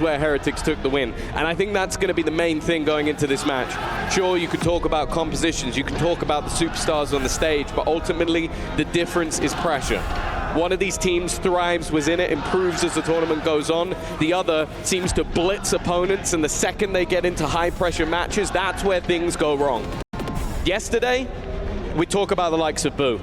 where Heretics took the win. And I think that's going to be the main thing going into this match. Sure, you could talk about compositions, you can talk about the superstars on the stage, but ultimately the difference is pressure. One of these teams thrives within it, improves as the tournament goes on. The other seems to blitz opponents, and the second they get into high-pressure matches, that's where things go wrong. Yesterday, we talk about the likes of Boo.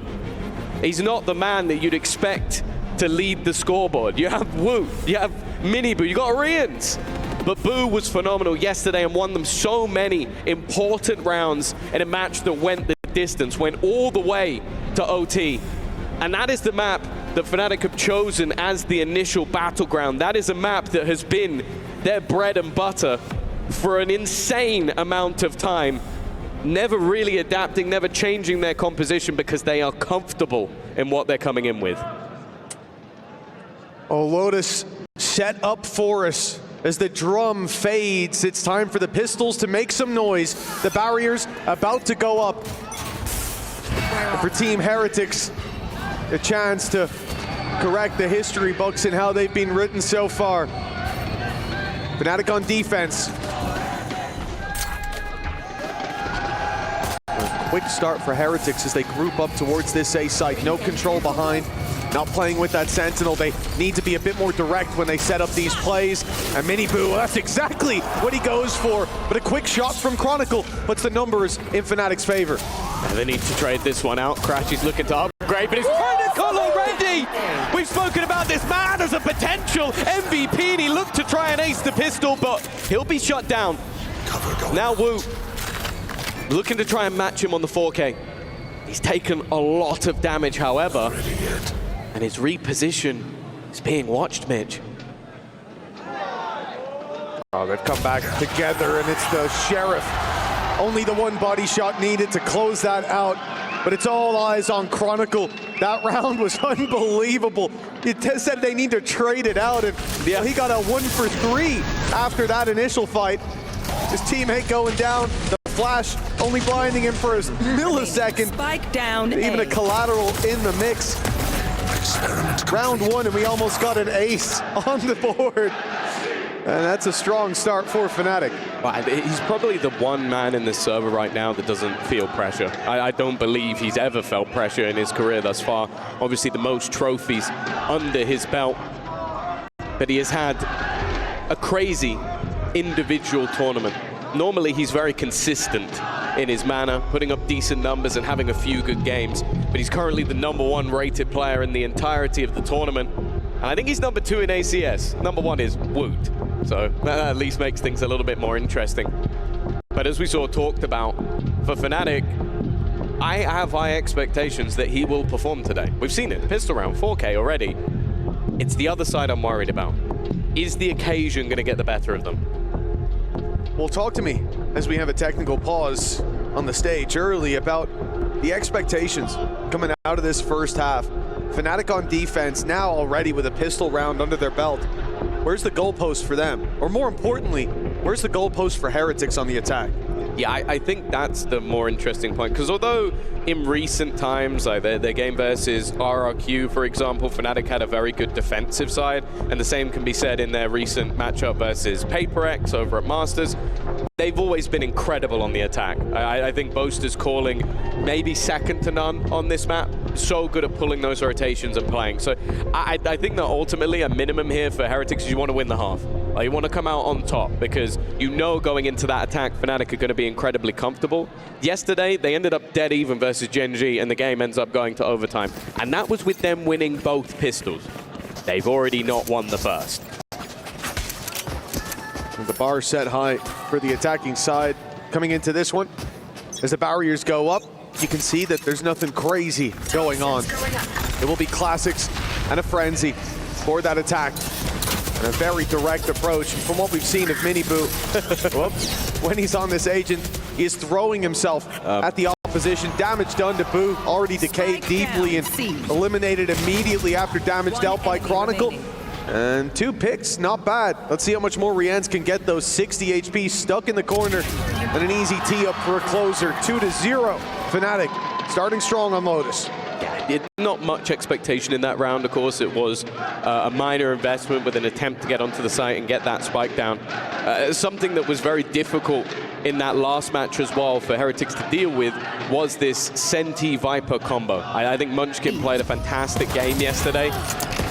He's not the man that you'd expect to lead the scoreboard. You have Wu, you have Mini Boo, you got Orions. But Boo was phenomenal yesterday and won them so many important rounds in a match that went the distance, went all the way to OT. And that is the map that Fnatic have chosen as the initial battleground. That is a map that has been their bread and butter for an insane amount of time. Never really adapting, never changing their composition because they are comfortable in what they're coming in with. Oh, Lotus set up for us. As the drum fades, it's time for the pistols to make some noise. The barrier's about to go up. And for Team Heretics, a chance to correct the history books and how they've been written so far. Fnatic on defense. A quick start for Heretics as they group up towards this A site. No control behind. Not playing with that Sentinel. They need to be a bit more direct when they set up these plays. And Mini Boo, that's exactly what he goes for. But a quick shot from Chronicle puts the numbers in Fnatic's favor. And they need to trade this one out. Crash is looking to upgrade, but it's Chronicle already! We've spoken about this man as a potential MVP, and he looked to try and ace the pistol, but he'll be shut down. Now Wu, looking to try and match him on the 4K. He's taken a lot of damage, however, and his reposition is being watched, Mitch. Oh, they've come back together, and it's the Sheriff. Only the one body shot needed to close that out, but it's all eyes on Chronicle. That round was unbelievable. It said they need to trade it out, and yeah, he got a 1 for 3 after that initial fight. His teammate going down, the flash only blinding him for a millisecond. Spike down. Even a collateral in the mix. Round 1, and we almost got an ace on the board. And that's a strong start for Fnatic. He's probably the one man in this server right now that doesn't feel pressure. I don't believe he's ever felt pressure in his career thus far. Obviously the most trophies under his belt. But he has had a crazy individual tournament. Normally he's very consistent in his manner, putting up decent numbers and having a few good games. But he's currently the #1 rated player in the entirety of the tournament. And I think he's #2 in ACS. #1 is Woot. So that at least makes things a little bit more interesting. But as we talked about, for Fnatic, I have high expectations that he will perform today. We've seen it, pistol round, 4K already. It's the other side I'm worried about. Is the occasion going to get the better of them? Well, talk to me as we have a technical pause on the stage early about the expectations coming out of this first half. Fnatic on defense now already with a pistol round under their belt. Where's the goalpost for them? Or more importantly, where's the goalpost for Heretics on the attack? Yeah, I think that's the more interesting point, because although in recent times, like their game versus RRQ, for example, Fnatic had a very good defensive side, and the same can be said in their recent matchup versus PaperX over at Masters. They've always been incredible on the attack. I think Boaster's calling maybe second to none on this map. So good at pulling those rotations and playing. So I think that ultimately a minimum here for Heretics is you want to win the half. Like, you want to come out on top because you know going into that attack, Fnatic are going to be incredibly comfortable. Yesterday, they ended up dead even versus Gen G, and the game ends up going to overtime. And that was with them winning both pistols. They've already not won the first. The bar set high for the attacking side coming into this one. As the barriers go up, you can see that there's nothing crazy going on. It will be classics and a frenzy for that attack. And a very direct approach from what we've seen of Mini Boo. When he's on this agent, he is throwing himself at the opposition. Damage done to Boo, already decayed deeply and eliminated immediately after damage dealt by Chronicle. And 2 picks, not bad. Let's see how much more Riyadh can get those 60 HP stuck in the corner. And an easy tee up for a closer, 2-0. Fnatic starting strong on Lotus. Yeah, not much expectation in that round, of course. It was a minor investment with an attempt to get onto the site and get that spike down. Something that was very difficult in that last match as well for Heretics to deal with was this Senti Viper combo. I think Munchkin played a fantastic game yesterday.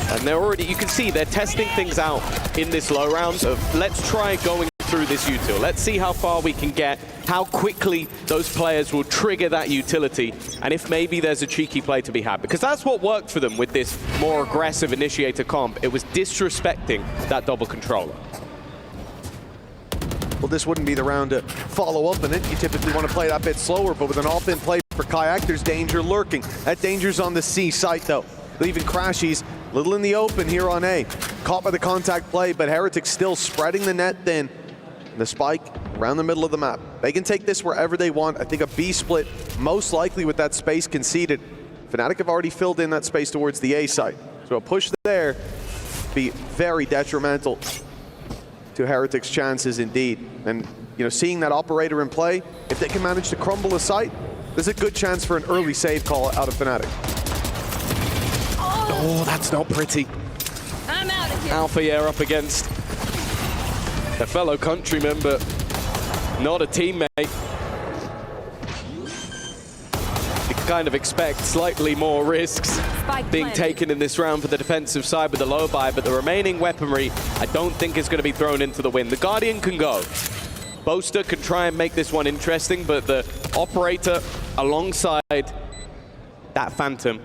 And they're already, you can see they're testing things out in this low round of let's try going through this util. Let's see how far we can get, how quickly those players will trigger that utility, and if maybe there's a cheeky play to be had. Because that's what worked for them with this more aggressive initiator comp. It was disrespecting that double controller. Well, this wouldn't be the round to follow up in it. You typically want to play that bit slower, but with an off-in play for Kayak, there's danger lurking. That danger's on the C site, though, leaving Crashies a little in the open here on A. Caught by the contact play, but Heretics still spreading the net thin. The spike around the middle of the map. They can take this wherever they want. I think a B split, most likely with that space conceded. Fnatic have already filled in that space towards the A site. So a push there be very detrimental to Heretics' chances indeed. And you know, seeing that operator in play, if they can manage to crumble a site, there's a good chance for an early save call out of Fnatic. Oh, that's not pretty. I'm out of here. Alpha up against a fellow countryman, but not a teammate. You kind of expect slightly more risks being taken in this round for the defensive side with the low buy, but the remaining weaponry I don't think is going to be thrown into the wind. The Guardian can go. Boaster can try and make this one interesting, but the operator alongside that Phantom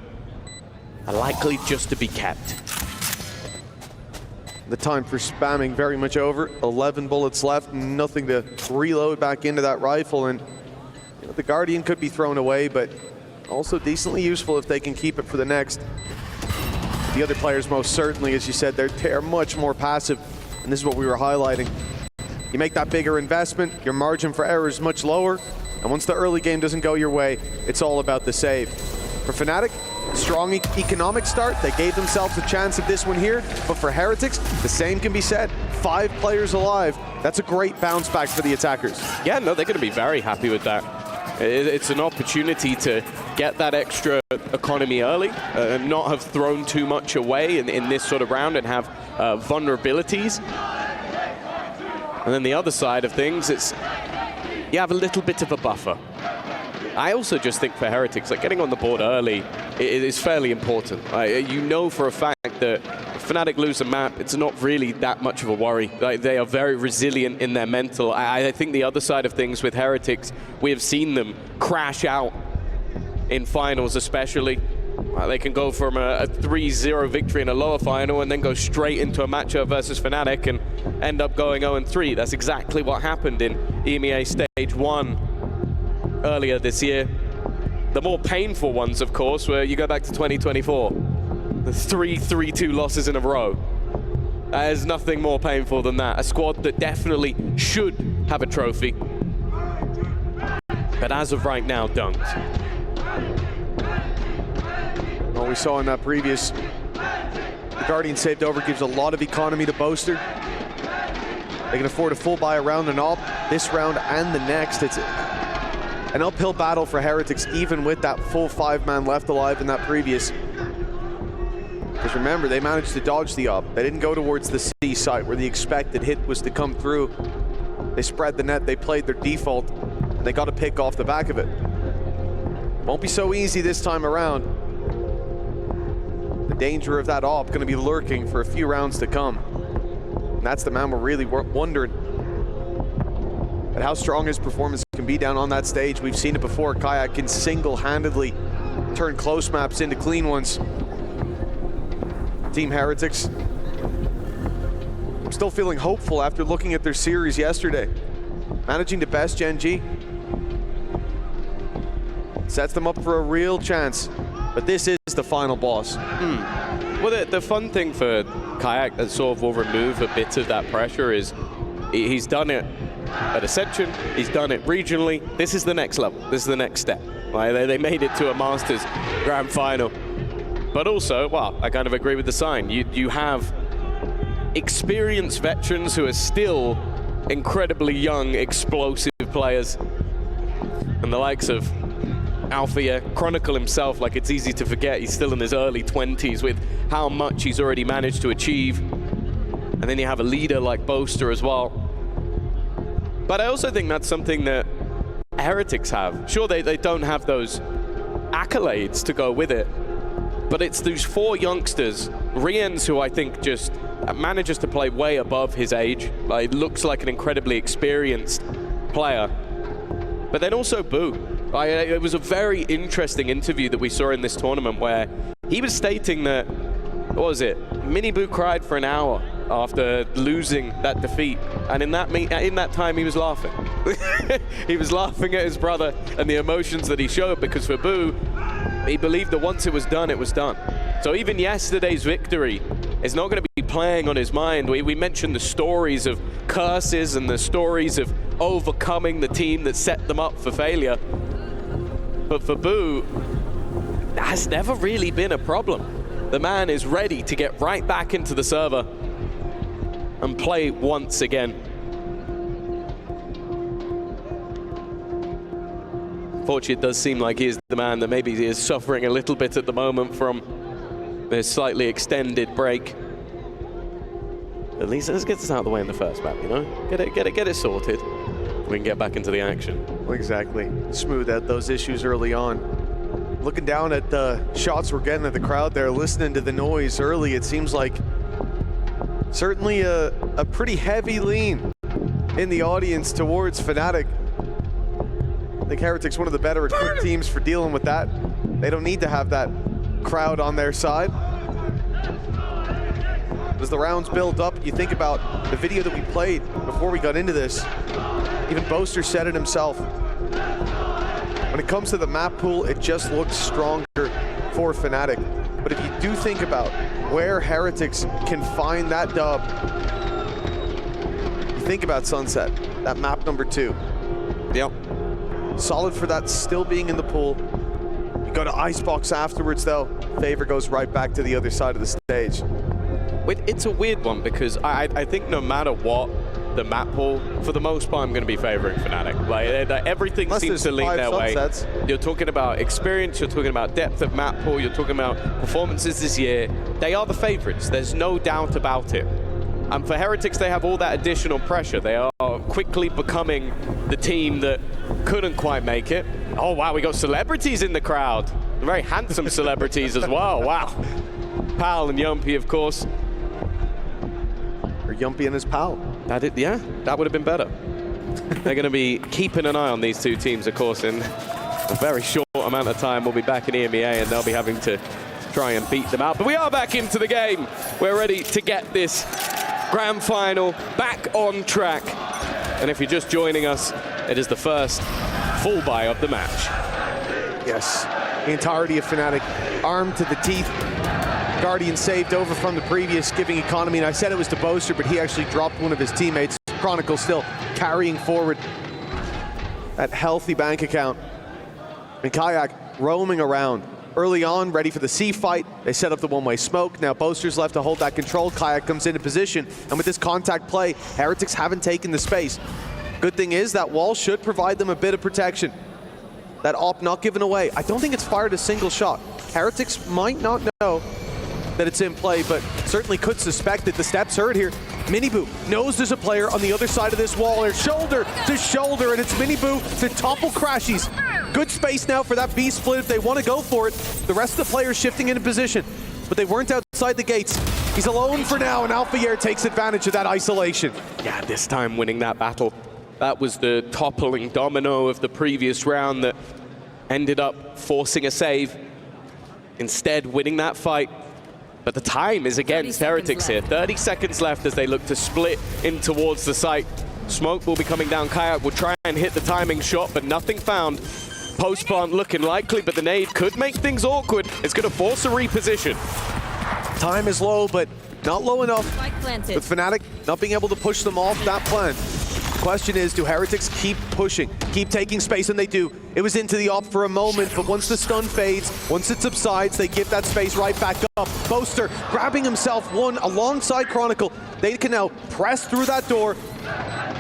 are likely just to be kept. The time for spamming very much over. 11 bullets left, nothing to reload back into that rifle, and you know, the Guardian could be thrown away, but also decently useful if they can keep it for the next. The other players most certainly, as you said, they're much more passive, and this is what we were highlighting. You make that bigger investment, your margin for error is much lower, and once the early game doesn't go your way, it's all about the save. For Fnatic, strong economic start. They gave themselves a chance at this one here, but for Heretics, the same can be said. 5 players alive. That's a great bounce back for the attackers. Yeah, no, they're going to be very happy with that. It's an opportunity to get that extra economy early, and not have thrown too much away in this sort of round and have vulnerabilities. And then the other side of things, it's you have a little bit of a buffer. I also just think for Heretics, like getting on the board early it is fairly important. You know for a fact that if Fnatic lose a map, it's not really that much of a worry. They are very resilient in their mental. I think the other side of things with Heretics, we have seen them crash out in finals especially. They can go from a 3-0 victory in a lower final and then go straight into a matchup versus Fnatic and end up going 0-3. That's exactly what happened in EMEA Stage 1. Earlier this year. The more painful ones, of course, where you go back to 2024. The 3-3-2 losses in a row. There's nothing more painful than that. A squad that definitely should have a trophy, but as of right now, don't. Well, we saw in that previous, the Guardian saved over, gives a lot of economy to Boaster. They can afford a full buy around and all. This round and the next, it's an uphill battle for Heretics, even with that full 5-man left alive in that previous. Because remember, they managed to dodge the up. They didn't go towards the C site where the expected hit was to come through. They spread the net, they played their default, and they got a pick off the back of it. Won't be so easy this time around. The danger of that op going to be lurking for a few rounds to come. And that's the man we're really wondering at how strong his performance can be down on that stage. We've seen it before. Kayak can single-handedly turn close maps into clean ones. Team Heretics, I'm still feeling hopeful after looking at their series yesterday. Managing to best Gen G sets them up for a real chance, but this is the final boss. Well, the fun thing for Kayak that sort of will remove a bit of that pressure is he's done it at Ascension, he's done it regionally. This is the next level, this is the next step. They made it to a Masters Grand Final. But also, well, I kind of agree with the sign. You have experienced veterans who are still incredibly young, explosive players. And the likes of Alpha, yeah, Chronicle himself, like it's easy to forget he's still in his early 20s with how much he's already managed to achieve. And then you have a leader like Boaster as well. But I also think that's something that Heretics have. Sure, they don't have those accolades to go with it, but it's those 4 youngsters, Riyadh, who I think just manages to play way above his age, like looks like an incredibly experienced player. But then also Boo. It was a very interesting interview that we saw in this tournament where he was stating that, what was it, Mini Boo cried for an hour after losing that defeat, and in that time he was laughing. He was laughing at his brother and the emotions that he showed, because for Boo, he believed that once it was done, it was done. So even yesterday's victory is not going to be playing on his mind. We mentioned the stories of curses and the stories of overcoming the team that set them up for failure. But for Boo, that has never really been a problem. The man is ready to get right back into the server and play once again. Fortunately, it does seem like he is the man that maybe is suffering a little bit at the moment from this slightly extended break. At least let's get this out of the way in the first map, you know? Get it sorted. We can get back into the action. Exactly. Smooth out those issues early on. Looking down at the shots we're getting at the crowd there, listening to the noise early, it seems like certainly a pretty heavy lean in the audience towards Fnatic. I think Heretics one of the better equipped teams for dealing with that. They don't need to have that crowd on their side. As the rounds build up, you think about the video that we played before we got into this. Even Boaster said it himself. When it comes to the map pool, it just looks stronger for Fnatic. But if you do think about where Heretics can find that dub, you think about Sunset, that map number 2. Yep. Solid for that still being in the pool. You go to Icebox afterwards though, favor goes right back to the other side of the stage. It's a weird one because I think no matter what, the map pool, for the most part, I'm going to be favoring Fnatic. Like everything Unless seems to lean their sunsets. way. You're talking about experience, you're talking about depth of map pool, you're talking about performances this year. They are the favorites, there's no doubt about it. And for Heretics, they have all that additional pressure. They are quickly becoming the team that couldn't quite make it. Oh wow, we got celebrities in the crowd. Very handsome celebrities as well, wow. Pal and Yumpy, of course. Or Yumpy and his pal. Yeah, that would have been better. They're going to be keeping an eye on these two teams, of course, in a very short amount of time. We'll be back in EMEA and they'll be having to try and beat them out. But we are back into the game. We're ready to get this grand final back on track. And if you're just joining us, it is the first full buy of the match. Yes, the entirety of Fnatic armed to the teeth. Guardian saved over from the previous giving economy, and I said it was to Boaster, but he actually dropped one of his teammates. Chronicle still carrying forward that healthy bank account. And Kayak roaming around. Early on, ready for the C fight. They set up the one-way smoke. Now Boaster's left to hold that control. Kayak comes into position, and with this contact play, Heretics haven't taken the space. Good thing is that wall should provide them a bit of protection. That op not given away. I don't think it's fired a single shot. Heretics might not know that it's in play, but certainly could suspect it. The steps heard here. Miniboo knows there's a player on the other side of this wall. They're shoulder to shoulder, and it's Miniboo to topple Crashies. Good space now for that B split if they want to go for it. The rest of the players shifting into position, but they weren't outside the gates. He's alone for now, and Alphayer takes advantage of that isolation. Yeah, this time winning that battle. That was the toppling domino of the previous round that ended up forcing a save. Instead, winning that fight. But the time is against Heretics here. 30 seconds left as they look to split in towards the site. Smoke will be coming down. Kayak will try and hit the timing shot, but nothing found. Post plant looking likely, but the nade could make things awkward. It's going to force a reposition. Time is low, but not low enough. With Fnatic not being able to push them off that plan. Question is, do Heretics keep pushing, keep taking space? And they do. It was into the op for a moment, but once the stun fades, once it subsides, they give that space right back up. Boaster grabbing himself one alongside Chronicle. They can now press through that door.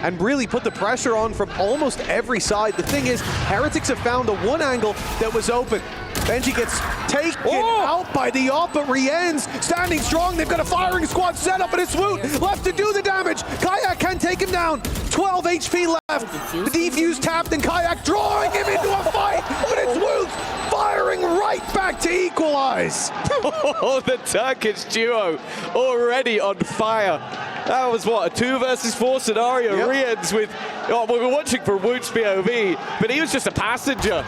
and really put the pressure on from almost every side. The thing is, Heretics have found the one angle that was open. Benji gets taken out by the op, but Riyadh standing strong. They've got a firing squad set up, and it's Woot left to do the damage. Kayak can take him down. 12 HP left. The defuse tapped, and Kayak drawing him into a fight, but it's Woot firing right back to equalize. Oh, the Turkish duo already on fire. That was what, a 2 versus 4 scenario. Yep. Riyadh with, we were watching from Woot's POV, but he was just a passenger.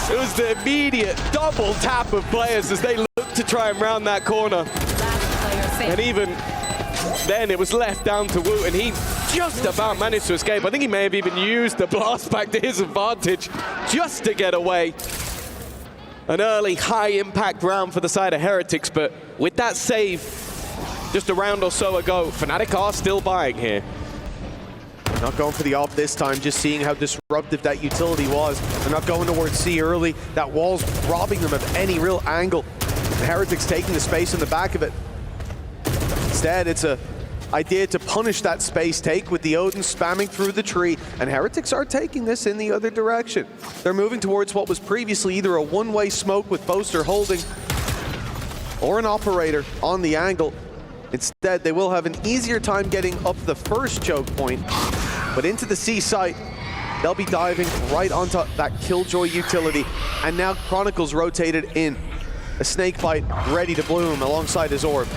It was the immediate double tap of players as they looked to try and round that corner. And even then it was left down to Woot, and he just about managed to escape. I think he may have even used the blast back to his advantage just to get away. An early high impact round for the side of Heretics, but with that save just a round or so ago, Fnatic are still buying here. Not going for the op this time, just seeing how disruptive that utility was. They're not going towards C early. That wall's robbing them of any real angle. The Heretics taking the space in the back of it. Instead, it's a idea to punish that space take with the Odin spamming through the tree, and Heretics are taking this in the other direction. They're moving towards what was previously either a one-way smoke with Boaster holding or an operator on the angle. Instead, they will have an easier time getting up the first choke point, but into the C site, they'll be diving right onto that Killjoy utility, and now Chronicles rotated in. A snake bite ready to bloom alongside his orb.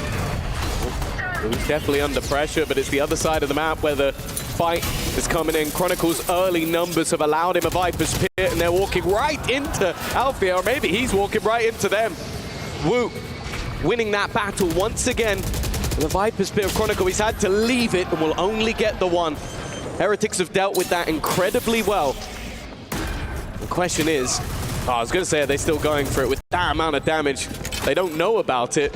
He's definitely under pressure, but it's the other side of the map where the fight is coming in. Chronicles' early numbers have allowed him a Viper's Pit, and they're walking right into Alfia, or maybe he's walking right into them. Woot winning that battle once again. The Viper's Pit of Chronicle, he's had to leave it and will only get the one. Heretics have dealt with that incredibly well. The question is, I was going to say, are they still going for it with that amount of damage? They don't know about it,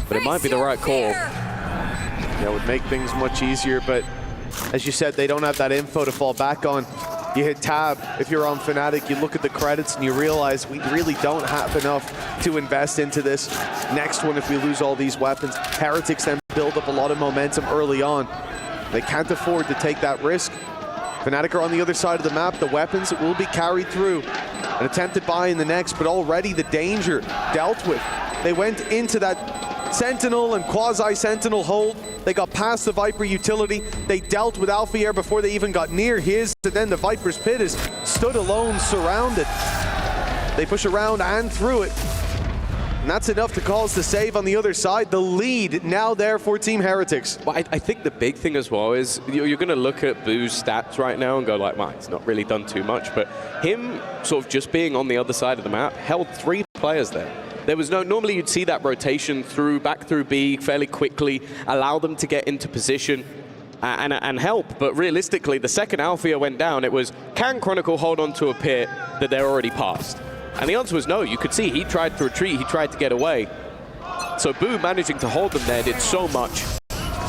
but it might be the right call. That would make things much easier, but as you said, they don't have that info to fall back on. You hit tab if you're on Fnatic, you look at the credits and you realize we really don't have enough to invest into this next one if we lose all these weapons. Heretics then build up a lot of momentum early on. They can't afford to take that risk. Fnatic are on the other side of the map. The weapons will be carried through. An attempted buy in the next, but already the danger dealt with. They went into that Sentinel and quasi-Sentinel hold. They got past the Viper utility. They dealt with Alfia before they even got near his, and then the Viper's Pit is stood alone, surrounded. They push around and through it. And that's enough to cause the save on the other side. The lead now there for Team Heretics. Well, I think the big thing as well is you're going to look at Boo's stats right now and go like, well, he's not really done too much. But him sort of just being on the other side of the map held 3 players there. There was normally you'd see that rotation back through B fairly quickly, allow them to get into position and help. But realistically, the second Alfia went down, it was, can Chronicle hold on to a pit that they're already past? And the answer was no. You could see he tried to retreat, he tried to get away. So Boo managing to hold them there did so much.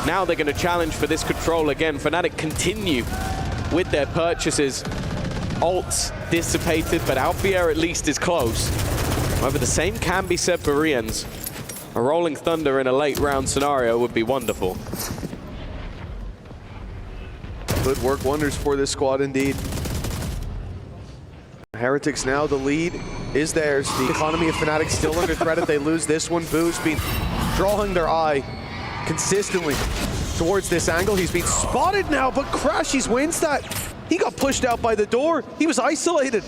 Now they're going to challenge for this control again. Fnatic continue with their purchases. Ults dissipated, but Alfia at least is close. However, the same can be said for Riyadh. A Rolling Thunder in a late round scenario would be wonderful. Could work wonders for this squad indeed. Heretics now, the lead is theirs. The economy of Fnatic still under threat if they lose this one. Boo's been drawing their eye consistently towards this angle. He's been spotted now, but Crashy's wins that. He got pushed out by the door. He was isolated.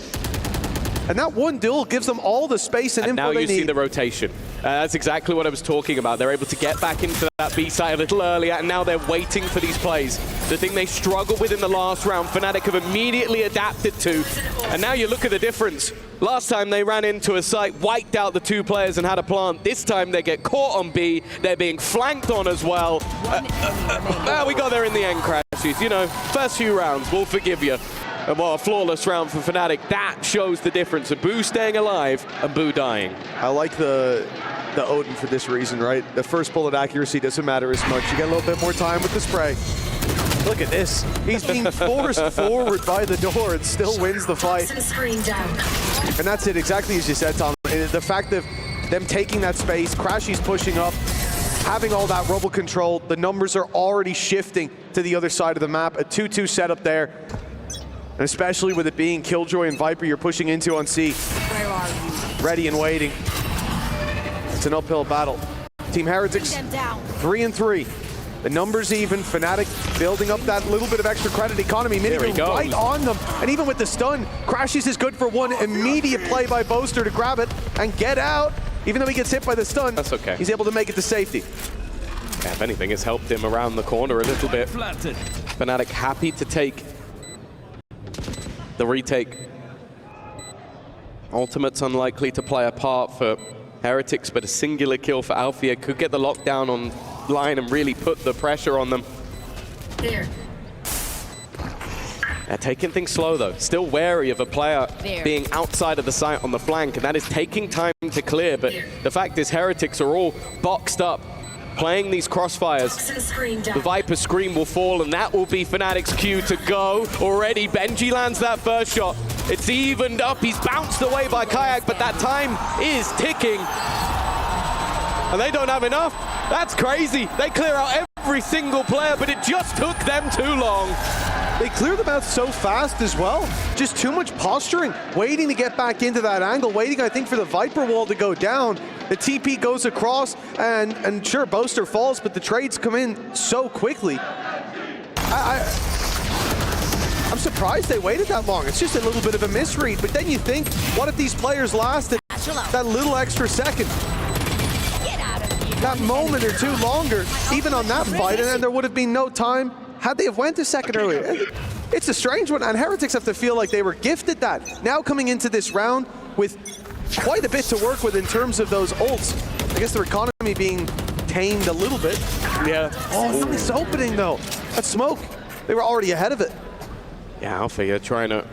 And that one duel gives them all the space and info now they you need. See the rotation. That's exactly what I was talking about. They're able to get back into that B site a little earlier, and now they're waiting for these plays. The thing they struggled with in the last round, Fnatic have immediately adapted to. And now you look at the difference. Last time they ran into a site, wiped out the 2 players and had a plant. This time they get caught on B. They're being flanked on as well. We got there in the end, Crashies. You know, first few rounds, we'll forgive you. And well, a flawless round for Fnatic. That shows the difference of Boo staying alive and Boo dying. I like the Odin for this reason, right? The first bullet accuracy doesn't matter as much. You get a little bit more time with the spray. Look at this. He's being forced forward by the door and still wins the fight. And that's it, exactly as you said, Tom. The fact of them taking that space, Crashy's pushing up, having all that rubble control, the numbers are already shifting to the other side of the map. A 2-2 setup there. And especially with it being Killjoy and Viper you're pushing into on C. Where are you? Ready and waiting. It's an uphill battle. Team Heretics, 3-3. The numbers even. Fnatic building up that little bit of extra credit economy. Minigun right on them. And even with the stun, Crashies is good for one. Immediate play by Boaster to grab it and get out. Even though he gets hit by the stun, that's okay. He's able to make it to safety. Yeah, if anything, it's helped him around the corner a little bit. Fnatic happy to take the retake. Ultimate's unlikely to play a part for Heretics, but a singular kill for Alfia could get the lockdown on line and really put the pressure on them. There. They're taking things slow though. Still wary of a player being outside of the site on the flank, and that is taking time to clear. But the fact is Heretics are all boxed up, playing these crossfires. The Viper Scream will fall, and that will be Fnatic's cue to go. Already Benji lands that first shot. It's evened up. He's bounced away by Kayak, but that time is ticking. And they don't have enough. That's crazy. They clear out every single player, but it just took them too long. They clear them out so fast as well. Just too much posturing, waiting to get back into that angle, waiting, I think, for the Viper wall to go down. The TP goes across, and sure, Boaster falls, but the trades come in so quickly. I'm surprised they waited that long. It's just a little bit of a misread, but then you think, what if these players lasted that little extra second? That moment or two longer, even on that fight, and then there would have been no time had they have went a second earlier. It's a strange one, and Heretics have to feel like they were gifted that. Now coming into this round with quite a bit to work with in terms of those ults. I guess their economy being tamed a little bit. Yeah. Oh, nice opening though. That smoke, they were already ahead of it. Yeah, Alfia trying to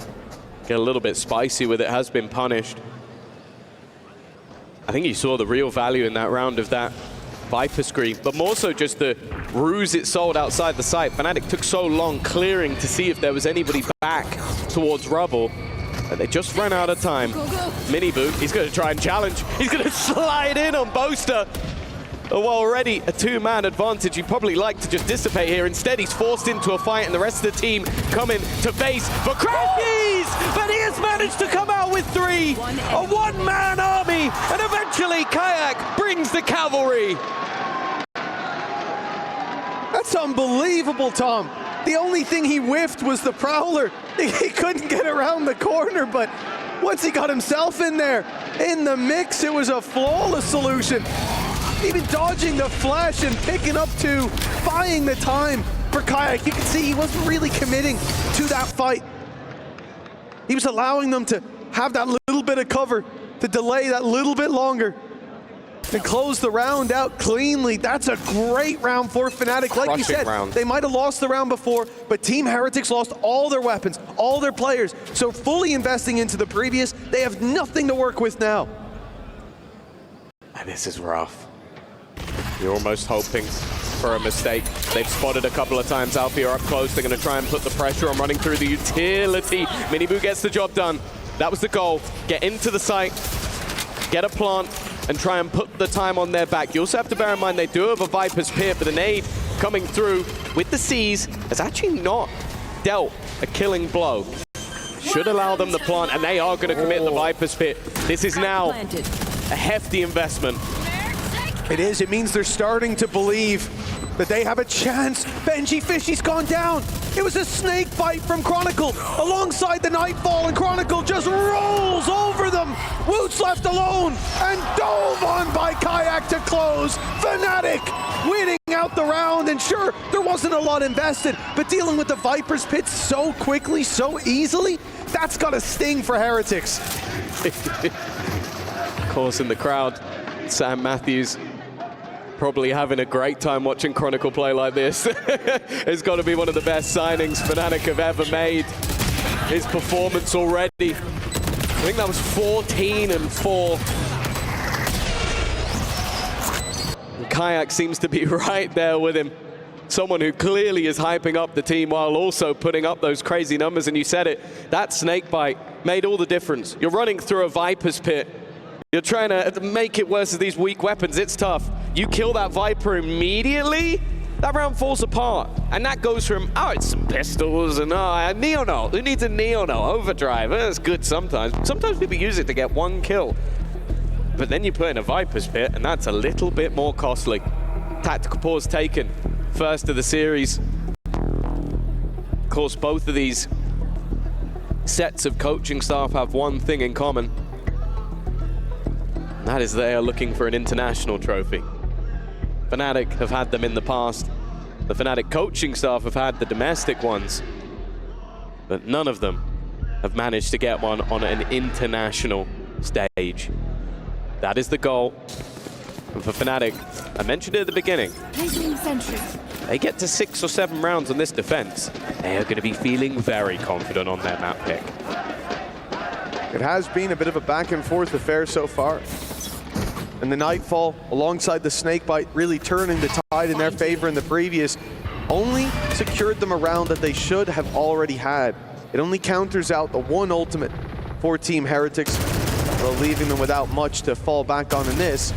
get a little bit spicy with it, has been punished. I think you saw the real value in that round of that Viper Scream, but more so just the ruse it sold outside the site. Fnatic took so long clearing to see if there was anybody back towards rubble, but they just ran out of time. Mini Boot, he's going to try and challenge. He's going to slide in on Boaster. Oh, well, already a two-man advantage. You'd probably like to just dissipate here. Instead, he's forced into a fight, and the rest of the team coming to face for Crashies! But he has managed to come out with three. A one-man army, and eventually Kayak brings the cavalry. That's unbelievable, Tom. The only thing he whiffed was the Prowler. He couldn't get around the corner, but once he got himself in there, in the mix, it was a flawless solution. Even dodging the flash and picking up two, buying the time for Kayak. You can see he wasn't really committing to that fight. He was allowing them to have that little bit of cover, to delay that little bit longer, and close the round out cleanly. That's a great round for Fnatic. Like you said, they might have lost the round before, but Team Heretics lost all their weapons, all their players. So fully investing into the previous, they have nothing to work with now. And this is rough. You're almost hoping for a mistake. They've spotted a couple of times. Alfia up close. They're going to try and put the pressure on running through the utility. Minibu gets the job done. That was the goal. Get into the site, get a plant, and try and put the time on their back. You also have to bear in mind they do have a Viper's Pit, but the nade coming through with the C's has actually not dealt a killing blow. Should allow them the plant, and they are going to commit the Viper's Pit. This is now a hefty investment. It is. It means they're starting to believe that they have a chance. Benji Fishy's gone down. It was a snake bite from Chronicle alongside the Nightfall, and Chronicle just rolls over them. Woot's left alone and dove on by Kayak to close. Fnatic winning out the round, and sure, there wasn't a lot invested, but dealing with the Viper's Pit so quickly, so easily, that's got a sting for Heretics. Of course, in the crowd, Sam Matthews probably having a great time watching Chronicle play like this. It's got to be one of the best signings Fnatic have ever made. His performance already, I think that was 14-4. Kayak seems to be right there with him. Someone who clearly is hyping up the team while also putting up those crazy numbers. And you said it, that snake bite made all the difference. You're running through a Viper's Pit. You're trying to make it worse with these weak weapons. It's tough. You kill that Viper immediately, that round falls apart. And that goes from, oh, it's some pistols and a Neo-No. Who needs a Neo-No? Overdrive, that's good sometimes. Sometimes people use it to get one kill. But then you put in a Viper's Pit, and that's a little bit more costly. Tactical pause taken, first of the series. Of course, both of these sets of coaching staff have one thing in common. That is they are looking for an international trophy. Fnatic have had them in the past. The Fnatic coaching staff have had the domestic ones. But none of them have managed to get one on an international stage. That is the goal. And for Fnatic, I mentioned it at the beginning, they get to 6 or 7 rounds on this defense, they are going to be feeling very confident on their map pick. It has been a bit of a back and forth affair so far. And the Nightfall, alongside the Snakebite, really turning the tide in their favor in the previous, only secured them a round that they should have already had. It only counters out the one ultimate for Team Heretics, while leaving them without much to fall back on in this.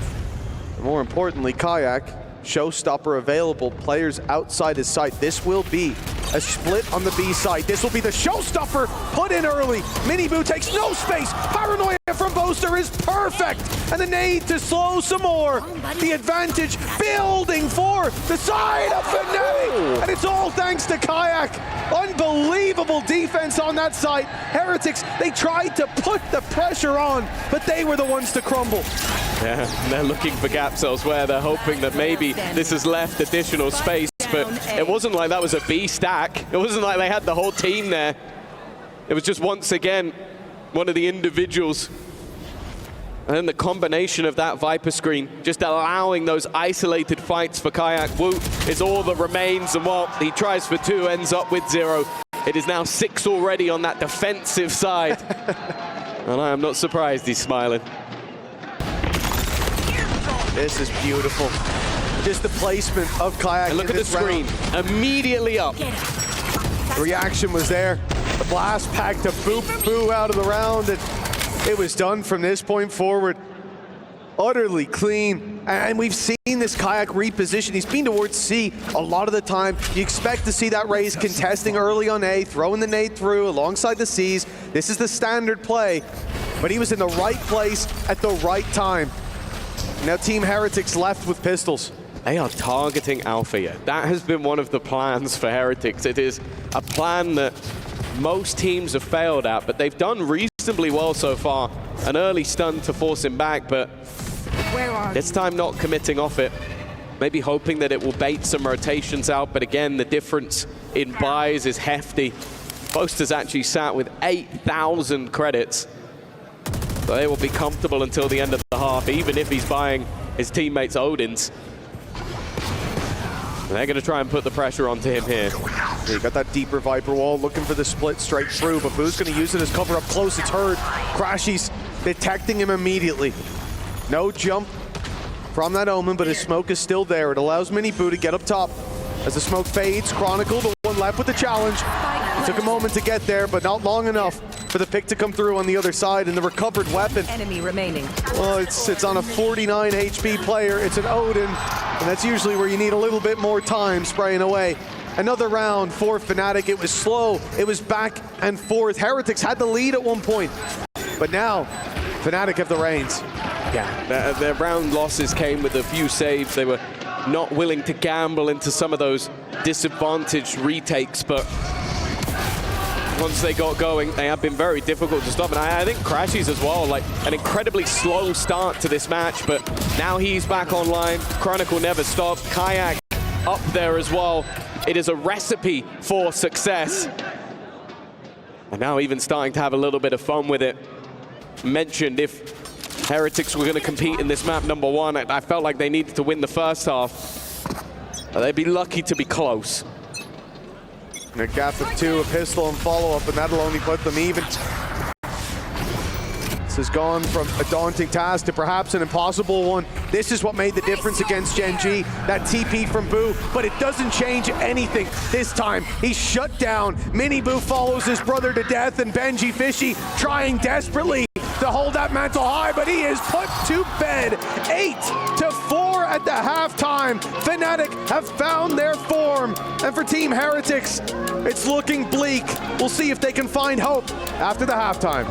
And more importantly, Kayak, showstopper available, players outside his sight. This will be a split on the B side. This will be the showstopper put in early. Miniboo takes no space. Paranoia from Boaster is perfect. And the nade to slow some more. The advantage building for the side of Fnatic. And it's all thanks to Kayak. Unbelievable defense on that side. Heretics, they tried to put the pressure on, but they were the ones to crumble. Yeah, they're looking for gaps elsewhere. They're hoping that maybe this has left additional space, but it wasn't like that was a B stack. It wasn't like they had the whole team there. It was just once again one of the individuals. And then the combination of that Viper screen, just allowing those isolated fights for Kayak Wu is all that remains. And while he tries for 2, ends up with 0. It is now 6 already on that defensive side. And I am not surprised he's smiling. This is beautiful. Just the placement of Kayak. And look at the screen, immediately up. The reaction was there. The blast pack to boop Boo out of the round, and it was done from this point forward. Utterly clean, and we've seen this Kayak reposition. He's been towards C a lot of the time. You expect to see that Raze contesting early on A, throwing the nade through alongside the Cs. This is the standard play, but he was in the right place at the right time. Now Team Heretics left with pistols. They are targeting Alpha here. That has been one of the plans for Heretics. It is a plan that most teams have failed at, but they've done reasonably well so far. An early stun to force him back, but this time not committing off it. Maybe hoping that it will bait some rotations out, but again, the difference in buys is hefty. Boaster's actually sat with 8,000 credits. So they will be comfortable until the end of the half, even if he's buying his teammates Odin's. They're going to try and put the pressure onto him here. Yeah, you got that deeper Viper wall, looking for the split straight through, but Boo's going to use it as cover up close. It's heard. Crashy's detecting him immediately. No jump from that Omen, but his smoke is still there. It allows Miniboo to get up top. As the smoke fades, Chronicle, the one left with the challenge. It took a moment to get there, but not long enough for the pick to come through on the other side, and the recovered weapon. Enemy remaining. Well, it's on a 49 HP player. It's an Odin, and that's usually where you need a little bit more time spraying away. Another round for Fnatic. It was slow. It was back and forth. Heretics had the lead at one point, but now Fnatic have the reins. Yeah, their round losses came with a few saves. They were not willing to gamble into some of those disadvantaged retakes, but once they got going, they have been very difficult to stop. And I think Crashy's as well, like an incredibly slow start to this match, but now he's back online. Chronicle never stopped. Kayak up there as well. It is a recipe for success. And now even starting to have a little bit of fun with it. Mentioned if Heretics were going to compete in this map #1, I felt like they needed to win the first half. They'd be lucky to be close. And a gap of 2, a pistol and follow-up, and that'll only put them even. This has gone from a daunting task to perhaps an impossible one. This is what made the difference against Gen G, that TP from Boo, but it doesn't change anything this time. He's shut down. Miniboo follows his brother to death, and Benji Fishy trying desperately to hold that mantle high, but he is put to bed. 8-4 at the halftime. Fnatic have found their form. And for Team Heretics, it's looking bleak. We'll see if they can find hope after the halftime.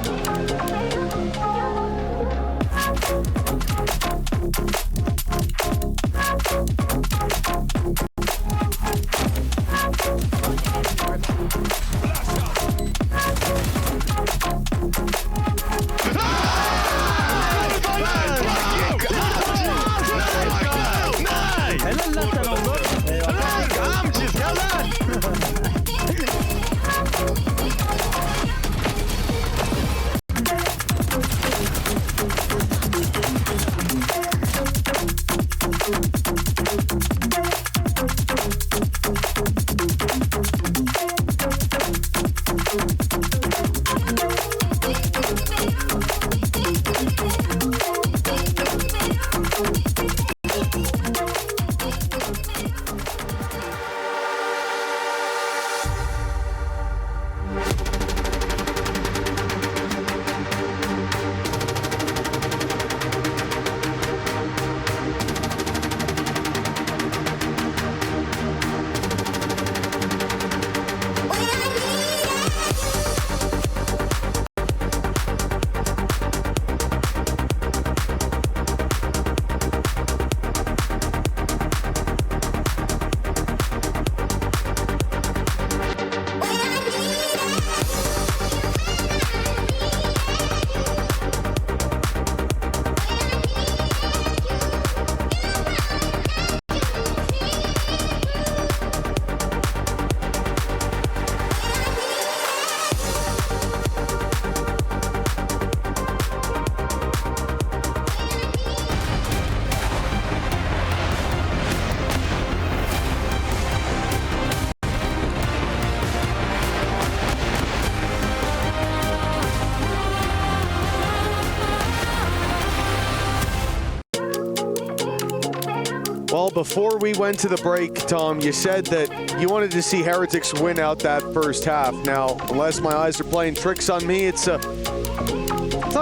Well, before we went to the break, Tom, you said that you wanted to see Heretics win out that first half. Now, unless my eyes are playing tricks on me, it's not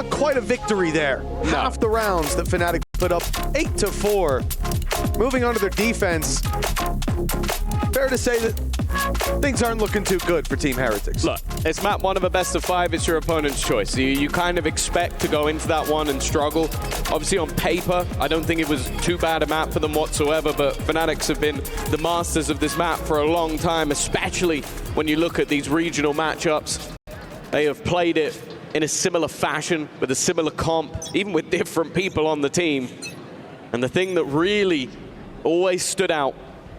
quite a victory there. No. Half the rounds that Fnatic put up, 8-4. Moving on to their defense, fair to say that things aren't looking too good for Team Heretics. Look, it's map 1 of a best of 5. It's your opponent's choice. You kind of expect to go into that one and struggle. Obviously, on paper, I don't think it was too bad a map for them whatsoever, but Fnatic have been the masters of this map for a long time, especially when you look at these regional matchups. They have played it in a similar fashion, with a similar comp, even with different people on the team. And the thing that really always stood out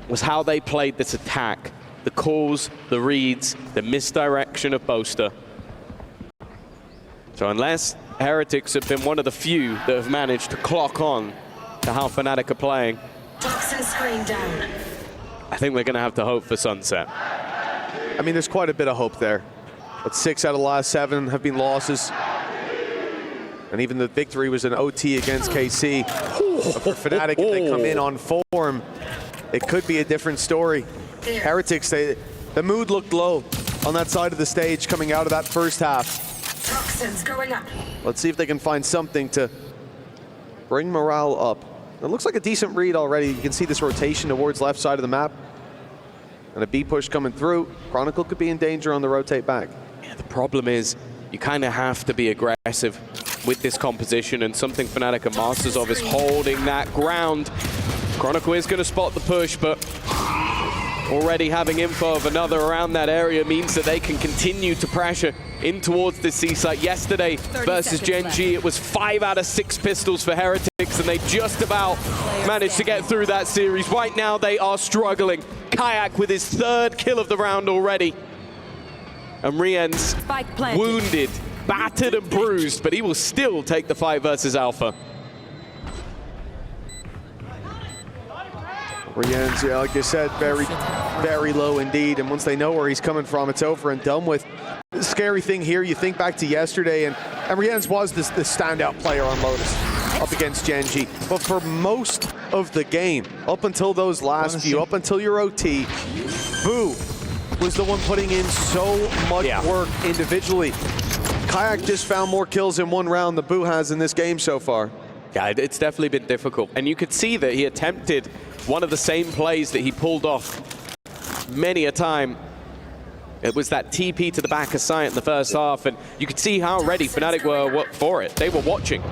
was how they played this attack. The calls, the reads, the misdirection of Boaster. So unless Heretics have been one of the few that have managed to clock on to how Fnatic are playing, Toxin screen down. I think they're going to have to hope for Sunset. I mean, there's quite a bit of hope there. But 6 out of the last 7 have been losses. And even the victory was an OT against KC. But for Fnatic, if they come in on form, it could be a different story. Heretics, the mood looked low on that side of the stage coming out of that first half. Toxins going up. Let's see if they can find something to bring morale up. It looks like a decent read already. You can see this rotation towards left side of the map. And a B push coming through. Chronicle could be in danger on the rotate back. Yeah, the problem is you kind of have to be aggressive with this composition, and something Fnatic are masters of is holding that ground. Chronicle is going to spot the push, but already having info of another around that area means that they can continue to pressure in towards the C site. Yesterday versus Gen G, it was 5 out of 6 pistols for Heretics, and they just about managed to get through that series. Right now, they are struggling. Kayak with his 3rd kill of the round already. And Rien's wounded, battered and bruised, but he will still take the fight versus Alpha. Rien's, yeah, like you said, very, very low indeed. And once they know where he's coming from, it's over and done with. The scary thing here, you think back to yesterday, and Rien's was the standout player on Lotus up against Gen G. But for most of the game, up until those last few, up until your OT, Boo was the one putting in so much work individually. Kayak just found more kills in one round than Boo has in this game so far. Yeah, it's definitely been difficult. And you could see that he attempted one of the same plays that he pulled off many a time. It was that TP to the back of Ascent in the first half, and you could see how ready Fnatic were for it. They were watching.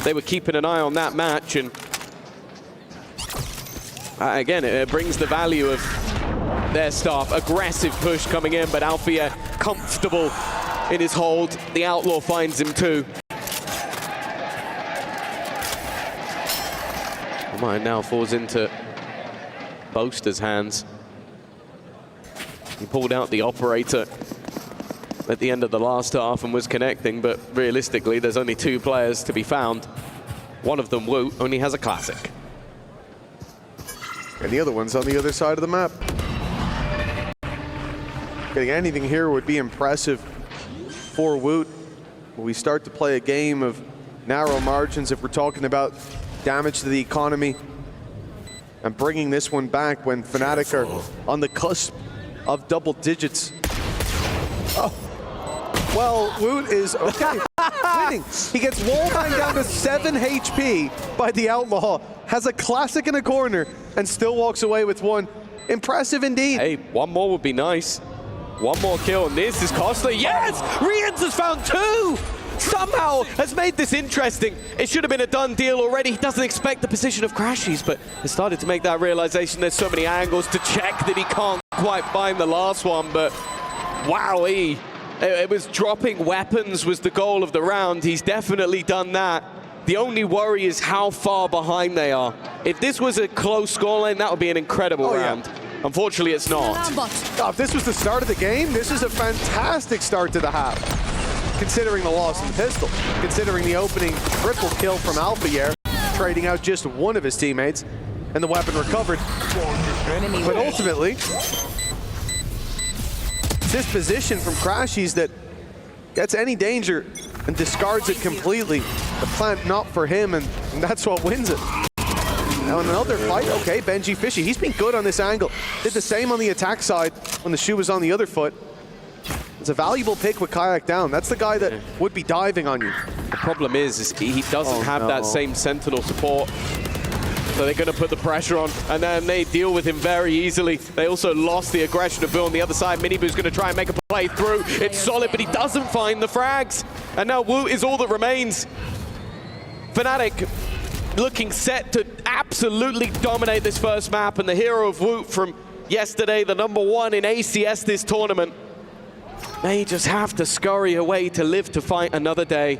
They were keeping an eye on that match, and again, it brings the value of their staff. Aggressive push coming in, but Alfia comfortable in his hold. The Outlaw finds him too. Mine now falls into Boaster's hands. He pulled out the operator at the end of the last half and was connecting, but realistically, there's only 2 players to be found. One of them, Woot, only has a classic. And the other one's on the other side of the map. Getting anything here would be impressive for Woot. We start to play a game of narrow margins if we're talking about damage to the economy. And bringing this one back when Fnatic are on the cusp of double digits. Oh, well, Woot is okay. Winning. He gets wallbanged down to 7 HP by the Outlaw, has a classic in a corner, and still walks away with 1. Impressive indeed. Hey, one more would be nice. One more kill, and this is costly. Yes! Riyadh has found 2! Somehow has made this interesting. It should have been a done deal already. He doesn't expect the position of Crashies, but has started to make that realization. There's so many angles to check that he can't quite find the last one, but wowee. It was dropping weapons was the goal of the round. He's definitely done that. The only worry is how far behind they are. If this was a close scoreline, that would be an incredible round. Yeah. Unfortunately, it's not. Oh, if this was the start of the game, this is a fantastic start to the half. Considering the loss in the pistol, considering the opening triple kill from Alpha, trading out just one of his teammates, and the weapon recovered. But ultimately, it's this position from Crashies that gets any danger and discards it completely. The plant not for him, and that's what wins it. Now in another fight, okay, Benji Fishy, he's been good on this angle. Did the same on the attack side when the shoe was on the other foot. It's a valuable pick with Kayak down. That's the guy that would be diving on you. The problem is he doesn't have that same Sentinel support. So they're going to put the pressure on, and then they deal with him very easily. They also lost the aggression of Bill on the other side. Miniboo's going to try and make a play through. It's solid, but he doesn't find the frags. And now Woot is all that remains. Fnatic looking set to absolutely dominate this first map, and the hero of Woot from yesterday, the #1 in ACS this tournament, may just have to scurry away to live to fight another day.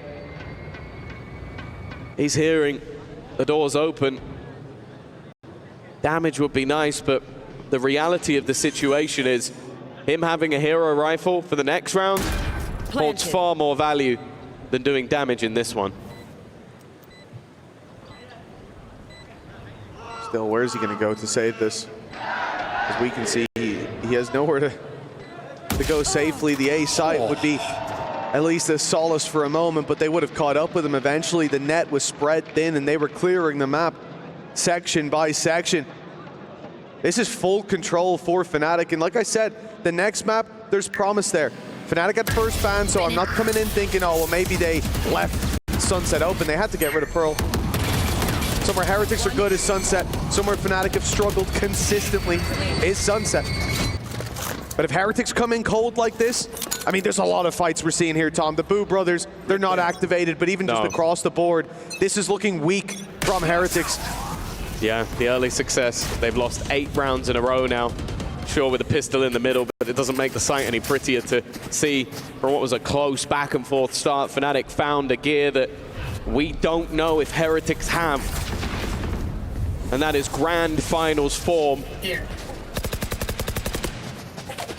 He's hearing the doors open. Damage would be nice, but the reality of the situation is him having a hero rifle for the next round holds far more value than doing damage in this one. Still, where is he going to go to save this? As we can see, he has nowhere to go safely. The A site would be at least a solace for a moment, but they would have caught up with him eventually. The net was spread thin, and they were clearing the map section by section. This is full control for Fnatic, and like I said, the next map, there's promise there. Fnatic had first ban, so I'm not coming in thinking, oh, well, maybe they left Sunset open. They had to get rid of Pearl. Somewhere Heretics are good is Sunset. Somewhere Fnatic have struggled consistently is Sunset. But if Heretics come in cold like this, I mean, there's a lot of fights we're seeing here, Tom. The Boo brothers, they're not activated, but even just across the board, this is looking weak from Heretics. Yeah, the early success. They've lost 8 rounds in a row now. Sure, with a pistol in the middle, but it doesn't make the sight any prettier to see from what was a close back and forth start. Fnatic found a gear that we don't know if Heretics have. And that is Grand Finals form. Here.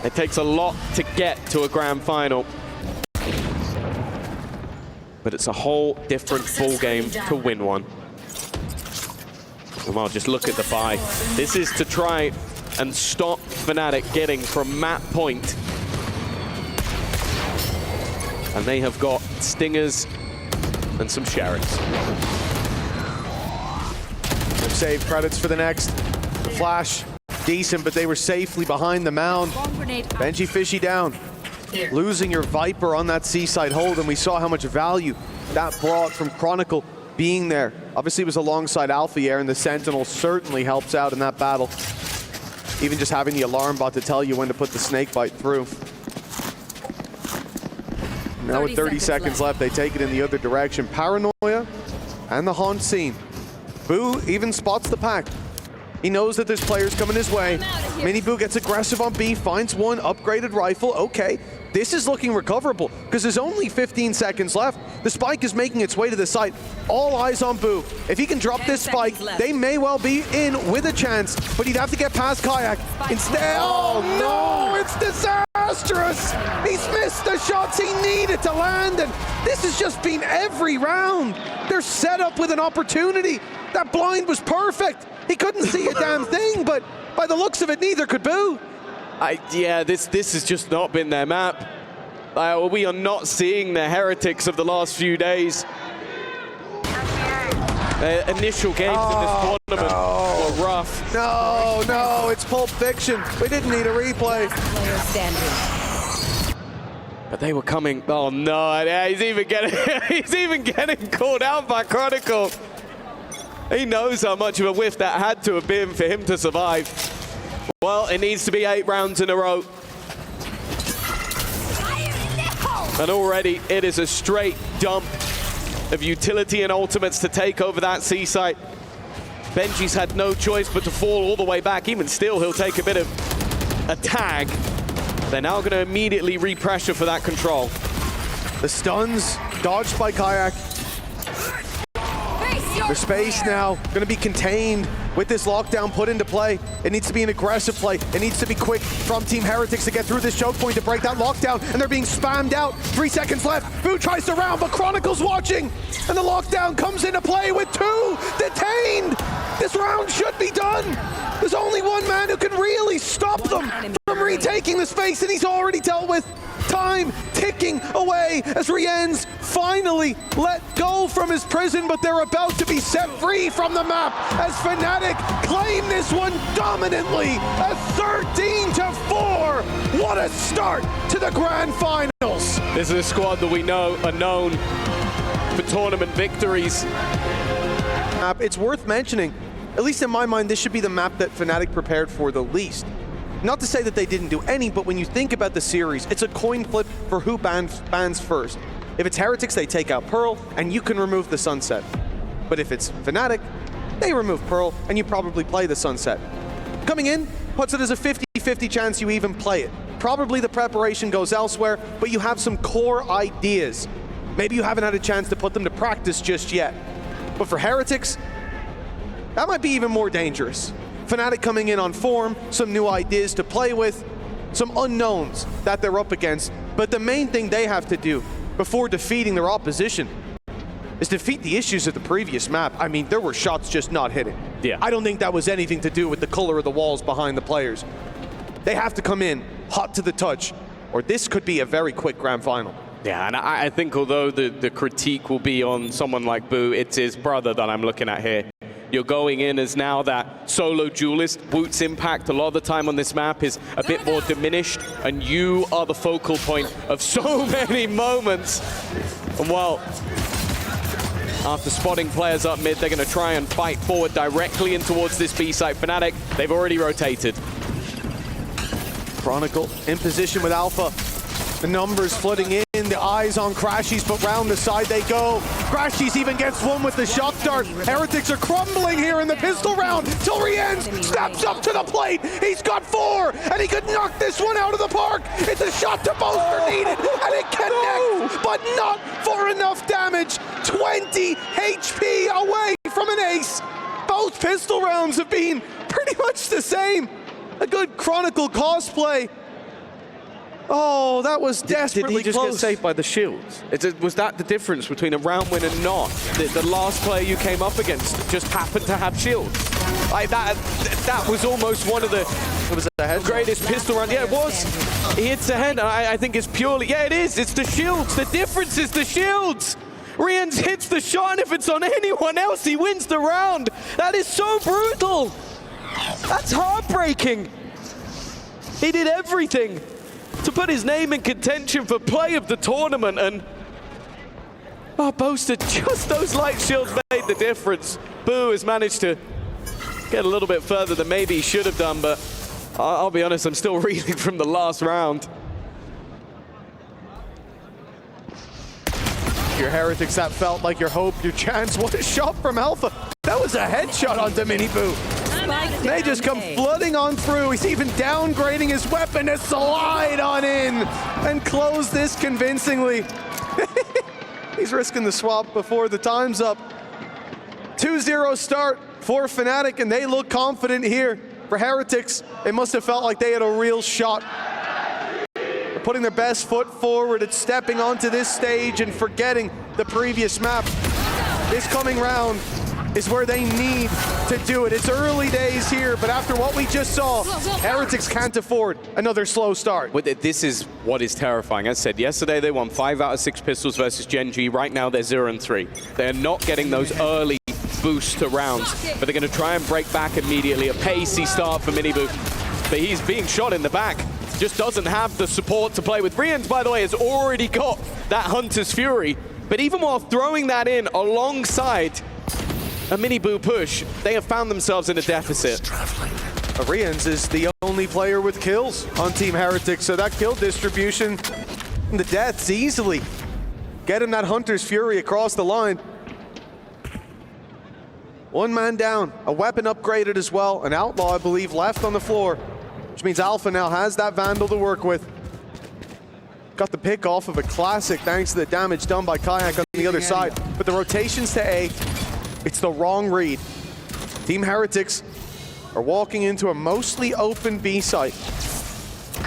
It takes a lot to get to a Grand Final. But it's a whole different ball game to win one. Well, just look at the buy. This is to try and stop Fnatic getting from map point. And they have got Stingers and some Sheriffs. They've saved credits for the next. The flash, decent, but they were safely behind the mound. Benji Fishy down. Here. Losing your Viper on that seaside hold, and we saw how much value that brought from Chronicle being there. Obviously it was alongside Alpha here, and the Sentinel certainly helps out in that battle. Even just having the alarm bot to tell you when to put the snake bite through. Now with 30 seconds left, they take it in the other direction. Paranoia and the haunt scene. Boo even spots the pack. He knows that there's players coming his way. Mini Boo gets aggressive on B, finds one upgraded rifle. Okay, this is looking recoverable because there's only 15 seconds left. The spike is making its way to the site. All eyes on Boo. If he can drop this spike, they may well be in with a chance, but he'd have to get past Kayak. Instead, oh no, it's disastrous. He's missed the shots he needed to land, and this has just been every round. They're set up with an opportunity. That blind was perfect. He couldn't see a damn thing, but by the looks of it, neither could Boo. Yeah, this has just not been their map. We are not seeing the Heretics of the last few days. Initial games in this tournament were rough. No, it's Pulp Fiction. We didn't need a replay. But they were coming. Oh no, yeah, he's even getting called out by Chronicle. He knows how much of a whiff that had to have been for him to survive. Well, it needs to be 8 rounds in a row. And already it is a straight dump of utility and ultimates to take over that C site. Benji's had no choice but to fall all the way back. Even still, he'll take a bit of a tag. They're now going to immediately re-pressure for that control. The stuns dodged by Kayak. The space now going to be contained with this lockdown put into play. It needs to be an aggressive play. It needs to be quick from Team Heretics to get through this choke point to break that lockdown, and they're being spammed out. 3 seconds left. Boo tries to round, but Chronicle's watching, and the lockdown comes into play with 2 detained. This round should be done. There's only one man who can really stop them from retaking the space, and he's already dealt with. Time ticking away as Riyadh finally let go from his prison, but they're about to be set free from the map as Fnatic claim this one dominantly. A 13-4. What a start to the grand finals. This is a squad that we know are known for tournament victories. It's worth mentioning, at least in my mind, this should be the map that Fnatic prepared for the least. Not to say that they didn't do any, but when you think about the series, it's a coin flip for who bans first. If it's Heretics, they take out Pearl, and you can remove the Sunset. But if it's Fnatic, they remove Pearl, and you probably play the Sunset. Coming in puts it as a 50-50 chance you even play it. Probably the preparation goes elsewhere, but you have some core ideas. Maybe you haven't had a chance to put them to practice just yet. But for Heretics, that might be even more dangerous. Fnatic coming in on form, some new ideas to play with, some unknowns that they're up against. But the main thing they have to do before defeating their opposition is defeat the issues of the previous map. I mean, there were shots just not hitting. Yeah. I don't think that was anything to do with the color of the walls behind the players. They have to come in hot to the touch, or this could be a very quick grand final. Yeah, and I think although the critique will be on someone like Boo, it's his brother that I'm looking at here. You're going in as now that solo duelist. Woot's impact a lot of the time on this map is a bit more diminished, and you are the focal point of so many moments. And well, after spotting players up mid, they're going to try and fight forward directly in towards this B site. Fnatic, they've already rotated. Chronicle in position with Alpha. The numbers flooding in, the eyes on Crashies, but round the side they go. Crashies even gets one with the shock dart. Heretics are crumbling here in the pistol round. Riyadh steps up to the plate. He's got 4, and he could knock this one out of the park. It's a shot to bolster needed, and it connects, but not for enough damage. 20 HP away from an ace. Both pistol rounds have been pretty much the same. A good Chronicle cosplay. Oh, that was desperately Did he just close. get saved by the shields? Was that the difference between a round win and not? The last player you came up against just happened to have shields. Like that was almost one of the greatest pistol rounds. Yeah, it was. He hits the head. I think it's purely, yeah, it is. It's the shields. The difference is the shields. Riyadh hits the shot, and if it's on anyone else, he wins the round. That is so brutal. That's heartbreaking. He did everything. to put his name in contention for play of the tournament, and Boaster, just those light shields made the difference. Boo has managed to get a little bit further than maybe he should have done, but I'll be honest, I'm still reeling from the last round. Your Heretics, that felt like your hope, your chance. What a shot from Alpha. That was a headshot onto Miniboo. They just come flooding on through. He's even downgrading his weapon to slide on in and close this convincingly. He's risking the swap before the time's up. 2-0 start for Fnatic, and they look confident here. For Heretics, it must have felt like they had a real shot. They're putting their best foot forward and stepping onto this stage and forgetting the previous map. This coming round is where they need to do it. It's early days here, but after what we just saw, Heretics can't afford another slow start. This is what is terrifying. As I said, yesterday they won 5 out of 6 pistols versus Gen G. Right now they're 0-3. They're not getting those early boost to rounds, but they're going to try and break back immediately. A pacey start for Miniboo, but he's being shot in the back. Just doesn't have the support to play with. Riyadh, by the way, has already got that Hunter's Fury, but even while throwing that in alongside a Miniboo push, they have found themselves in a deficit. Riyadh is the only player with kills on Team Heretics, so that kill distribution, the deaths easily get him that Hunter's Fury across the line. One man down, a weapon upgraded as well, an Outlaw, I believe, left on the floor, which means Alpha now has that Vandal to work with. Got the pick off of a classic thanks to the damage done by Kayak on the other side, but the rotations to A, it's the wrong read. Team Heretics are walking into a mostly open B site.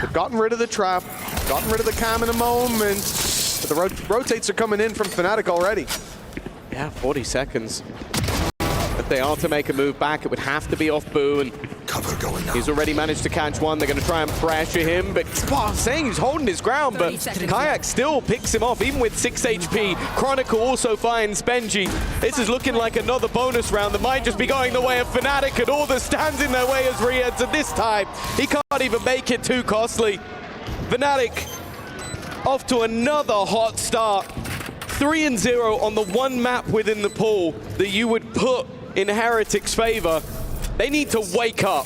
They've gotten rid of the trap, gotten rid of the cam in a moment, but the rotates are coming in from Fnatic already. Yeah, 40 seconds. If they are to make a move back, it would have to be off Boo, and cover going down. He's already managed to catch one. They're going to try and pressure him, but I'm saying he's holding his ground, but Kayak still picks him off, even with 6 HP. Chronicle also finds Benji. This is looking like another bonus round that might just be going the way of Fnatic, and all that stands in their way is Riyadh, and this time he can't even make it too costly. Fnatic off to another hot start. 3-0 on the one map within the pool that you would put in Heretics' favor. They need to wake up.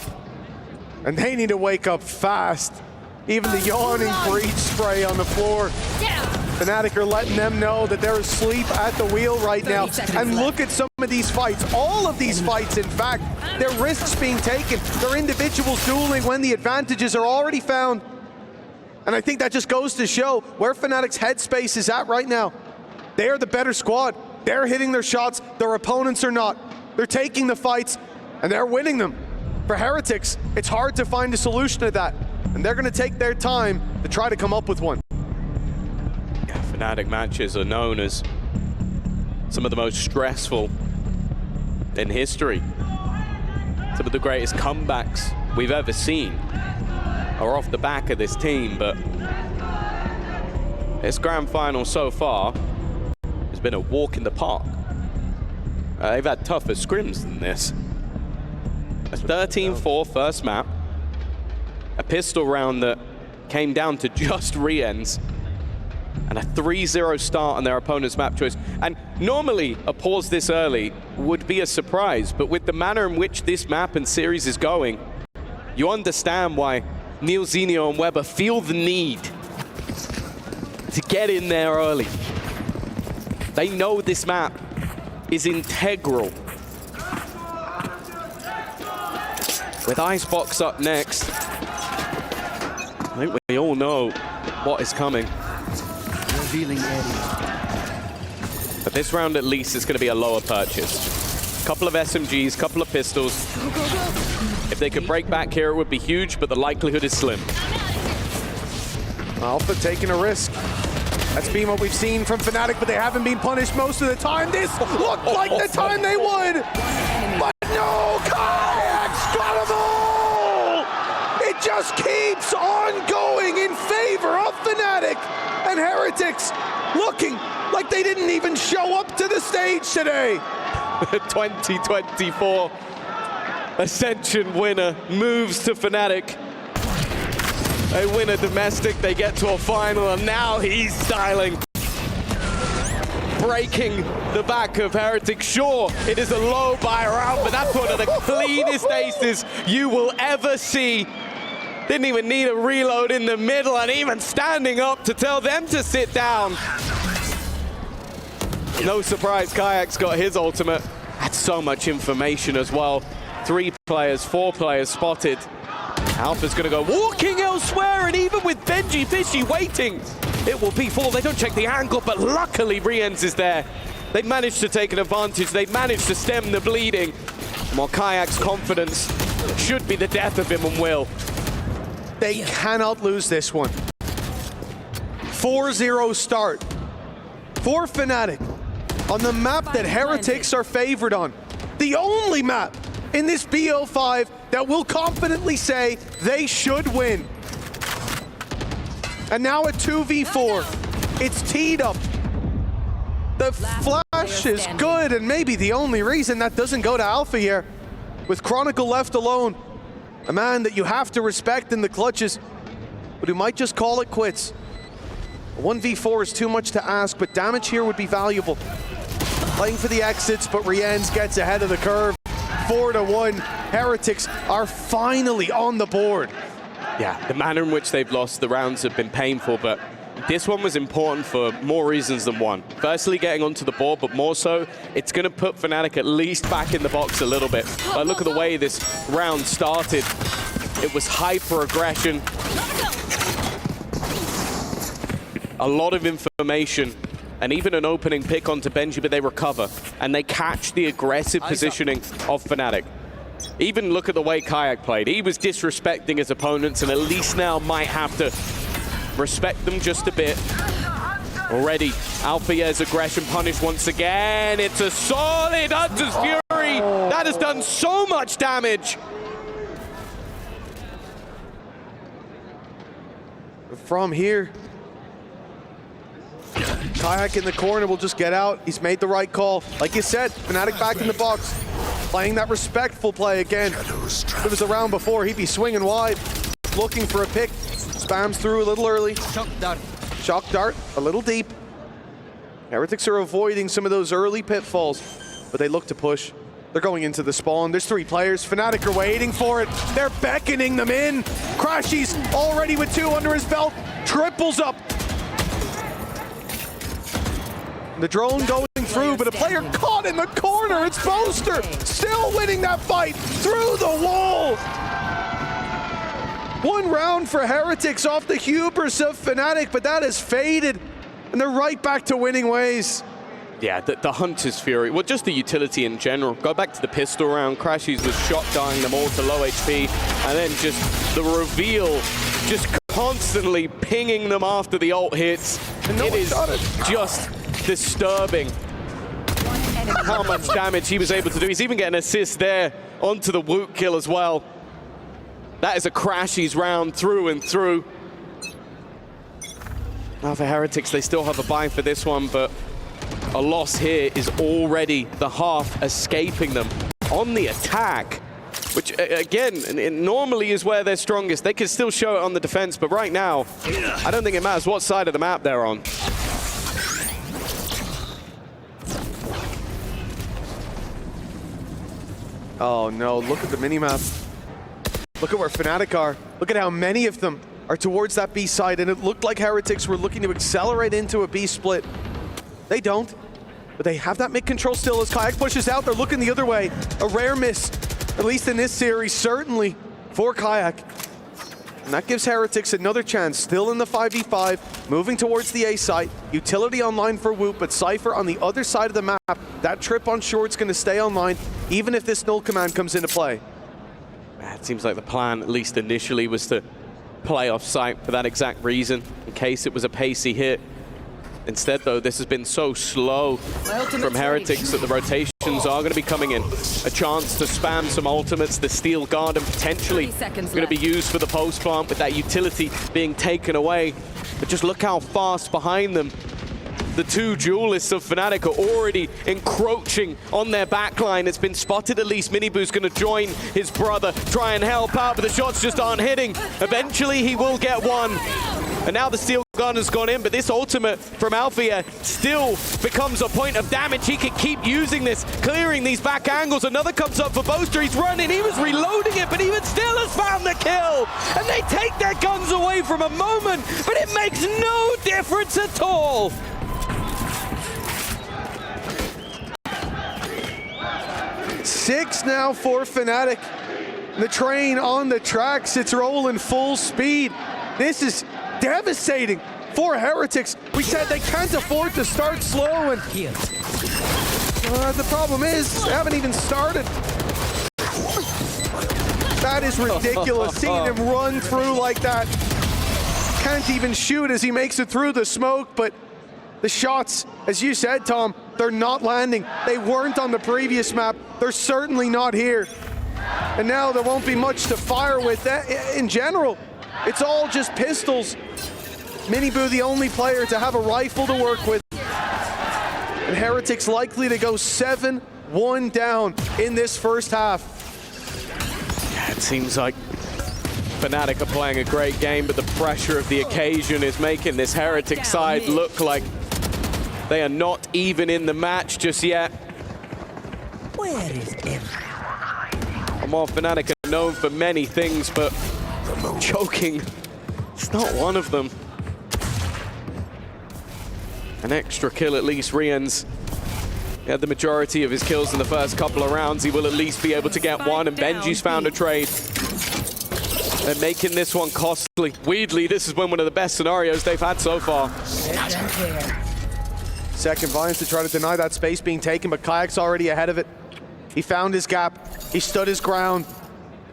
And they need to wake up fast. Even the yawning breach spray on the floor. Fnatic are letting them know that they're asleep at the wheel right now. And look at some of these fights. All of these fights, in fact, they're risks being taken. They're individuals dueling when the advantages are already found. And I think that just goes to show where Fnatic's headspace is at right now. They are the better squad. They're hitting their shots. Their opponents are not. They're taking the fights, and they're winning them. For Heretics, it's hard to find a solution to that, and they're going to take their time to try to come up with one. Yeah, Fnatic matches are known as some of the most stressful in history. Some of the greatest comebacks we've ever seen are off the back of this team, but this grand final so far has been a walk in the park. They've had tougher scrims than this. A 13-4 first map, a pistol round that came down to just re-ends, and a 3-0 start on their opponent's map choice. And normally, a pause this early would be a surprise, but with the manner in which this map and series is going, you understand why Neil, Zenio, and Weber feel the need to get in there early. They know this map is integral. With Icebox up next, I think we all know what is coming. Revealing area. But this round at least is going to be a lower purchase. Couple of SMGs, couple of pistols. If they could break back here, it would be huge, but the likelihood is slim. Alpha taking a risk. That's been what we've seen from Fnatic, but they haven't been punished most of the time. This looked like the time they would. But no, Kayak's got them all! It just keeps on going in favor of Fnatic, and Heretics looking like they didn't even show up to the stage today. 2024 Ascension winner moves to Fnatic. They win a domestic, they get to a final, and now he's styling. Breaking the back of Heretics. Sure, it is a low buy round, but that's one of the cleanest aces you will ever see. Didn't even need a reload in the middle, and even standing up to tell them to sit down. No surprise, Kayak's got his ultimate. That's so much information as well. 3 players, 4 players spotted. Alpha's gonna go walking elsewhere, and even with Benji Fishy waiting, it will be 4. They don't check the angle, but luckily Riyadh is there. They managed to take an advantage. They managed to stem the bleeding. While Kayak's confidence should be the death of him and will. They cannot lose this one. 4-0 start for Fnatic on the map that Heretics are favored on. The only map in this BO5 that will confidently say they should win. And now a 2v4. It's teed up. The flash is good, and maybe the only reason that doesn't go to Alpha here. With Chronicle left alone, a man that you have to respect in the clutches, but who might just call it quits. A 1v4 is too much to ask, but damage here would be valuable. Playing for the exits, but Riyadh gets ahead of the curve. 4-1. Heretics are finally on the board. Yeah, the manner in which they've lost the rounds have been painful, but this one was important for more reasons than one. Firstly, getting onto the board, but more so, it's going to put Fnatic at least back in the box a little bit. But look at the way this round started. It was hyper-aggression. A lot of information, and even an opening pick onto Benji, but they recover, and they catch the aggressive positioning of Fnatic. Even look at the way Kayak played. He was disrespecting his opponents, and at least now might have to respect them just a bit. Already, Alpha's aggression punished once again. It's a solid Hunter's Fury. That has done so much damage. From here, Kayak in the corner will just get out. He's made the right call. Like you said, Fnatic back in the box. Playing that respectful play again. If it was a round before, he'd be swinging wide, looking for a pick. Spams through a little early. Shock dart, a little deep. Heretics are avoiding some of those early pitfalls, but they look to push. They're going into the spawn. There's 3 players. Fnatic are waiting for it. They're beckoning them in. Crashy's already with 2 under his belt. Triples up. The drone going through, but a player caught in the corner. It's Boaster still winning that fight through the wall. 1 round for Heretics off the hubris of Fnatic, but that has faded, and they're right back to winning ways. Yeah, the Hunter's Fury, well, just the utility in general. Go back to the pistol round. Crashies was shot dying them all to low HP, and then just the reveal, just constantly pinging them after the ult hits. It is just disturbing how much damage he was able to do. He's even getting an assist there onto the Woot kill as well. That is a Crashies round through and through. Now for Heretics, they still have a buy for this one, but a loss here is already the half escaping them on the attack, which again, it normally is where they're strongest. They can still show it on the defense, but right now, I don't think it matters what side of the map they're on. Oh no, look at the minimap. Look at where Fnatic are. Look at how many of them are towards that B side, and it looked like Heretics were looking to accelerate into a B split. They don't, but they have that mid control still as Kayak pushes out. They're looking the other way. A rare miss, at least in this series, certainly for Kayak. And that gives Heretics another chance, still in the 5v5, moving towards the A site. Utility online for Woot, but Cypher on the other side of the map. That trip on short's gonna stay online, even if this null command comes into play. It seems like the plan, at least initially, was to play off site for that exact reason, in case it was a pacey hit. Instead, though, this has been so slow from Heretics that the rotations are going to be coming in. A chance to spam some ultimates, the Steel Garden potentially going to be used for the post plant with that utility being taken away. But just look how fast behind them The two duelists of Fnatic are already encroaching on their backline. It's been spotted at least. Miniboo's going to join his brother, try and help out, but the shots just aren't hitting. Eventually, he will get one. And now the steel gun has gone in, but this ultimate from Alfia still becomes a point of damage. He can keep using this, clearing these back angles. Another comes up for Boaster. He's running. He was reloading it, but even still has found the kill. And they take their guns away from a moment, but it makes no difference at all. Six now for Fnatic. The train on the tracks. It's rolling full speed. This is devastating for Heretics. We said they can't afford to start slow, and the problem is they haven't even started. That is ridiculous. Seeing him run through like that. Can't even shoot as he makes it through the smoke, but the shots, as you said, Tom, they're not landing. They weren't on the previous map. They're certainly not here. And now there won't be much to fire with. In general, it's all just pistols. Miniboo, the only player to have a rifle to work with. And Heretics likely to go 7-1 down in this first half. Yeah, it seems like Fnatic are playing a great game, but the pressure of the occasion is making this Heretic side look like they are not even in the match just yet. Where is everyone? While Fnatic are known for many things, but choking, it's not one of them. An extra kill at least. Rian's had the majority of his kills in the first couple of rounds. He will at least be able to get one, and Benji's found a trade. They're making this one costly. Weirdly, this has been one of the best scenarios they've had so far. Second Vines to try to deny that space being taken, but Kayak's already ahead of it. He found his gap. He stood his ground.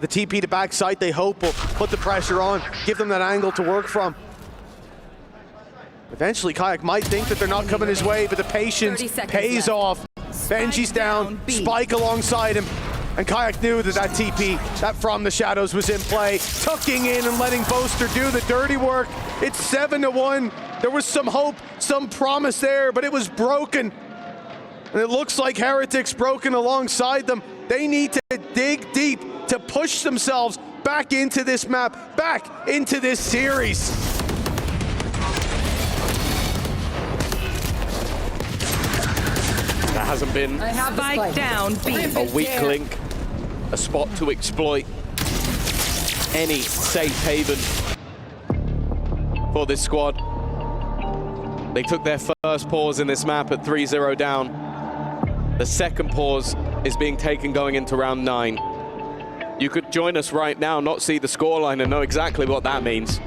The TP to backside, they hope, will put the pressure on, give them that angle to work from. Eventually, Kayak might think that they're not coming his way, but the patience pays off. Benji's down, Spike alongside him, and Kayak knew that that TP, that from the shadows, was in play. Tucking in and letting Boaster do the dirty work. It's 7-1. There was some hope, some promise there, but it was broken. And it looks like Heretics broken alongside them. They need to dig deep to push themselves back into this map, back into this series. There hasn't been Spike down, a weak link, a spot to exploit, any safe haven for this squad. They took their first pause in this map at 3-0 down. The second pause is being taken going into round 9. You could join us right now, not see the scoreline, and know exactly what that means.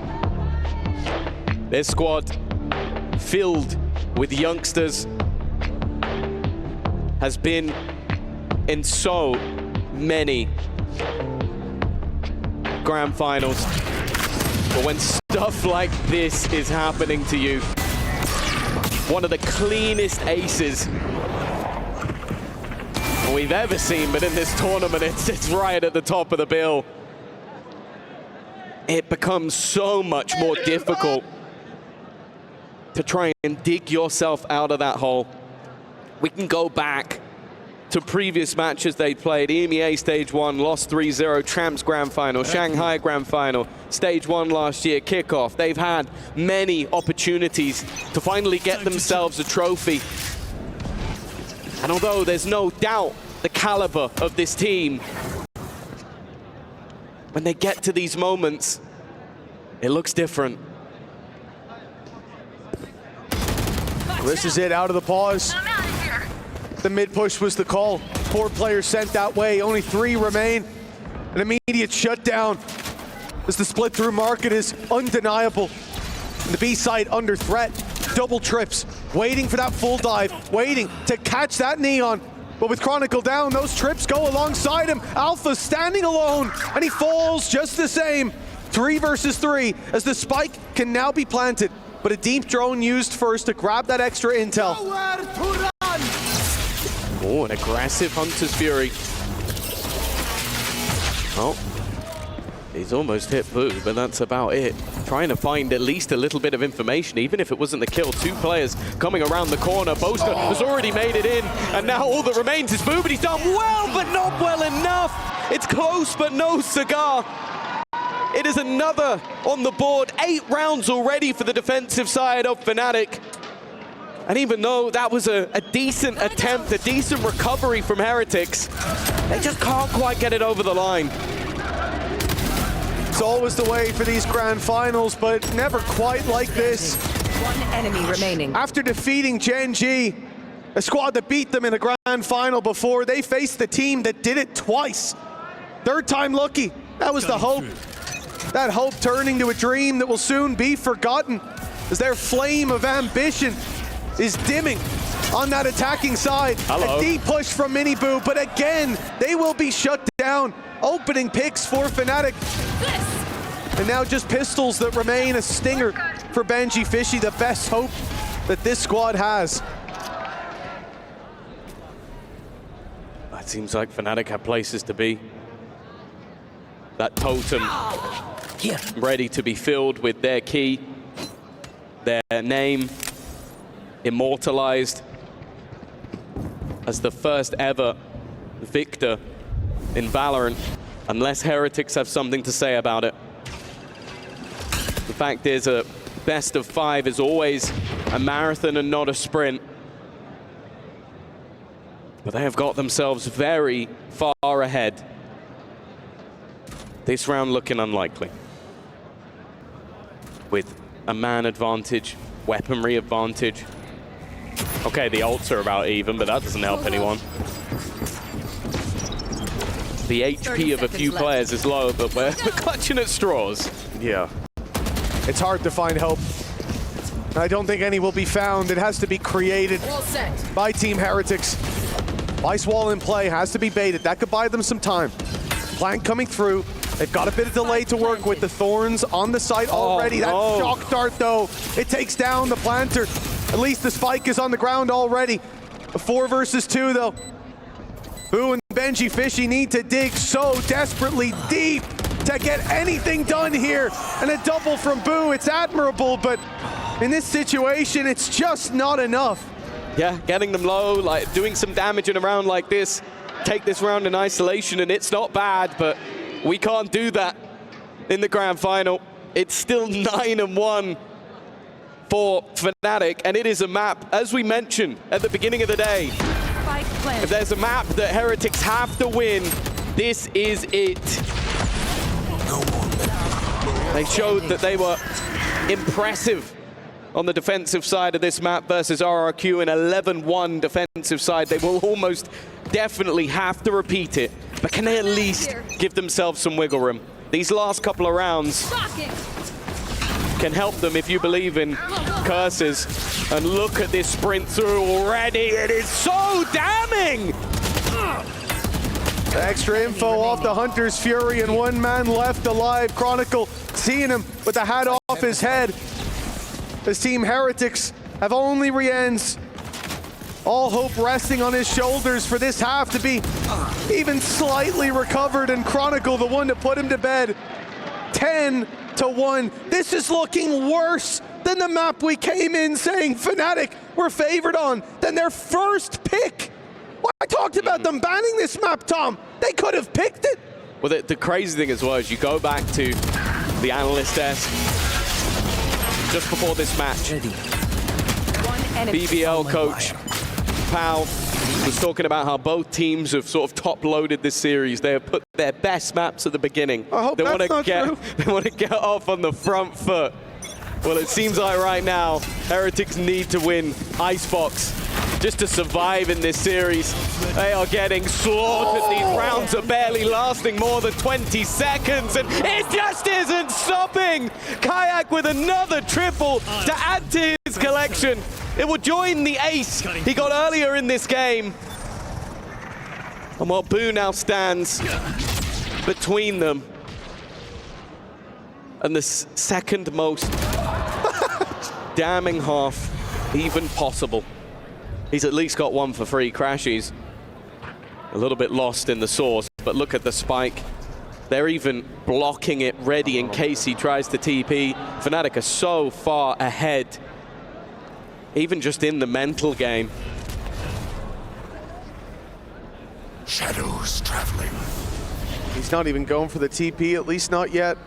This squad, filled with youngsters, has been in so many grand finals. But when stuff like this is happening to you, one of the cleanest aces we've ever seen, but in this tournament, it's right at the top of the bill. It becomes so much more difficult to try and dig yourself out of that hole. We can go back to previous matches they played. EMEA Stage 1, lost 3-0, Champs Grand Final, Shanghai Grand Final, Stage 1 last year, kickoff. They've had many opportunities to finally get themselves a trophy. And although there's no doubt the caliber of this team, when they get to these moments, it looks different. Well, this is it, out of the pause. The mid push was the call. 4 players sent that way, only 3 remain. An immediate shutdown as the split through market is undeniable. And the B side under threat. Double trips, waiting for that full dive, waiting to catch that Neon. But with Chronicle down, those trips go alongside him. Alpha standing alone, and he falls just the same. 3 versus 3, as the spike can now be planted. But a deep drone used first to grab that extra intel. Oh, an aggressive Hunter's Fury. Oh, he's almost hit Boo, but that's about it. trying to find at least a little bit of information, even if it wasn't the kill. Two players coming around the corner. Boaster has already made it in, and now all that remains is Boo, but he's done well, but not well enough. It's close, but no cigar. It is another on the board. 8 rounds already for the defensive side of Fnatic. And even though that was a decent attempt, a decent recovery from Heretics, they just can't quite get it over the line. It's always the way for these grand finals, but never quite like this. One enemy remaining. After defeating Gen G, a squad that beat them in a grand final before, they faced the team that did it twice. Third time lucky. That was the hope. That hope turning to a dream that will soon be forgotten as their flame of ambition is dimming on that attacking side. Hello. A deep push from Miniboo, but again, they will be shut down. Opening picks for Fnatic. And now just pistols that remain, a stinger for Benji Fishy, the best hope that this squad has. It seems like Fnatic have places to be. That totem ready to be filled with their key, their name immortalized as the first ever victor in VALORANT, unless Heretics have something to say about it. The fact is, a best of 5 is always a marathon and not a sprint. But they have got themselves very far ahead. This round looking unlikely. With a man advantage, weaponry advantage. Okay, the ults are about even, but that doesn't help anyone. The HP of a few players is low, but we're clutching at straws. Yeah. It's hard to find hope. I don't think any will be found. It has to be created by Team Heretics. Ice wall in play, has to be baited. That could buy them some time. Plank coming through. They've got a bit of delay to work with. The Thorns on the site already. That shock dart, though, it takes down the planter. At least the spike is on the ground already. A 4 versus 2, though. Boo and Benji Fishy need to dig so desperately deep to get anything done here. And a double from Boo, it's admirable, but in this situation, it's just not enough. Yeah, getting them low, like doing some damage in a round like this. Take this round in isolation, and it's not bad, but we can't do that in the grand final. It's still 9-1 for Fnatic, and it is a map, as we mentioned at the beginning of the day, if there's a map that Heretics have to win, this is it. They showed that they were impressive on the defensive side of this map versus RRQ, an 11-1 defensive side. They will almost definitely have to repeat it, but can they at least give themselves some wiggle room? These last couple of rounds can help them if you believe in curses. And look at this sprint through already. It is so damning! Extra info off the Hunter's Fury, and 1 man left alive. Chronicle seeing him with the hat off his head. This Team Heretics have only Rien's. All hope resting on his shoulders for this half to be even slightly recovered, and Chronicle the one to put him to bed. 10-1. This is looking worse than the map we came in saying Fnatic were favored on, than their first pick. Well, I talked about them banning this map, Tom. They could have picked it. Well, the crazy thing as well is you go back to the analyst desk just before this match. BBL coach Pal was talking about how both teams have sort of top-loaded this series. They have put their best maps at the beginning. I hope that's not true. They want to get off on the front foot. Well, it seems like right now, Heretics need to win Icebox just to survive in this series. They are getting slaughtered. These rounds are barely lasting more than 20 seconds, and it just isn't stopping. Kayak with another triple to add to his collection. It will join the ace he got earlier in this game. And while Boo now stands between them and the second most damning half even possible. He's at least got 1 for free. Crashy's a little bit lost in the source, but look at the spike They're even blocking it ready in case he tries to TP. Fnatic are so far ahead, even just in the mental game. Shadows traveling. He's not even going for the TP, at least not yet.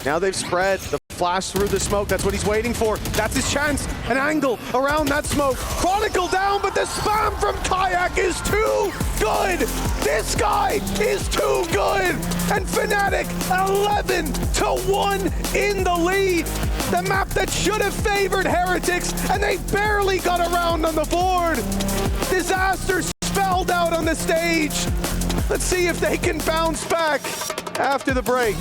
Now they've spread the flash through the smoke. That's what he's waiting for. That's his chance. An angle around that smoke. Chronicle down, but the spam from Kayak is too good. This guy is too good. And Fnatic 11-1 in the lead. The map that should have favored Heretics, and they barely got around on the board. Disaster spelled out on the stage. Let's see if they can bounce back after the break.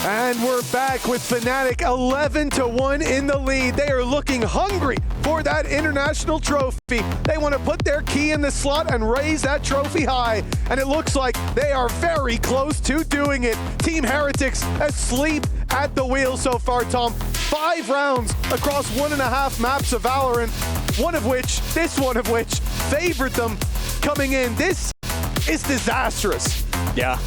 And we're back with Fnatic 11-1 in the lead. They are looking hungry for that international trophy. They want to put their key in the slot and raise that trophy high. And it looks like they are very close to doing it. Team Heretics asleep at the wheel so far, Tom. 5 rounds across 1.5 maps of VALORANT, this one of which favored them coming in. This is disastrous. Yeah,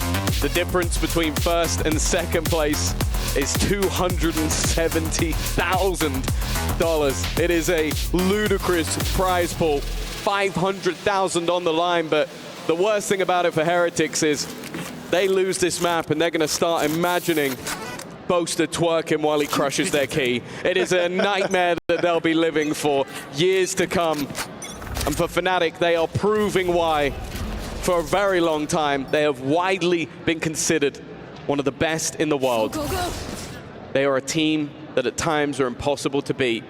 the difference between first and second place is $270,000. It is a ludicrous prize pool, $500,000 on the line, but the worst thing about it for Heretics is they lose this map and they're going to start imagining Boaster twerking while he crushes their key. It is a nightmare that they'll be living for years to come. And for Fnatic, they are proving why. For a very long time, they have widely been considered one of the best in the world. Go, go, go. They are a team that at times are impossible to beat.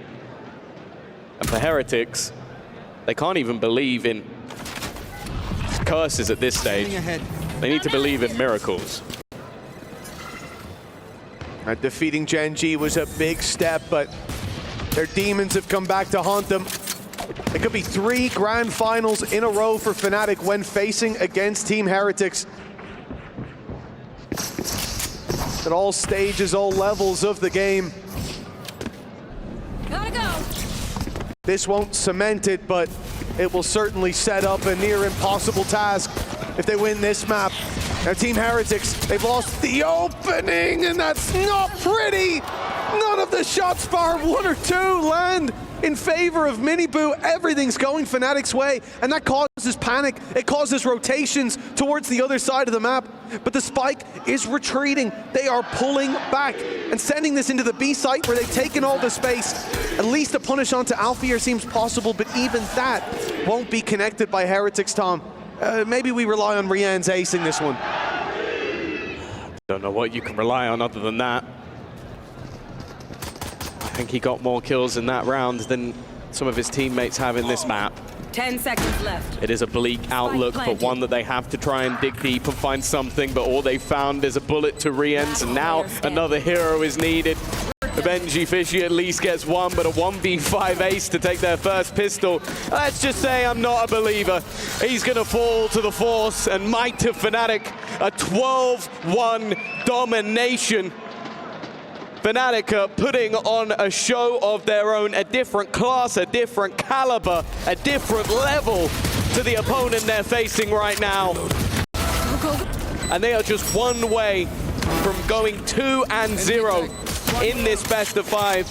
And for Heretics, they can't even believe in curses at this stage. They need to believe in miracles. Defeating Gen G was a big step, but their demons have come back to haunt them. It could be 3 grand finals in a row for Fnatic when facing against Team Heretics. At all stages, all levels of the game. Gotta go. This won't cement it, but it will certainly set up a near impossible task if they win this map. Now Team Heretics, they've lost the opening, and that's not pretty. None of the shots bar 1 or 2 land in favor of Miniboo. Everything's going Fnatic's way, and that causes panic. It causes rotations towards the other side of the map. But the spike is retreating. They are pulling back and sending this into the B site where they've taken all the space. At least a punish onto Alfier seems possible, but even that won't be connected by Heretics, Tom. Maybe we rely on Riyadh's acing this one. Don't know what you can rely on other than that. think he got more kills in that round than some of his teammates have in this map. 10 seconds left. It is a bleak outlook, but one that they have to try and dig deep and find something, but all they found is a bullet to re-ends, and now another hero is needed. Benji Fishy at least gets one, but a 1v5 ace to take their first pistol. Let's just say I'm not a believer. He's gonna fall to the force, and might to Fnatic, a 12-1 domination. Fnatic are putting on a show of their own, a different class, a different caliber, a different level to the opponent they're facing right now. And they are just one way from going 2-0 in this best of 5.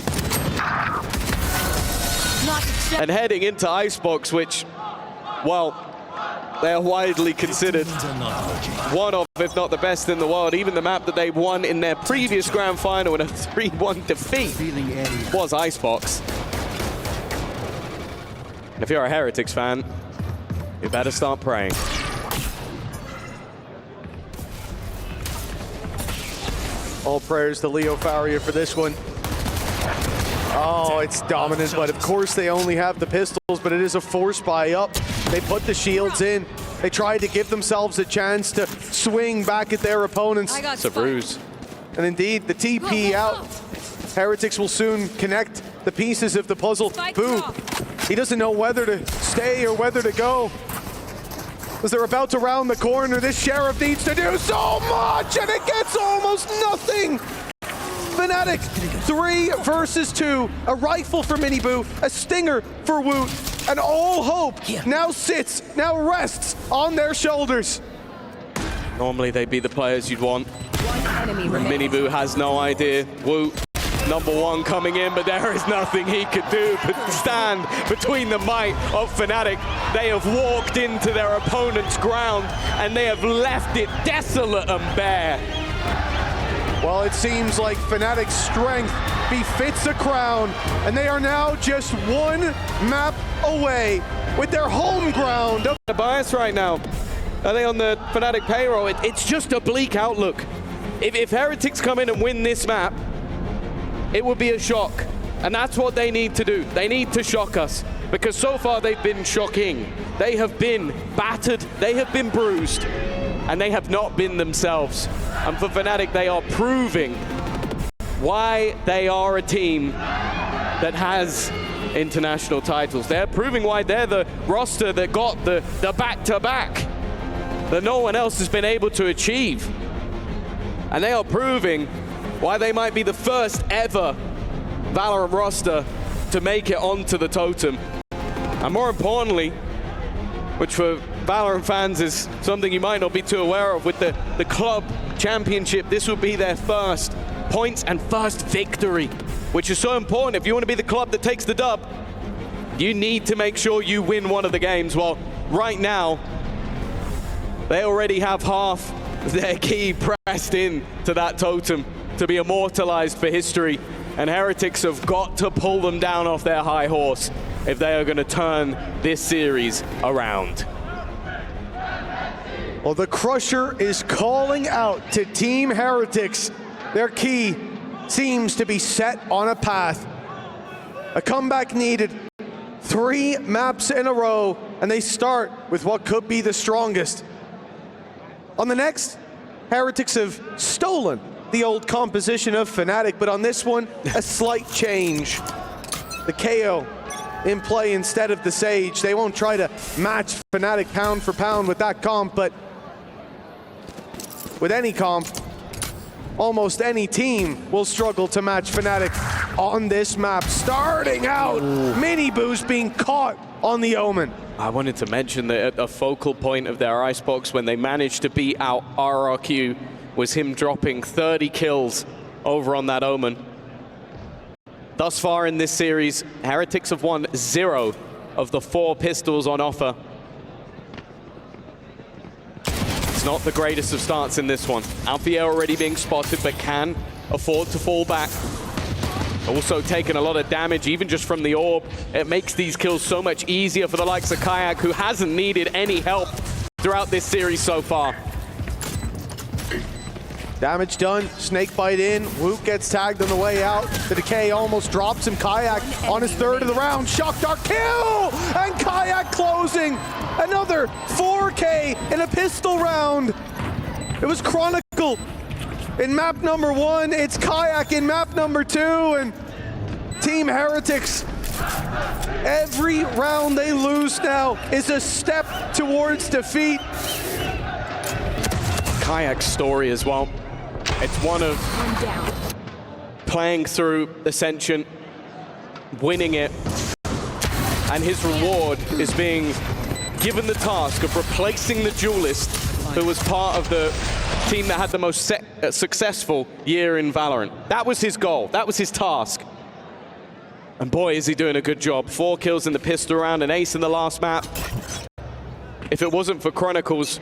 And heading into Icebox, which, well, they are widely considered one of, if not the best in the world. Even the map that they won in their previous grand final in a 3-1 defeat was Icebox. And if you're a Heretics fan, you better start praying. All prayers to Leo Farrier for this one. Oh, it's dominant, but of course they only have the pistols, but it is a force buy up. They put the shields in. They tried to give themselves a chance to swing back at their opponents. It's a bruise. And indeed, the TP out. Heretics will soon connect the pieces of the puzzle. Boo, he doesn't know whether to stay or whether to go. As they're about to round the corner, this Sheriff needs to do so much, and it gets almost nothing. Fnatic, 3 versus 2, a rifle for Miniboo, a stinger for Woot, and all hope now rests on their shoulders. Normally they'd be the players you'd want. One enemy remaining. Miniboo has no idea. Woot, #1 coming in, but there is nothing he could do but stand between the might of Fnatic. They have walked into their opponent's ground, and they have left it desolate and bare. Well, it seems like Fnatic's strength befits a crown, and they are now just 1 map away with their home ground. A bias right now. Are they on the Fnatic payroll? It's just a bleak outlook. If Heretics come in and win this map, it would be a shock. And that's what they need to do. They need to shock us, because so far they've been shocking. They have been battered, they have been bruised, and they have not been themselves. And for Fnatic, they are proving why they are a team that has international titles. They're proving why they're the roster that got the back-to-back that no one else has been able to achieve. And they are proving why they might be the first ever VALORANT roster to make it onto the totem. And more importantly, which for VALORANT fans is something you might not be too aware of, with the Club Championship, this will be their first points and first victory, which is so important. If you want to be the club that takes the dub, you need to make sure you win one of the games. Well, right now, they already have half their key pressed in to that totem to be immortalized for history, and Heretics have got to pull them down off their high horse if they are going to turn this series around. Well, the Crusher is calling out to Team Heretics. Their key seems to be set on a path. A comeback needed. 3 maps in a row, and they start with what could be the strongest. On the next, Heretics have stolen the old composition of Fnatic, but on this one, a slight change. The KO in play instead of the Sage. They won't try to match Fnatic pound for pound with that comp, but with any comp, almost any team will struggle to match Fnatic on this map. Starting out, Miniboo's being caught on the Omen. I wanted to mention that a focal point of their Icebox when they managed to beat out RRQ was him dropping 30 kills over on that Omen. Thus far in this series, Heretics have won 0 of the 4 pistols on offer. It's not the greatest of starts in this one. Alfier already being spotted, but can afford to fall back. Also taking a lot of damage, even just from the orb. It makes these kills so much easier for the likes of Kayak, who hasn't needed any help throughout this series so far. Damage done, snake bite in, Wook gets tagged on the way out. The decay almost drops him. Kayak on his third of the round. Shock Dart kill! And Kayak closing another 4K in a pistol round. It was Chronicle in map number 1. It's Kayak in map number 2. And Team Heretics, every round they lose now is a step towards defeat. Kayak's story as well. It's one of playing through Ascension, winning it, and his reward is being given the task of replacing the duelist who was part of the team that had the most successful year in Valorant. That was his goal, that was his task. And boy, is he doing a good job. 4 kills in the pistol round, an ace in the last map. If it wasn't for Chronicle's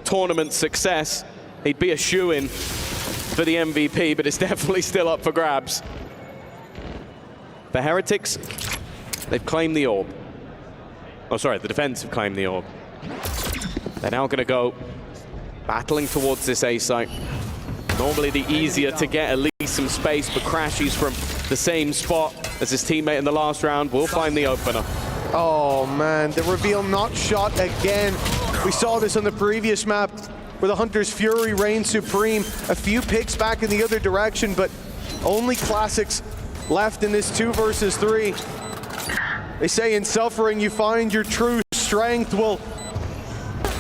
tournament success, he'd be a shoo-in for the MVP, but it's definitely still up for grabs. For Heretics, they've claimed the orb. Oh, sorry, the defense have claimed the orb. They're now going to go battling towards this A site. Normally the easier to get at least some space, but Crashy's from the same spot as his teammate in the last round will find the opener. Oh man, the reveal not shot again. We saw this on the previous map where the Hunter's Fury reigned supreme. A few picks back in the other direction, but only classics left in this 2 versus 3. They say in suffering you find your true strength. Well,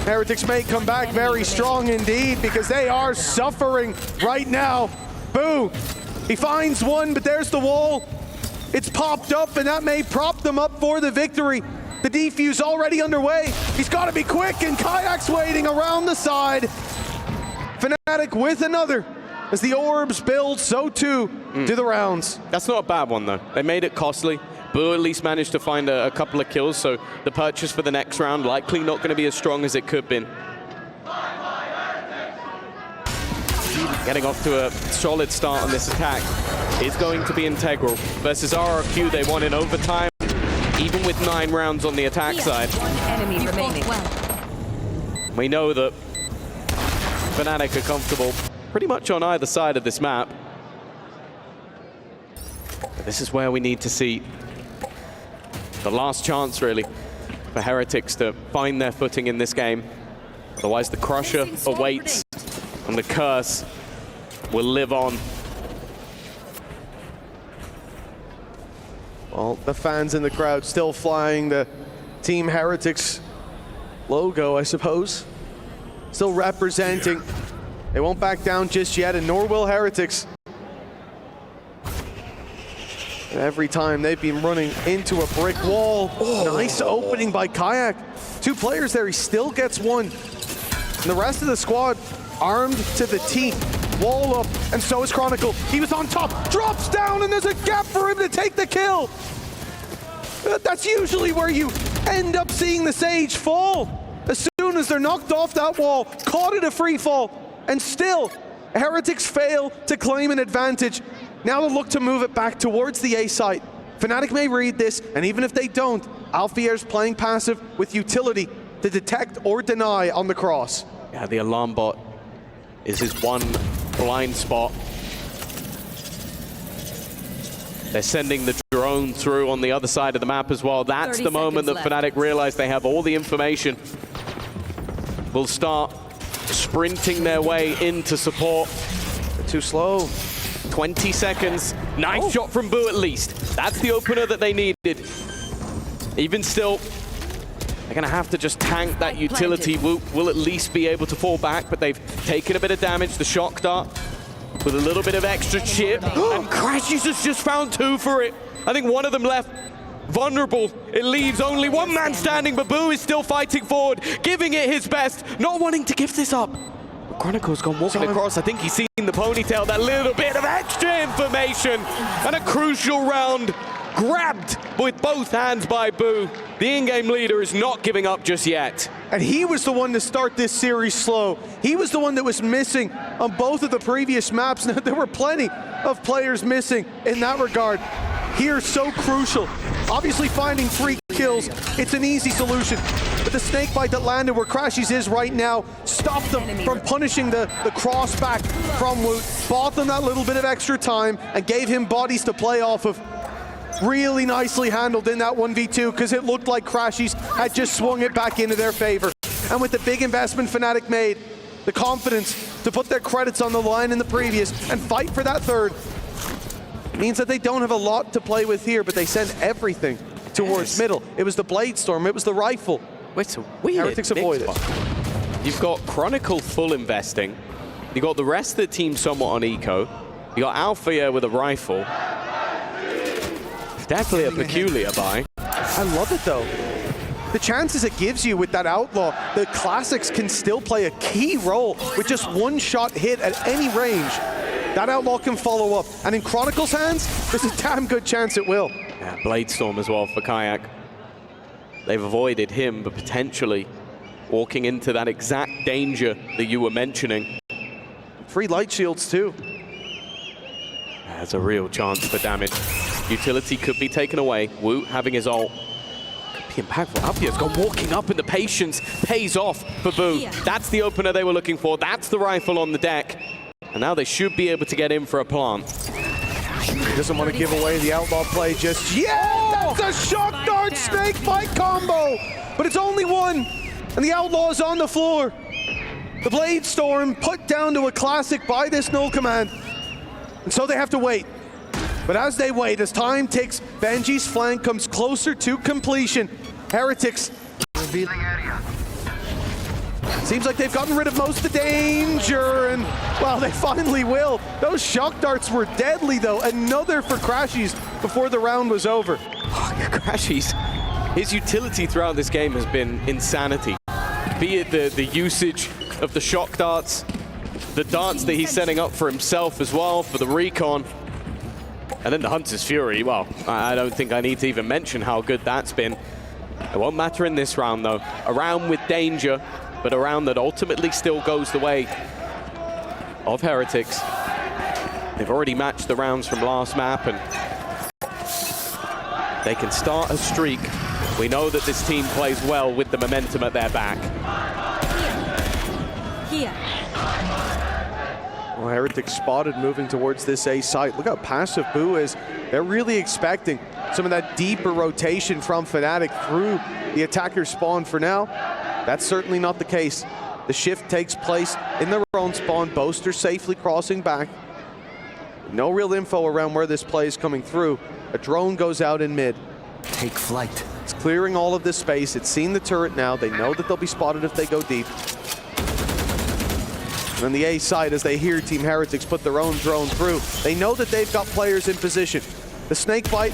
Heretics may come back very strong indeed because they are suffering right now. Boo! He finds one, but there's the wall. It's popped up, and that may prop them up for the victory. The defuse already underway. He's got to be quick, and Kayak's waiting around the side. Fnatic with another. As the orbs build, so too do the rounds. That's not a bad one, though. They made it costly. Boo at least managed to find a couple of kills, so the purchase for the next round likely not going to be as strong as it could have been. Getting off to a solid start on this attack is going to be integral. Versus RRQ, they won in overtime, even with 9 rounds on the attack side. One enemy remaining. We know that Fnatic are comfortable pretty much on either side of this map. But this is where we need to see the last chance, really, for Heretics to find their footing in this game. Otherwise, the Crusher awaits, and the curse will live on. Well, the fans in the crowd still flying the Team Heretics logo, I suppose. Still representing. They won't back down just yet, and nor will Heretics. And every time they've been running into a brick wall. Nice opening by Kayak. 2 players there, he still gets one. And the rest of the squad armed to the teeth. Wall up, and so is Chronicle. He was on top, drops down, and there's a gap for him to take the kill. That's usually where you end up seeing the Sage fall. As soon as they're knocked off that wall, caught at a free fall, and still, Heretics fail to claim an advantage. Now they'll look to move it back towards the A site. Fnatic may read this, and even if they don't, Alfier's playing passive with utility to detect or deny on the cross. Yeah, the alarm bot is his one blind spot. They're sending the drone through on the other side of the map as well. That's the moment that Fnatic realize they have all the information. Will start sprinting their way into support. They're too slow. 20 seconds. Nice shot from Boo at least. That's the opener that they needed. Even still, they're going to have to just tank that utility. Will at least be able to fall back, but they've taken a bit of damage. The shock dart with a little bit of extra chip. And Crashies has just found 2 for it. I think one of them left vulnerable. It leaves only one man standing, but Boo is still fighting forward, giving it his best, not wanting to give this up. Chronicle's gone walking across. I think he's seen the ponytail, that little bit of extra information, and a crucial round grabbed with both hands by Boo. The in-game leader is not giving up just yet. And he was the one to start this series slow. He was the one that was missing on both of the previous maps. There were plenty of players missing in that regard. Here, so crucial. Obviously finding 3 kills, it's an easy solution. But the snake bite that landed where Crashies is right now stopped them from punishing the cross back from Woot, bought them that little bit of extra time, and gave him bodies to play off of. Really nicely handled in that 1v2 because it looked like Crashies had just swung it back into their favor. And with the big investment Fnatic made, the confidence to put their credits on the line in the previous and fight for that third, means that they don't have a lot to play with here, but they send everything towards middle. It was the Blade Storm, it was the rifle. It's a weird Heretics avoid it. You've got Chronicle full investing. You've got the rest of the team somewhat on eco. You got Alpha here with a rifle. Definitely a peculiar buy. I love it though. The chances it gives you with that Outlaw, the Classics can still play a key role with just one shot hit at any range. That Outlaw can follow up. And in Chronicle's hands, there's a damn good chance it will. Yeah, Blade Storm as well for Kayak. They've avoided him, but potentially walking into that exact danger that you were mentioning. Free light shields too. There's a real chance for damage. Utility could be taken away. Woot having his ult. Could be impactful. Alfia's gone walking up and the patience pays off for Boo. That's the opener they were looking for. That's the rifle on the deck. And now they should be able to get in for a plant. He doesn't want to give away the Outlaw play just yet. That's a shock dart snake bite combo. But it's only one. And the Outlaw is on the floor. The Blade Storm put down to a Classic by this null command. And so they have to wait. But as they wait, as time ticks, Benji's flank comes closer to completion. Heretics. Seems like they've gotten rid of most of the danger, and, well, they finally will. Those shock darts were deadly, though. Another for Crashies before the round was over. Crashies, his utility throughout this game has been insanity. Be it the usage of the shock darts, the darts that he's setting up for himself as well, for the recon. And then the Hunter's Fury, well, I don't think I need to even mention how good that's been. It won't matter in this round, though. A round with danger, but a round that ultimately still goes the way of Heretics. They've already matched the rounds from last map, and they can start a streak. We know that this team plays well with the momentum at their back. Here. Well, Heretics spotted moving towards this A site. Look how passive Boo is. They're really expecting some of that deeper rotation from Fnatic through the attacker spawn for now. That's certainly not the case. The shift takes place in their own spawn. Boaster safely crossing back. No real info around where this play is coming through. A drone goes out in mid. Take flight. It's clearing all of this space. It's seen the turret now. They know that they'll be spotted if they go deep. And on the A side, as they hear Team Heretics put their own drone through, they know that they've got players in position. The snakebite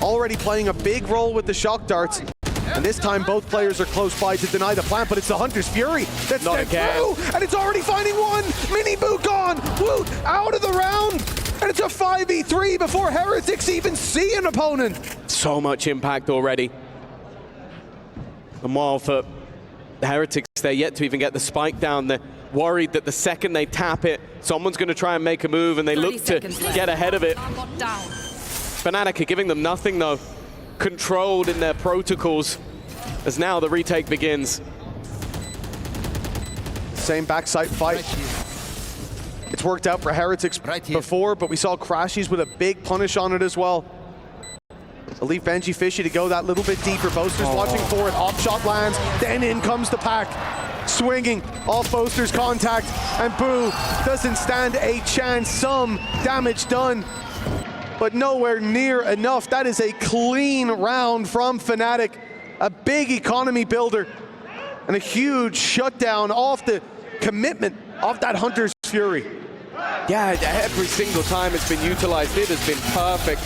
already playing a big role with the shock darts. And this time both players are close by to deny the plant, but it's the Hunter's Fury that's Not again. through, and it's already finding one. Mini Boo gone. Woot out of the round. And it's a 5v3 before Heretics even see an opponent. So much impact already. And while for the Heretics, they're yet to even get the spike down. They're worried that the second they tap it, someone's going to try and make a move, and they look to get ahead of it. Fnatic are giving them nothing, though. Controlled in their protocols, as now the retake begins. Same backside fight. It's worked out for Heretics before, but we saw Crashies with a big punish on it as well. They'll leave Benji Fishy to go that little bit deeper. Boaster's watching for it. Off shot lands. Then in comes the pack. Swinging off Boaster's contact. And Boo doesn't stand a chance. Some damage done, but nowhere near enough. That is a clean round from Fnatic. A big economy builder. And a huge shutdown off the commitment of that Hunter's Fury. Yeah, every single time it's been utilized, it has been perfect.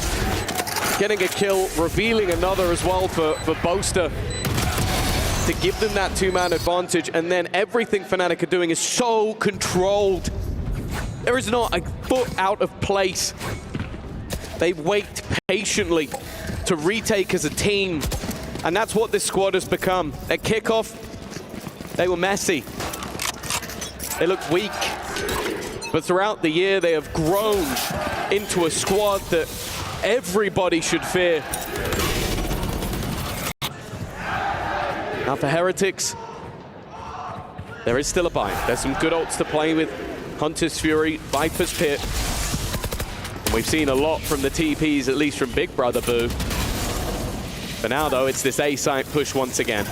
Getting a kill, revealing another as well for Boaster to give them that two-man advantage, and then everything Fnatic are doing is so controlled. There is not a foot out of place. They wait patiently to retake as a team, and that's what this squad has become. At kickoff, they were messy. They looked weak. But throughout the year, they have grown into a squad that everybody should fear. Now for Heretics, there is still a bind. There's some good ults to play with. Hunter's Fury, Viper's Pit. And we've seen a lot from the TPs, at least from Big Brother Boo. For now, though, it's this A-site push once again.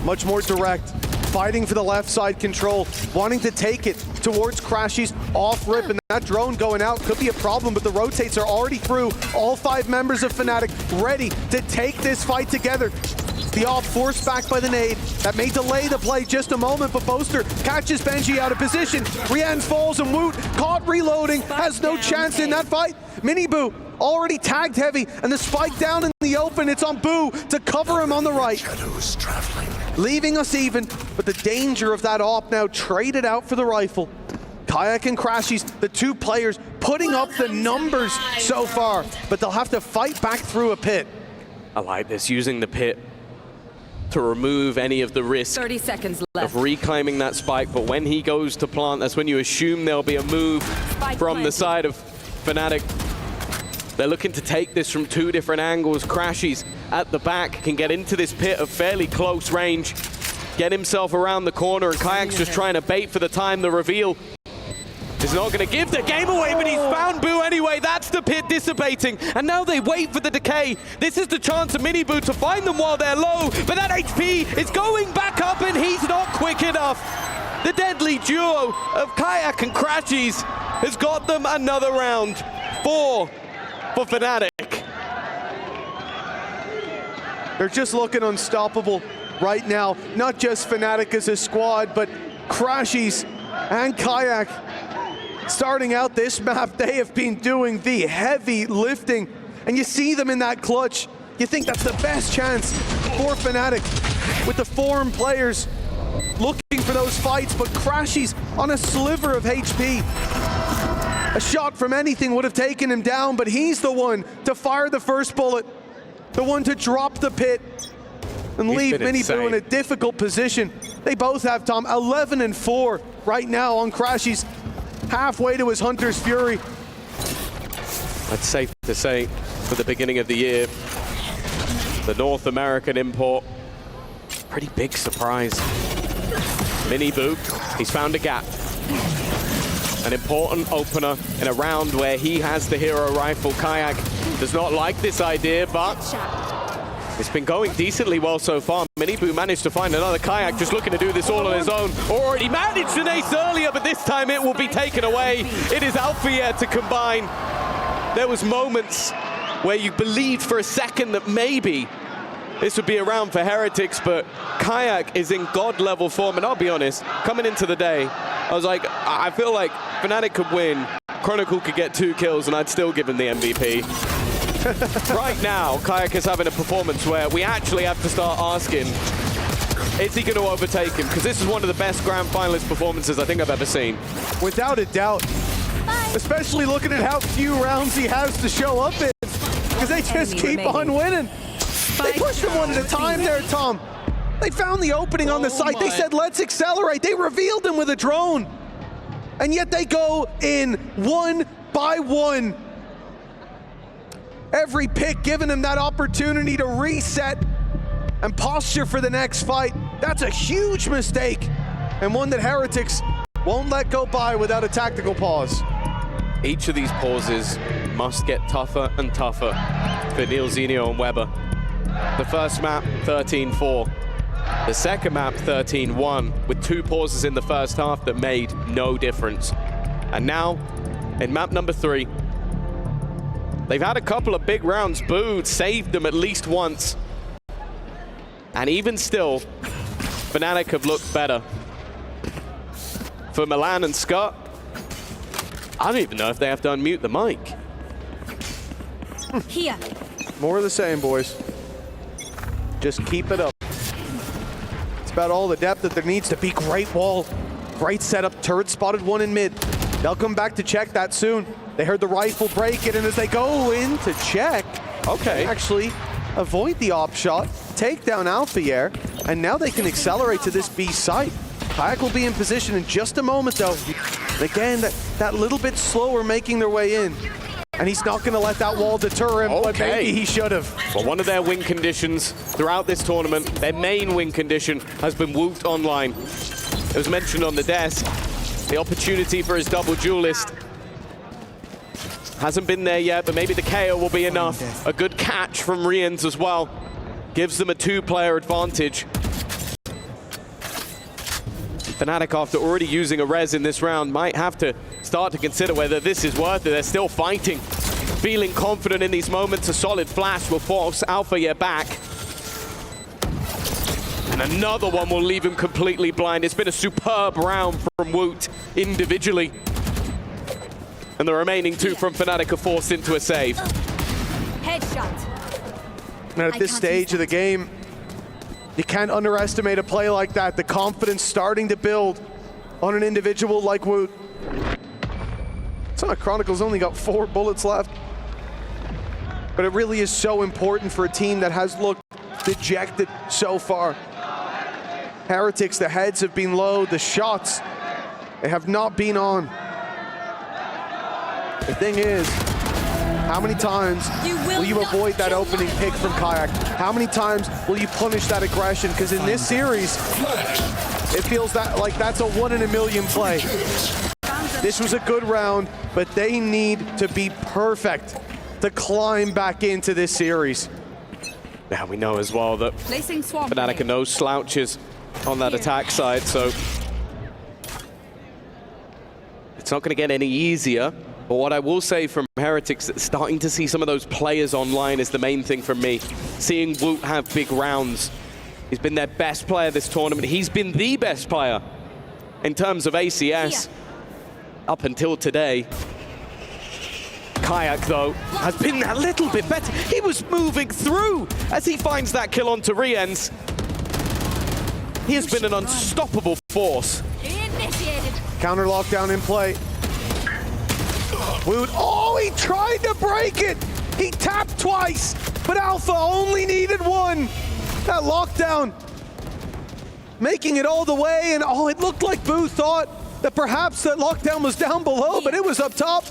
Much more direct, fighting for the left side control, wanting to take it towards Crashies, off rip, and that drone going out could be a problem, but the rotates are already through. All 5 members of Fnatic ready to take this fight together. The off forced back by the nade. That may delay the play just a moment, but Boaster catches Benji out of position. Riyadh falls and Woot, caught reloading, has no chance in that fight. Miniboo already tagged heavy, and the spike down in the open. It's on Boo to cover him on the right. Shadows traveling. Leaving us even, but the danger of that op now traded out for the rifle. Kayak and Crashies, the 2 players putting up the numbers so far, but they'll have to fight back through a pit. I like this, using the pit to remove any of the risk 30 seconds left. of reclaiming that spike, but when he goes to plant, that's when you assume there'll be a move Spike from planted. the side of Fnatic. They're looking to take this from 2 different angles. Crashies at the back can get into this pit of fairly close range, get himself around the corner, and Kayak's just trying to bait for the time. The reveal is not going to give the game away, but he's found Boo anyway. That's the pit dissipating, and now they wait for the decay. This is the chance of Miniboo to find them while they're low, but that HP is going back up, and he's not quick enough. The deadly duo of Kayak and Crashies has got them another round. 4 for Fnatic. They're just looking unstoppable right now. Not just Fnatic as a squad, but Crashies and Kayak. Starting out this map, they have been doing the heavy lifting, and you see them in that clutch. You think that's the best chance for Fnatic with the foreign players looking for those fights, but Crashies on a sliver of HP. A shot from anything would have taken him down, but he's the one to fire the first bullet, the one to drop the pit and leave Miniboo in a difficult position. They both have, Tom, 11 and 4 right now on Crashies, halfway to his Hunter's Fury. It's safe to say, for the beginning of the year, the North American import, pretty big surprise. Miniboo, he's found a gap. An important opener in a round where he has the hero rifle. Kayak does not like this idea, but it's been going decently well so far. Miniboo managed to find another. Kayak just looking to do this all on his own. Already managed an ace earlier, but this time it will be taken away. It is Alfier to combine. There was moments where you believed for a second that maybe this would be a round for Heretics, but Kayak is in god-level form, and I'll be honest, coming into the day, I was like, I feel like Fnatic could win, Chronicle could get 2 kills, and I'd still give him the MVP. Right now, Kayak is having a performance where we actually have to start asking, is he going to overtake him? Because this is one of the best grand finalist performances I think I've ever seen. Without a doubt. Especially looking at how few rounds he has to show up in. Because they just keep on winning. They pushed them one at a time there, Tom. They found the opening on the site. They said, let's accelerate. They revealed them with a drone. And yet they go in one by one. Every pick giving them that opportunity to reset and posture for the next fight. That's a huge mistake, and one that Heretics won't let go by without a tactical pause. Each of these pauses must get tougher and tougher for Neil, Zenio, and Weber. The first map, 13-4. The second map, 13-1, with 2 pauses in the first half that made no difference. And now, in map number 3, they've had a couple of big rounds. Boo saved them at least once. And even still, Fnatic have looked better. For Milan and Scott, I don't even know if they have to unmute the mic. Here. More of the same, boys. Just keep it up. It's about all the depth that there needs to be. Great wall, great setup. Turret spotted one in mid. They'll come back to check that soon. They heard the rifle break it, and as they go in to check, okay, actually avoid the op shot, take down Alfier, and now they can accelerate to this B site. Kayak will be in position in just a moment, though. Again, that little bit slower making their way in. And he's not going to let that wall deter him, but maybe he should have. Well, one of their win conditions throughout this tournament, their main win condition, has been Woot online. It was mentioned on the desk. The opportunity for his double duelist hasn't been there yet, but maybe the KO will be enough. A good catch from Riyadh as well. Gives them a 2-player advantage. Fnatic, after already using a res in this round, might have to start to consider whether this is worth it. They're still fighting, feeling confident in these moments. A solid flash will force Alpha back. And another one will leave him completely blind. It's been a superb round from Woot individually. And the remaining 2 from Fnatic are forced into a save. Headshot. And at this stage of the game, you can't underestimate a play like that. The confidence starting to build on an individual like Woot. Sonic Chronicles only got 4 bullets left. But it really is so important for a team that has looked dejected so far. Heretics, the heads have been low, the shots, they have not been on. The thing is, how many times will you avoid that opening pick from Kayak? How many times will you punish that aggression? Because in this series, it feels like that's a 1 in a million play. This was a good round, but they need to be perfect to climb back into this series. Now we know as well that Fnatic are no slouches on that attack side, so it's not going to get any easier. But what I will say from Heretics, starting to see some of those players online is the main thing for me. Seeing Woot have big rounds. He's been their best player this tournament. He's been the best player in terms of ACS up until today. Kayak, though, has been a little bit better. He was moving through as he finds that kill onto Riyadh. He has been an unstoppable force. Counter lockdown in play. Woot, oh, he tried to break it! He tapped twice, but Alpha only needed 1. That lockdown, making it all the way, and oh, it looked like Boo thought that perhaps that lockdown was down below, but it was up top.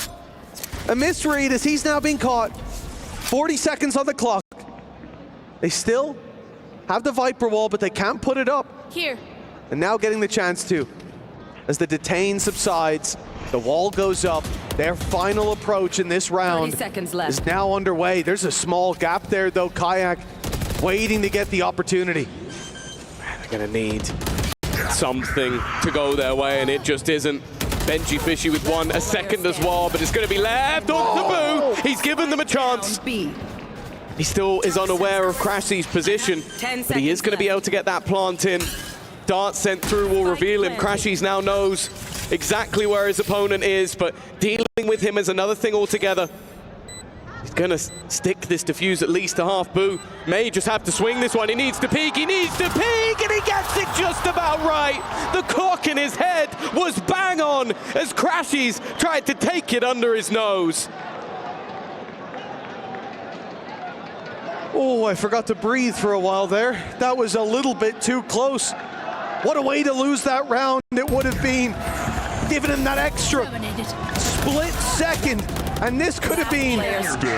A misread as he's now being caught. 40 seconds on the clock. They still have the Viper wall, but they can't put it up. Here. And now getting the chance to. As the detain subsides, the wall goes up. Their final approach in this round is now underway. There's a small gap there, though. Kayak waiting to get the opportunity. They're going to need something to go their way, and it just isn't. Benji Fishy with 1, a second as well, but it's going to be left on the Boo. He's given them a chance. He still is unaware of Crashy's position, but he is going to be able to get that plant in. Dart sent through will reveal him. Crashies now knows exactly where his opponent is, but dealing with him is another thing altogether. He's gonna stick this defuse at least to half. Boo may just have to swing this one. He needs to peek, and he gets it just about right. The clock in his head was bang on as Crashies tried to take it under his nose. Oh, I forgot to breathe for a while there. That was a little bit too close. What a way to lose that round it would have been, giving him that extra split second. And this could have been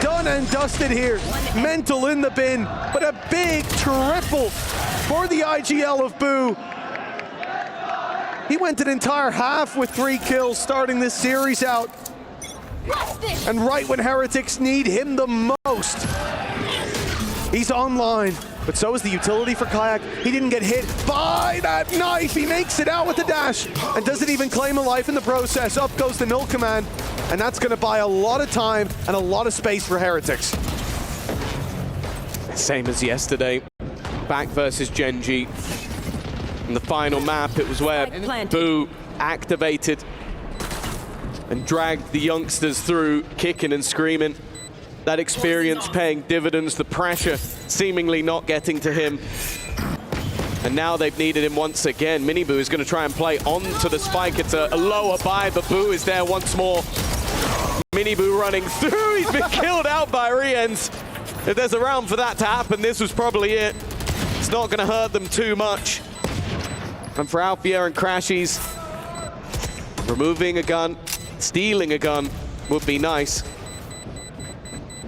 done and dusted here. Mental in the bin, but a big triple for the IGL of Boo. He went an entire half with 3 kills starting this series out. And right when Heretics need him the most, he's online. But so is the utility for Kayak. He didn't get hit by that knife. He makes it out with the dash and doesn't even claim a life in the process. Up goes the null command, and that's going to buy a lot of time and a lot of space for Heretics. Same as yesterday, back versus Genji. In the final map, it was where Boo activated and dragged the youngsters through, kicking and screaming. That experience paying dividends, the pressure seemingly not getting to him. And now they've needed him once again. Miniboo is going to try and play onto the spike. It's a lower buy, but Boo is there once more. Miniboo running through. He's been killed out by Riens. If there's a round for that to happen, this was probably it. It's not going to hurt them too much. And for Alfia and Crashies, removing a gun, stealing a gun would be nice.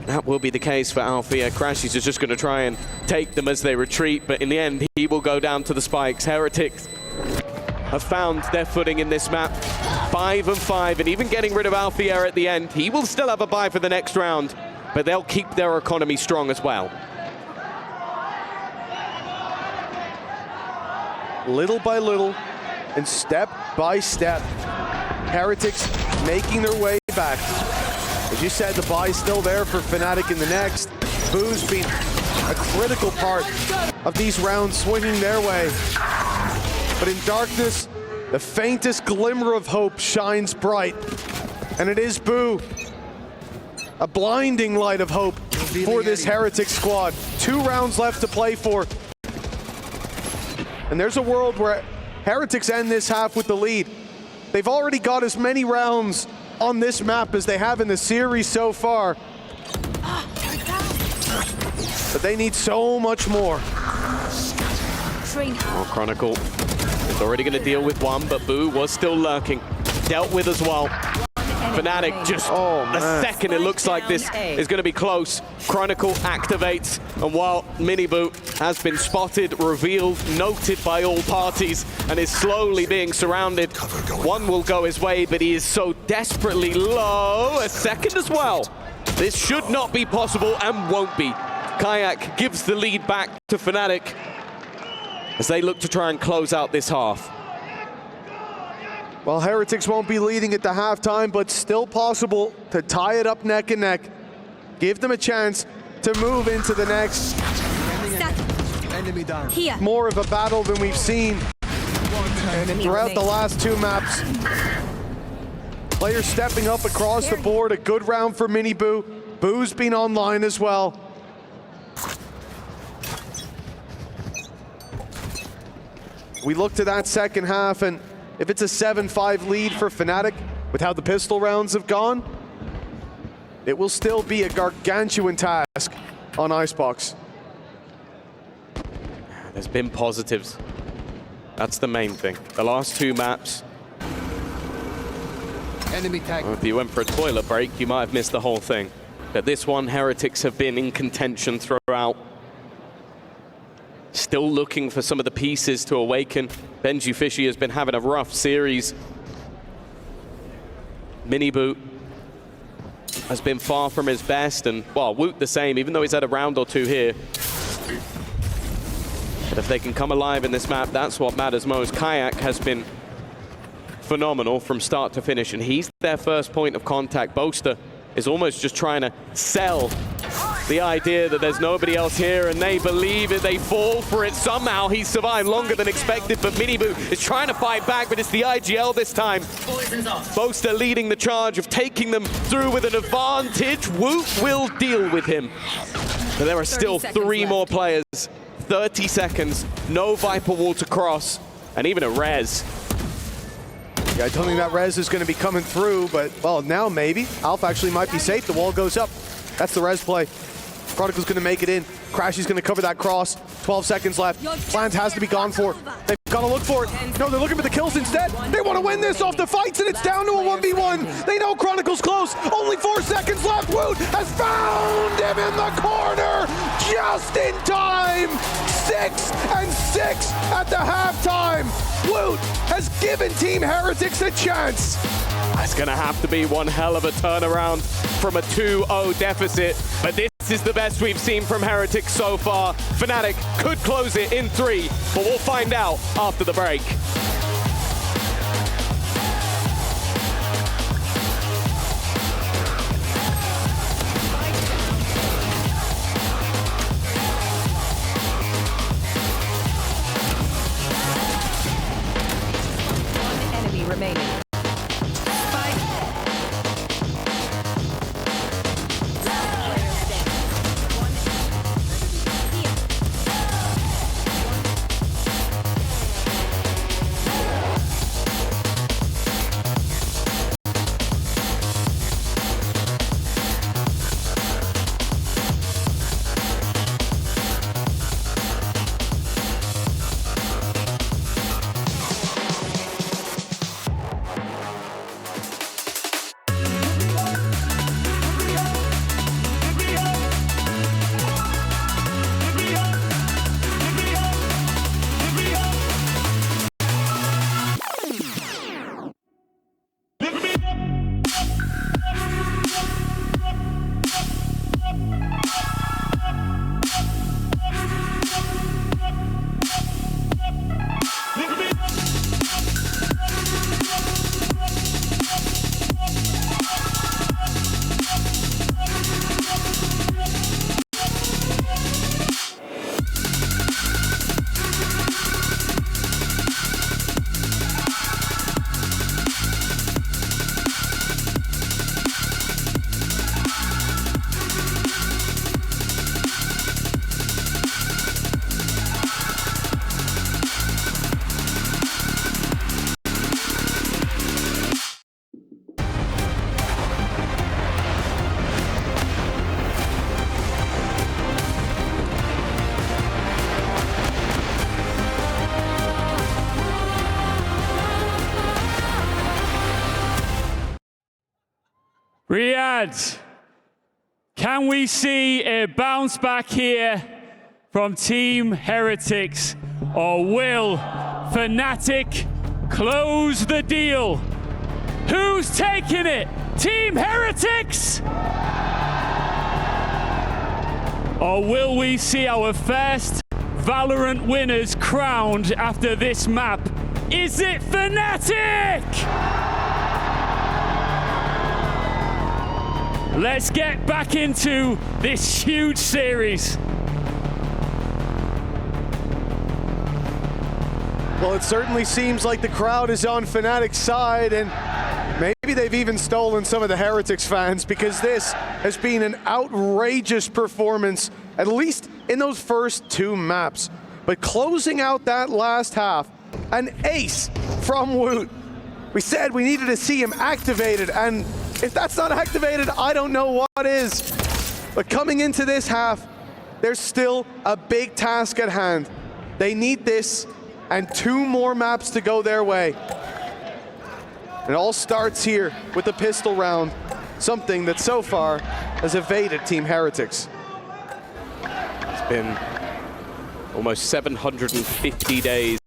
That will be the case for Althea. Crashies is just going to try and take them as they retreat, but in the end, he will go down to the spikes. Heretics have found their footing in this map. 5 and 5, and even getting rid of Althea at the end, he will still have a bye for the next round, but they'll keep their economy strong as well. Little by little, and step by step, Heretics making their way back. As you said, the bye is still there for Fnatic in the next. Boo's been a critical part of these rounds swinging their way. But in darkness, the faintest glimmer of hope shines bright. And it is Boo. A blinding light of hope for this Heretics squad. 2 rounds left to play for. And there's a world where Heretics end this half with the lead. They've already got as many rounds on this map as they have in the series so far. But they need so much more. Well, Chronicle is already going to deal with one, but Boo was still lurking. Dealt with as well. Fnatic just a second, it looks like this is going to be close. Chronicle activates, and while Miniboo has been spotted, revealed, noted by all parties, and is slowly being surrounded, one will go his way, but he is so desperately low. A second as well. This should not be possible and won't be. Kayak gives the lead back to Fnatic as they look to try and close out this half. Well, Heretics won't be leading at the halftime, but still possible to tie it up neck and neck. Give them a chance to move into the next. Enemy down. Here. More of a battle than we've seen throughout the last 2 maps. Players stepping up across the board. A good round for Miniboo. Boo's been online as well. We look to that second half, and if it's a 7-5 lead for Fnatic, with how the pistol rounds have gone, it will still be a gargantuan task on Icebox. There's been positives. That's the main thing. The last 2 maps, enemy tag. well, if you went for a toilet break, you might have missed the whole thing. But this one, Heretics have been in contention throughout. Still looking for some of the pieces to awaken. Benji Fishy has been having a rough series. Miniboo has been far from his best, and, well, Woot the same, even though he's had a round or 2 here. But if they can come alive in this map, that's what matters most. Kayak has been phenomenal from start to finish, and he's their first point of contact. Boaster is almost just trying to sell the idea that there's nobody else here, and they believe it, they fall for it. Somehow he survived longer than expected, but Miniboo is trying to fight back, but it's the IGL this time. Boaster leading the charge of taking them through with an advantage. Woot will deal with him. But there are still 3 more players. 30 seconds, no Viper wall to cross, and even a res. Yeah, I don't think that res is going to be coming through, but, well, now maybe. Alpha actually might be safe. The wall goes up. That's the res play. Chronicle's going to make it in. Crashy's going to cover that cross. 12 seconds left. Plant has to be gone for. They've got to look for it. No, they're looking for the kills instead. They want to win this off the fights, and it's down to a 1v1. They know Chronicle's close. Only 4 seconds left. Woot has found him in the corner just in time. 6 and 6 at the halftime. Woot has given Team Heretics a chance. It's going to have to be one hell of a turnaround from a 2-0 deficit, but this is the best we've seen from Heretics so far. Fnatic could close it in 3, but we'll find out after the break. One enemy remaining. Riyadh, can we see a bounce back here from Team Heretics, or will Fnatic close the deal? Who's taking it? Team Heretics? Or will we see our first VALORANT winners crowned after this map? Is it Fnatic? Let's get back into this huge series. Well, it certainly seems like the crowd is on Fnatic's side, and maybe they've even stolen some of the Heretics fans, because this has been an outrageous performance, at least in those first two maps. But closing out that last half, an ace from Woot. We said we needed to see him activated, and if that's not activated, I don't know what is. But coming into this half, there's still a big task at hand. They need this and two more maps to go their way. It all starts here with the pistol round, something that so far has evaded Team Heretics. It's been almost 750 days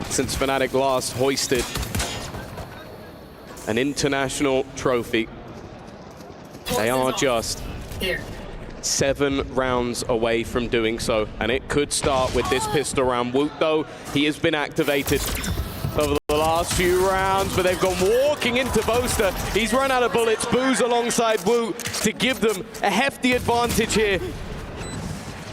since Fnatic last hoisted an international trophy. They are just 7 rounds away from doing so, and it could start with this pistol round. Woot, though, he has been activated over the last few rounds, but they've gone walking into Boaster. He's run out of bullets. Boo's alongside Woot to give them a hefty advantage here.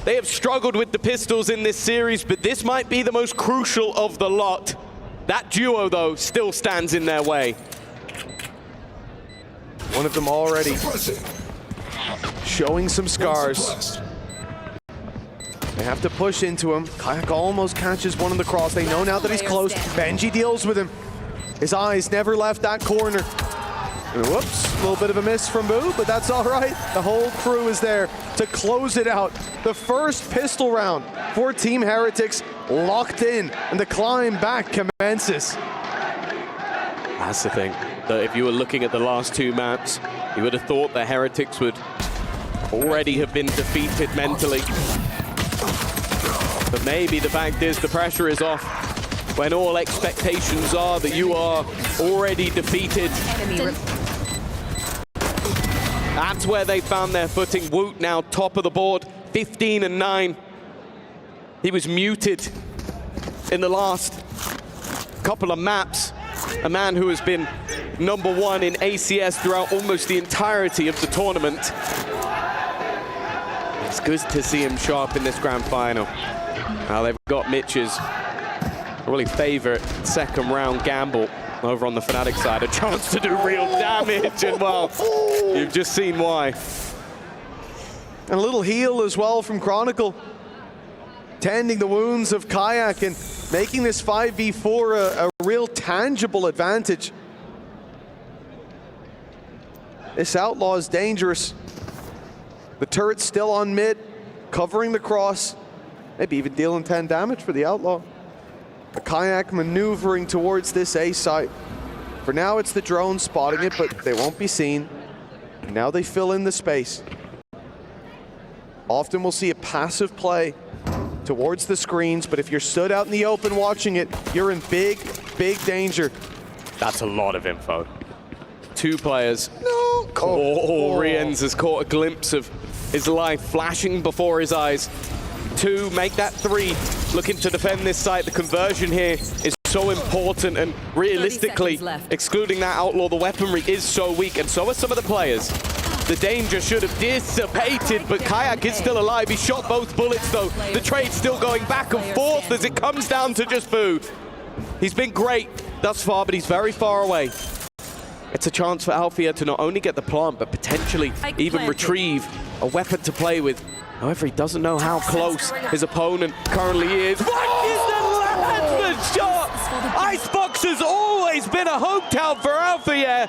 They have struggled with the pistols in this series, but this might be the most crucial of the lot. That duo, though, still stands in their way. One of them already showing some scars. They have to push into him. Kayak almost catches one in the cross. They know now that he's close. Benji deals with him. His eyes never left that corner. And whoops, a little bit of a miss from Boo, but that's all right. The whole crew is there to close it out. The first pistol round for Team Heretics locked in, and the climb back commences. That's the thing, that if you were looking at the last two maps, you would have thought the Heretics would already have been defeated mentally. But maybe the fact is the pressure is off when all expectations are that you are already defeated. That's where they found their footing. Woot now top of the board, 15-9. He was muted in the last couple of maps. A man who has been #1 in ACS throughout almost the entirety of the tournament. It's good to see him show up in this grand final. Now they've got Mitch's really favorite second round gamble over on the Fnatic side. A chance to do real damage, and well, you've just seen why. And a little heal as well from Chronicle, tending the wounds of Kayak and making this 5v4 a real tangible advantage. This Outlaw is dangerous. The turret's still on mid, covering the cross, maybe even dealing 10 damage for the Outlaw. The Kayak maneuvering towards this A site. For now, it's the drone spotting it, but they won't be seen. And now they fill in the space. Often we'll see a passive play towards the screens, but if you're stood out in the open watching it, you're in big, big danger. That's a lot of info. 2 players. No. Riens has caught a glimpse of his life flashing before his eyes. 2, make that 3. Looking to defend this site. The conversion here is so important, and realistically, excluding that Outlaw, the weaponry is so weak, and so are some of the players. The danger should have dissipated, but Kayak is still alive. He shot both bullets, though. The trade's still going back and forth as it comes down to just Boo. He's been great thus far, but he's very far away. It's a chance for Althea to not only get the plant, but potentially even retrieve a weapon to play with. However, he doesn't know how close his opponent currently is. What is the Landsman shot? Icebox has always been a hometown for Althea,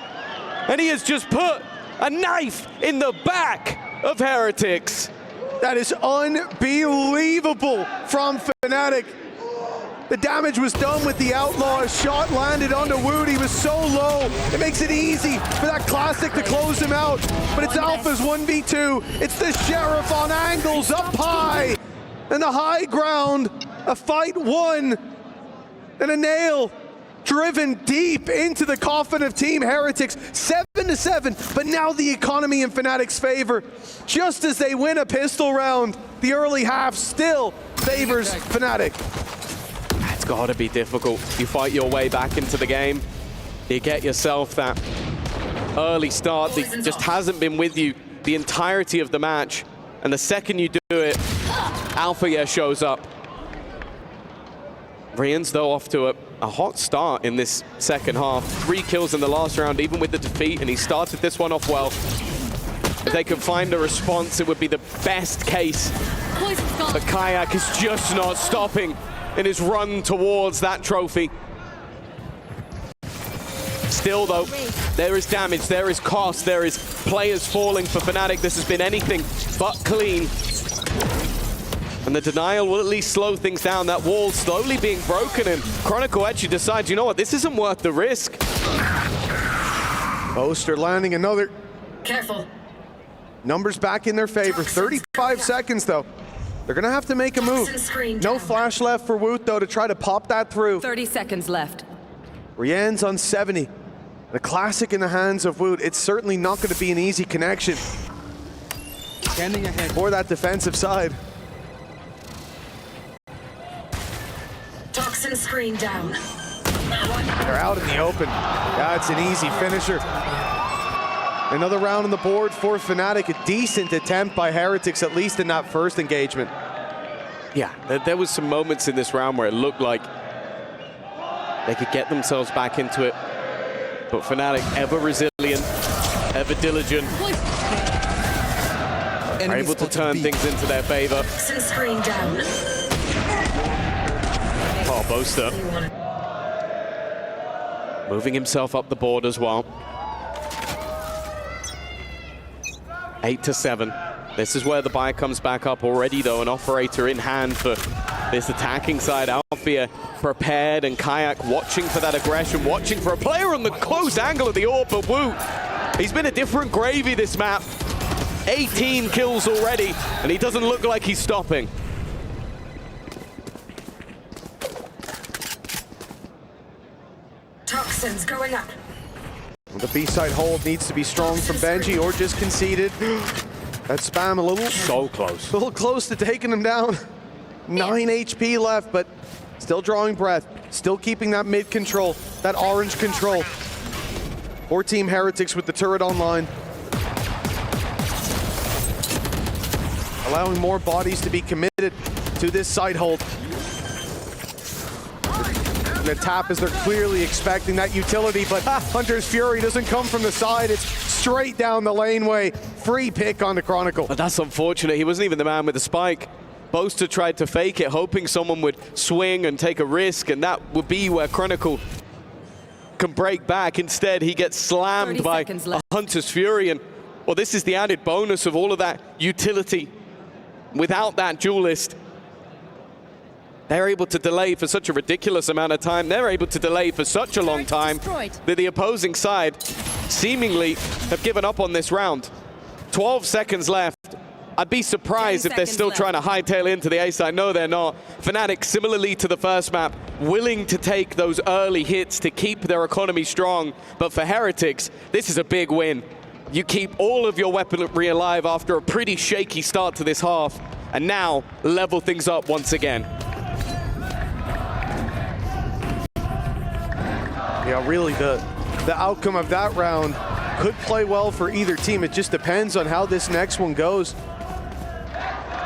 and he has just put a knife in the back of Heretics. That is unbelievable from Fnatic. The damage was done with the Outlaw. A shot landed onto Wood. He was so low. It makes it easy for that Classic to close him out. But it's Alpha's 1v2. It's the Sheriff on angles up high. And the high ground, a fight won. And a nail driven deep into the coffin of Team Heretics. 7-7, but now the economy in Fnatic's favor. Just as they win a pistol round, the early half still favors Fnatic. It's got to be difficult. You fight your way back into the game. You get yourself that early start that just hasn't been with you the entirety of the match. And the second you do it, Alpha shows up. Riyadh, though, off to a hot start in this second half. 3 kills in the last round, even with the defeat, and he started this one off well. If they could find a response, it would be the best case. But Kayak is just not stopping in his run towards that trophy. Still, though, there is damage, there is cost, there is players falling for Fnatic. This has been anything but clean. And the denial will at least slow things down. That wall slowly being broken, and Chronicle actually decides, you know what, this isn't worth the risk. Boaster landing another. Careful. Numbers back in their favor. 35 seconds, though. They're going to have to make a move. No flash left for Woot, though, to try to pop that through. 30 seconds left. Riyadh's on 70. The Classic in the hands of Woot. It's certainly not going to be an easy connection Standing ahead for that defensive side. Toxin screen down. They're out in the open. Yeah, it's an easy finisher. Another round on the board for Fnatic. A decent attempt by Heretics, at least in that first engagement. Yeah, there was some moments in this round where it looked like they could get themselves back into it. But Fnatic, ever resilient, ever diligent, are able to turn things into their favor. Toxin screen down. Oh, Boaster moving himself up the board as well. 8-7. This is where the buy comes back up already, though. An operator in hand for this attacking side. Alfia prepared, and Kayak watching for that aggression, watching for a player on the close angle of the AWP, but Woot, he's been a different gravy this map. 18 kills already, and he doesn't look like he's stopping. Toxins going up. The B-side hold needs to be strong from Benji, or just conceded. That spam a little close to taking him down. 9 HP left, but still drawing breath, still keeping that mid control, that orange control. For Team Heretics with the turret online. Allowing more bodies to be committed to this side hold. The tap, as they're clearly expecting that utility, but Hunter's Fury doesn't come from the side. It's straight down the laneway. Free pick on the Chronicle. But that's unfortunate. He wasn't even the man with the spike. Boaster tried to fake it, hoping someone would swing and take a risk, and that would be where Chronicle can break back. Instead, he gets slammed by a Hunter's Fury, and well, this is the added bonus of all of that utility. Without that duelist, they're able to delay for such a ridiculous amount of time. They're able to delay for such a long time that the opposing side seemingly have given up on this round. 12 seconds left. I'd be surprised if they're still trying to hightail into the A side. No, they're not. Fnatic, similarly to the first map, willing to take those early hits to keep their economy strong. But for Heretics, this is a big win. You keep all of your weaponry alive after a pretty shaky start to this half, and now level things up once again. Yeah, really, the outcome of that round could play well for either team. It just depends on how this next one goes.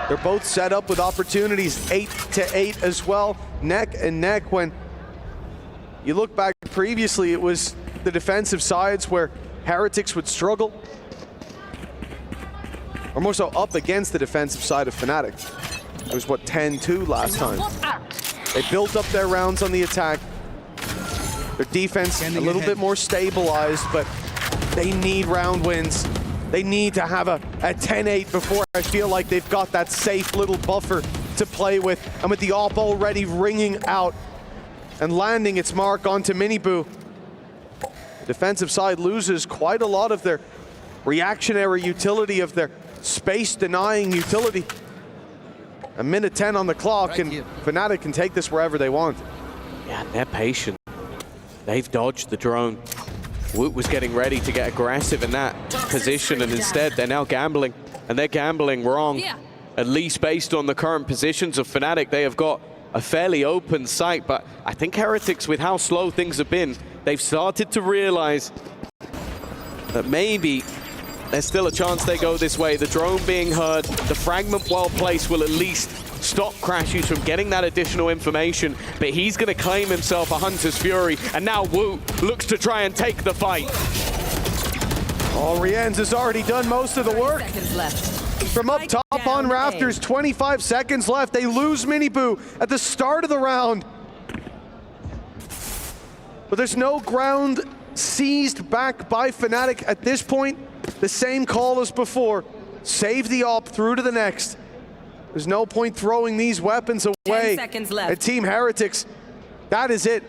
They're both set up with opportunities, 8-8 as well, neck and neck. When you look back previously, it was the defensive sides where Heretics would struggle, or more so up against the defensive side of Fnatic. It was, what, 10-2 last time. They built up their rounds on the attack. Their defense a little bit more stabilized, but they need round wins. They need to have a 10-8 before I feel like they've got that safe little buffer to play with. And with the AWP already ringing out, and landing its mark onto Miniboo. Defensive side loses quite a lot of their reactionary utility, of their space-denying utility. A minute 10 on the clock, and Fnatic can take this wherever they want. Yeah, they're patient. They've dodged the drone. Woot was getting ready to get aggressive in that position, and instead they're now gambling, and they're gambling wrong. At least based on the current positions of Fnatic, they have got a fairly open sight, but I think Heretics, with how slow things have been, they've started to realize that maybe there's still a chance they go this way. The drone being heard, the fragment well placed will at least stop Crashies from getting that additional information, but he's going to claim himself a Hunter's Fury, and now Woot looks to try and take the fight. Oh, Riyadh has already done most of the work. Seconds left. From up top on rafters, 25 seconds left. They lose Miniboo at the start of the round. But there's no ground seized back by Fnatic at this point. The same call as before. Save the op through to the next. There's no point throwing these weapons away. 10 seconds left. At Team Heretics, that is it.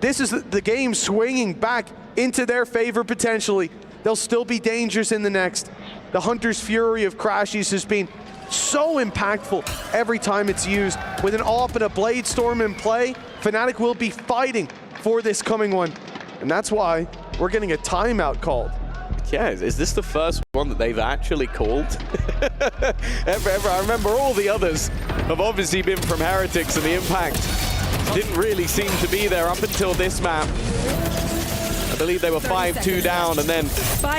This is the game swinging back into their favor potentially. They'll still be dangers in the next. The Hunter's Fury of Crashies has been so impactful every time it's used. With an AWP and a Blade Storm in play, Fnatic will be fighting for this coming one. And that's why we're getting a timeout called. Yeah, is this the first one that they've actually called? I remember all the others have obviously been from Heretics, and the impact didn't really seem to be there up until this map. I believe they were 5-2 down and then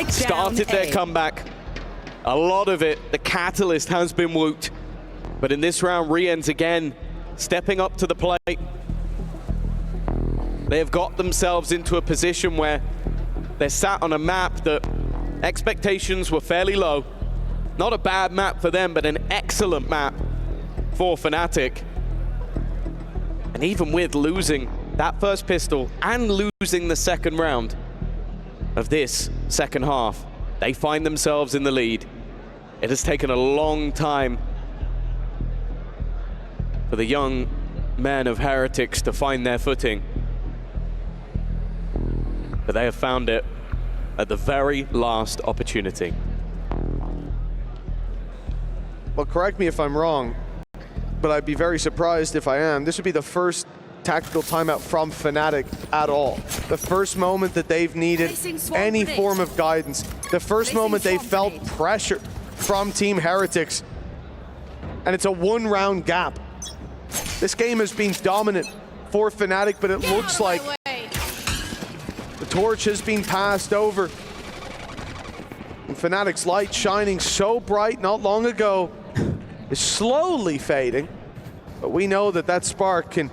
started their comeback. A lot of it, the catalyst has been Woot. But in this round, Riyadh again stepping up to the plate. They have got themselves into a position where they're sat on a map that expectations were fairly low. Not a bad map for them, but an excellent map for Fnatic. And even with losing that first pistol and losing the second round of this second half, they find themselves in the lead. It has taken a long time for the young men of Heretics to find their footing. But they have found it at the very last opportunity. Well, correct me if I'm wrong, but I'd be very surprised if I am. This would be the first tactical timeout from Fnatic at all. The first moment that they've needed any form of guidance. The first moment they felt pressure from Team Heretics. And it's a one-round gap. This game has been dominant for Fnatic, but it looks like the torch has been passed over. And Fnatic's light, shining so bright not long ago, is slowly fading. But we know that that spark can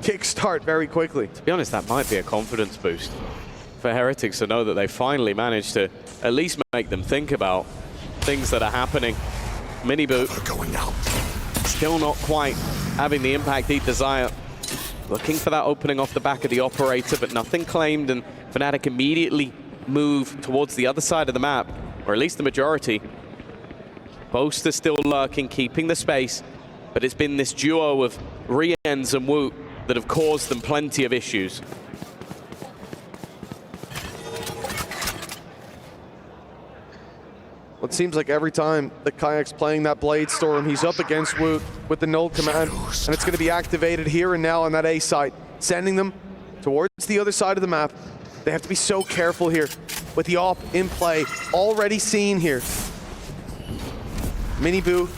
kickstart very quickly. To be honest, that might be a confidence boost for Heretics to know that they finally managed to at least make them think about things that are happening. Miniboo going out. Still not quite having the impact he'd desire. Looking for that opening off the back of the operator, but nothing claimed, and Fnatic immediately move towards the other side of the map, or at least the majority. Boaster still lurking, keeping the space, but it's been this duo of Riyadh and Woot that have caused them plenty of issues. Well, it seems like every time the Kayak's playing that Blade Storm, he's up against Woot with the null command, and it's going to be activated here and now on that A site, sending them towards the other side of the map. They have to be so careful here with the AWP in play, already seen here. Miniboo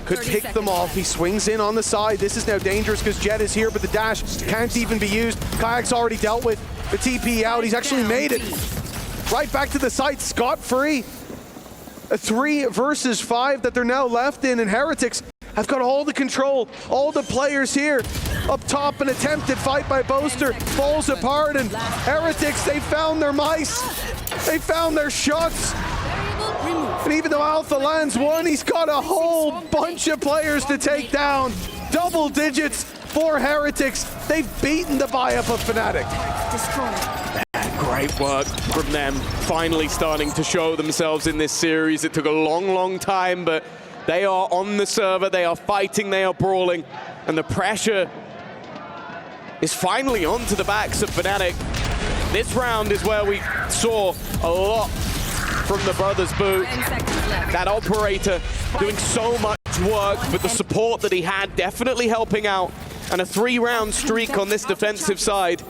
could pick them off. He swings in on the side. This is now dangerous because Jet is here, but the dash can't even be used. Kayak's already dealt with the TP out. He's actually made it right back to the site, scot-free. A 3 versus 5 that they're now left in, and Heretics have got all the control, all the players here. Up top, an attempted fight by Boaster falls apart, and Heretics, they found their mice. They found their shots. And even though Alpha lands one, he's got a whole bunch of players to take down. Double digits for Heretics. They've beaten the buy-up of Fnatic. Great work from them, finally starting to show themselves in this series. It took a long, long time, but they are on the server, they are fighting, they are brawling, and the pressure is finally onto the backs of Fnatic. This round is where we saw a lot from the brothers Boot. 10 seconds left. That operator doing so much work, but the support that he had definitely helping out. And a 3-round streak on this defensive side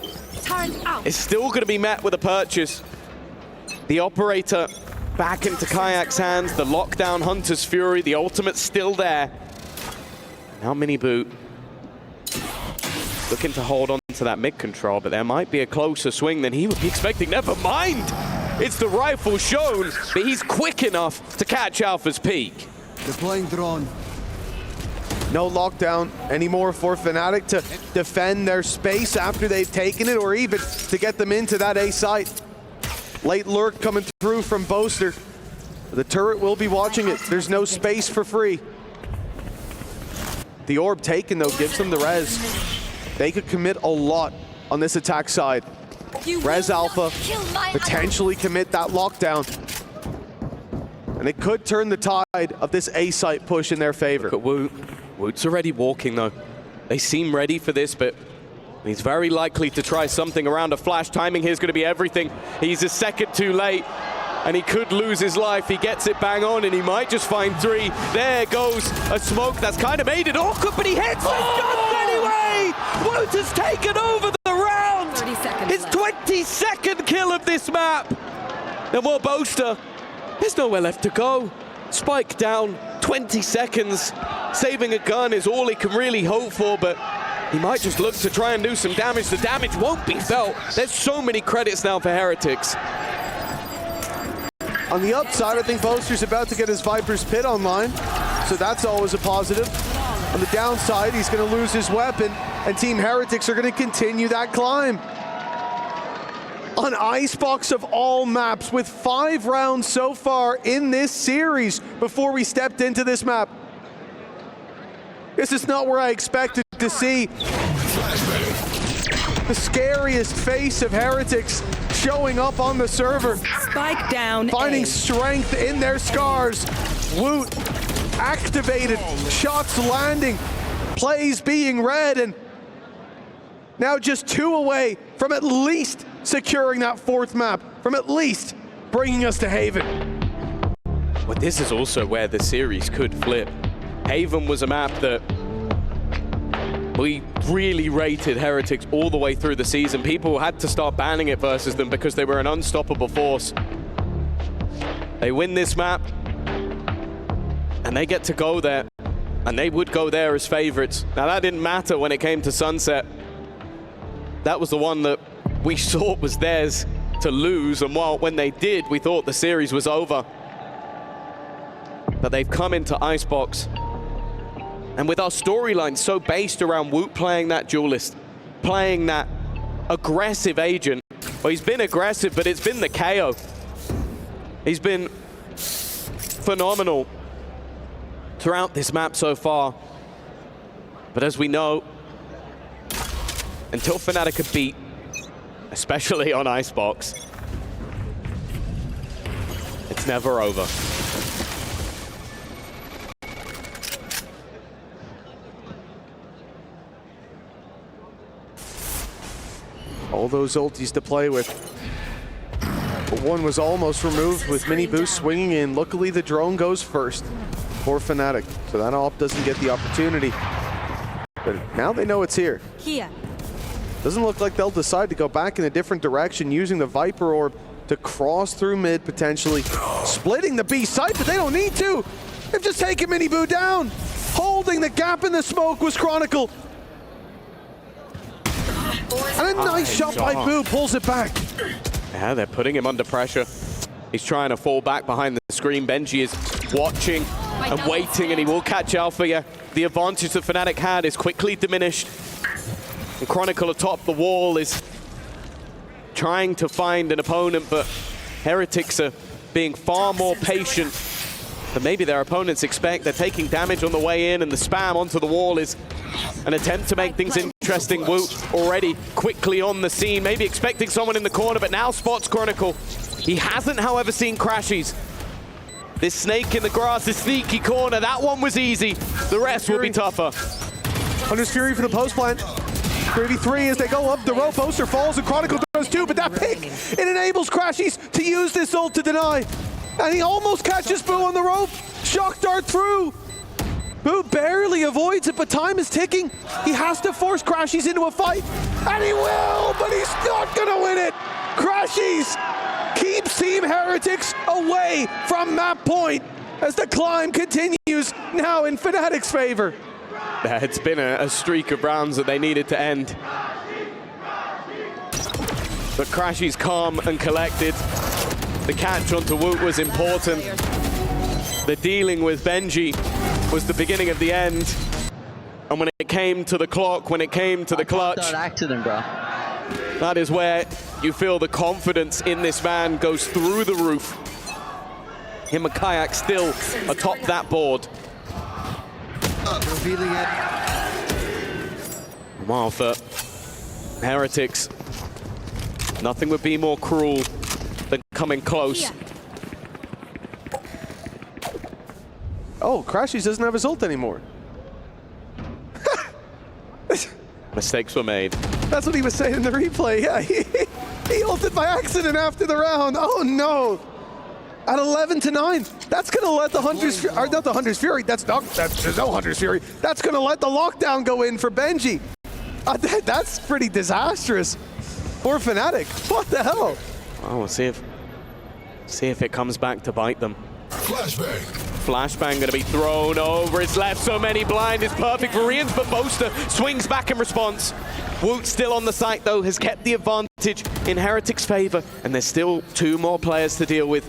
Turn out. is still going to be met with a purchase. The operator back into Kayak's hands, the lockdown Hunter's Fury, the ultimate's still there. Now Mini Boot looking to hold on to that mid control, but there might be a closer swing than he would be expecting. Never mind! It's the rifle shown, but he's quick enough to catch Alpha's peak. Deploying drone. No lockdown anymore for Fnatic to defend their space after they've taken it, or even to get them into that A site. Late lurk coming through from Boaster. The turret will be watching it. There's no space for free. The orb taken, though, gives them the res. They could commit a lot on this attack side. Res Alpha, potentially commit that lockdown. And it could turn the tide of this A site push in their favor. Look at Woot. Woot's already walking, though. They seem ready for this, but he's very likely to try something around a flash. Timing here is going to be everything. He's a second too late, and he could lose his life. He gets it bang on, and he might just find 3. There goes a smoke that's kind of made it awkward, but he hits the guns anyway! Woot has taken over the round! 30 seconds His left. 22nd kill of this map! And well, Boaster, there's nowhere left to go. Spike down, 20 seconds. Saving a gun is all he can really hope for, but he might just look to try and do some damage. The damage won't be felt. There's so many credits now for Heretics. On the upside, I think Boaster's about to get his Viper's Pit online, so that's always a positive. On the downside, he's going to lose his weapon, and Team Heretics are going to continue that climb. On Icebox of all maps, with 5 rounds so far in this series before we stepped into this map. This is not where I expected to see the scariest face of Heretics showing up on the server. Spike down. Finding A. strength in their scars. Woot activated, shots landing, plays being read, and now just 2 away from at least securing that 4th map, from at least bringing us to Haven. But this is also where the series could flip. Haven was a map that we really rated Heretics all the way through the season. People had to start banning it versus them because they were an unstoppable force. They win this map, and they get to go there, and they would go there as favorites. Now that didn't matter when it came to Sunset. That was the one that we thought was theirs to lose, and when they did, we thought the series was over. But they've come into Icebox, and with our storyline so based around Woot playing that duelist, playing that aggressive agent, well, he's been aggressive, but it's been the KO. He's been phenomenal throughout this map so far. But as we know, until Fnatic are beat, especially on Icebox, it's never over. All those ultis to play with. But one was almost removed with Mini Boost swinging in. Luckily, the drone goes first for Fnatic, so that op doesn't get the opportunity. But now they know it's here. Here. Doesn't look like they'll decide to go back in a different direction, using the Viper Orb to cross through mid, potentially splitting the B site, but they don't need to. They've just taken Mini Boo down. Holding the gap in the smoke was Chronicle. And a nice shot by Boo, pulls it back. Yeah, they're putting him under pressure. He's trying to fall back behind the screen. Benji is watching and waiting, and he will catch Alpha. Yeah, the advantage that Fnatic had is quickly diminished. And Chronicle atop the wall is trying to find an opponent, but Heretics are being far more patient than maybe their opponents expect. They're taking damage on the way in, and the spam onto the wall is an attempt to make things interesting. Woot already quickly on the scene, maybe expecting someone in the corner, but now spots Chronicle. He hasn't, however, seen Crashies. This snake in the grass, this sneaky corner, that one was easy. The rest will be tougher. Hunter's Fury for the post plant. 33 as they go up the rope. Boaster falls and Chronicle does too, but that pick, it enables Crashies to use this ult to deny. And he almost catches Boo on the rope. Shock dart through. Boo barely avoids it, but time is ticking. He has to force Crashies into a fight. And he will, but he's not gonna win it. Crashies keeps Team Heretics away from map point as the climb continues now in Fnatic's favor. It's been a streak of rounds that they needed to end. But Crashy's calm and collected. The catch onto Woot was important. The dealing with Benji was the beginning of the end. And when it came to the clock, when it came to the clutch, accident, bro. that is where you feel the confidence in this man goes through the roof. Him and Kayak still atop that board. Revealing it. While for Heretics, nothing would be more cruel than coming close. Oh, Crashies doesn't have his ult anymore. Mistakes were made. That's what he was saying in the replay. Yeah, he ulted by accident after the round. Oh no. At 11-9, that's gonna let the Hunter's, or not the Hunter's Fury, there's no Hunter's Fury. That's gonna let the lockdown go in for Benji. That's pretty disastrous for Fnatic. What the hell? Oh, we'll see if it comes back to bite them. Flashbang gonna be thrown over. It's left so many blind. It's perfect for Riyadh, but Boaster swings back in response. Woot still on the site though, has kept the advantage in Heretics' favor, and there's still 2 more players to deal with.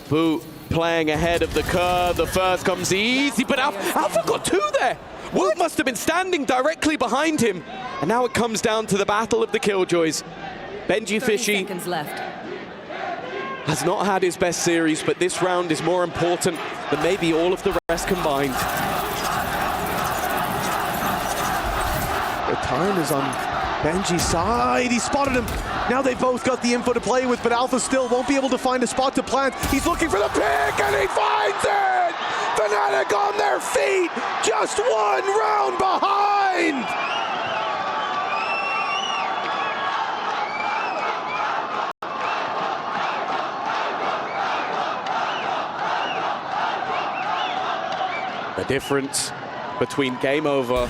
Boo playing ahead of the curve. The first comes easy, but Alpha got 2 there. Woot must have been standing directly behind him. And now it comes down to the battle of the Killjoys. Benji 30 Fishy seconds left. has not had his best series, but this round is more important than maybe all of the rest combined. The time is on Benji's side. He spotted him. Now they both got the info to play with, but Alpha still won't be able to find a spot to plant. He's looking for the pick, and he finds it! Fnatic on their feet, just 1 round behind! The difference between game over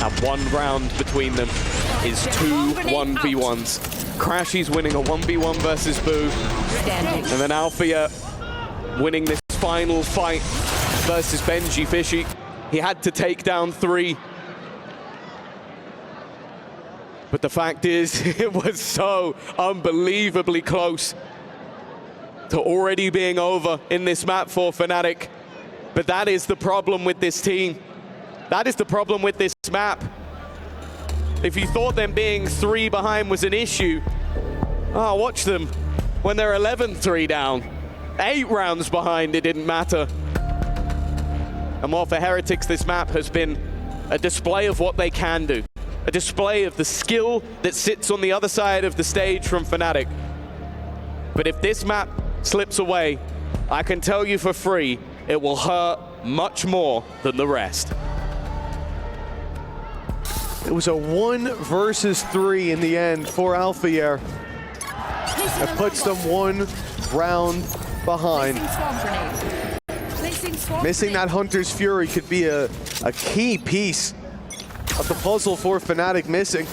and 1 round between them is 2 1v1s. Crashy's winning a 1v1 versus Boo, and then Alfia winning this final fight versus Benji Fishy. He had to take down 3. But the fact is, it was so unbelievably close to already being over in this map for Fnatic. But that is the problem with this team. That is the problem with this map. If you thought them being 3 behind was an issue, oh, watch them when they're 11-3 down. 8 rounds behind, it didn't matter. And while for Heretics, this map has been a display of what they can do. A display of the skill that sits on the other side of the stage from Fnatic. But if this map slips away, I can tell you for free, it will hurt much more than the rest. It was a 1 versus 3 in the end for Alphier. That puts them 1 round behind. Missing that Hunter's Fury could be a key piece of the puzzle for Fnatic missing.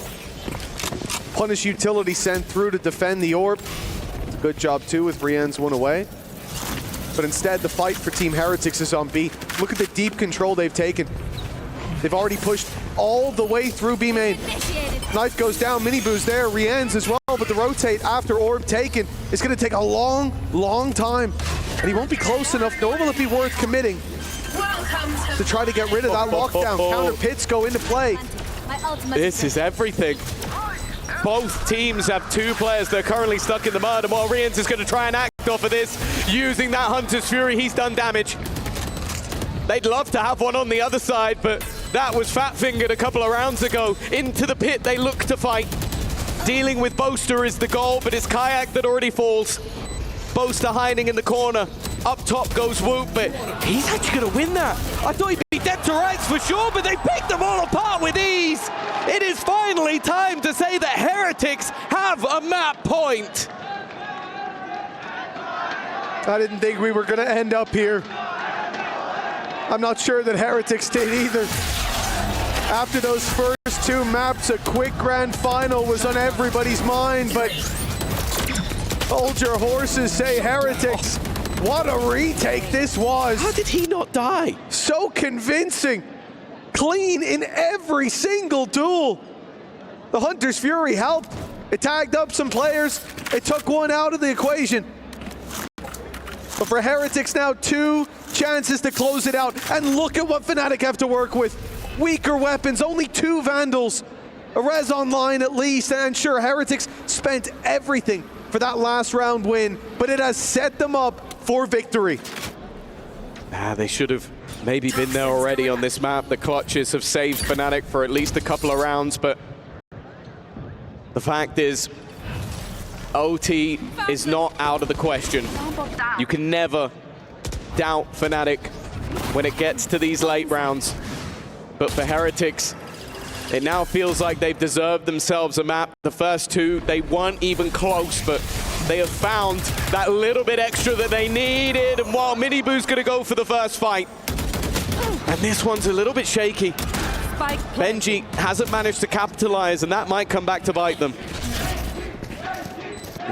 Punish utility sent through to defend the orb. Good job too with Brienne's 1 away. But instead the fight for Team Heretics is on B. Look at the deep control they've taken. They've already pushed all the way through B main. Knife goes down, Miniboo's there, Rienne's as well, but the rotate after orb taken is gonna take a long, long time. And he won't be close enough, nor will it be worth committing to try to get rid of that lockdown. Counter pits go into play. This is everything. Both teams have 2 players that are currently stuck in the mud, and while Rienne's is gonna try and act off of this, using that Hunter's Fury, he's done damage. They'd love to have one on the other side, but that was fat-fingered a couple of rounds ago. Into the pit they look to fight. Dealing with Boaster is the goal, but it's Kayak that already falls. Boaster hiding in the corner. Up top goes Woot, but he's actually gonna win that. I thought he'd be dead. get to rights for sure, but they picked them all apart with ease. It is finally time to say that Heretics have a map point. I didn't think we were going to end up here. I'm not sure that Heretics did either. After those first two maps, a quick grand final was on everybody's mind, but hold your horses, say Heretics. What a retake this was. How did he not die? So convincing. Clean in every single duel. The Hunter's Fury helped. It tagged up some players. It took one out of the equation. But for Heretics now, 2 chances to close it out. And look at what Fnatic have to work with. Weaker weapons, only 2 Vandals. A res online at least, and sure, Heretics spent everything for that last round win, but it has set them up for victory. They should have maybe been there already on this map. The clutches have saved Fnatic for at least a couple of rounds, but the fact is, OT is not out of the question. You can never doubt Fnatic when it gets to these late rounds. But for Heretics, it now feels like they've deserved themselves a map. The first 2, they weren't even close, but they have found that little bit extra that they needed. And while Miniboo's gonna go for the first fight, and this one's a little bit shaky. Benji hasn't managed to capitalize, and that might come back to bite them.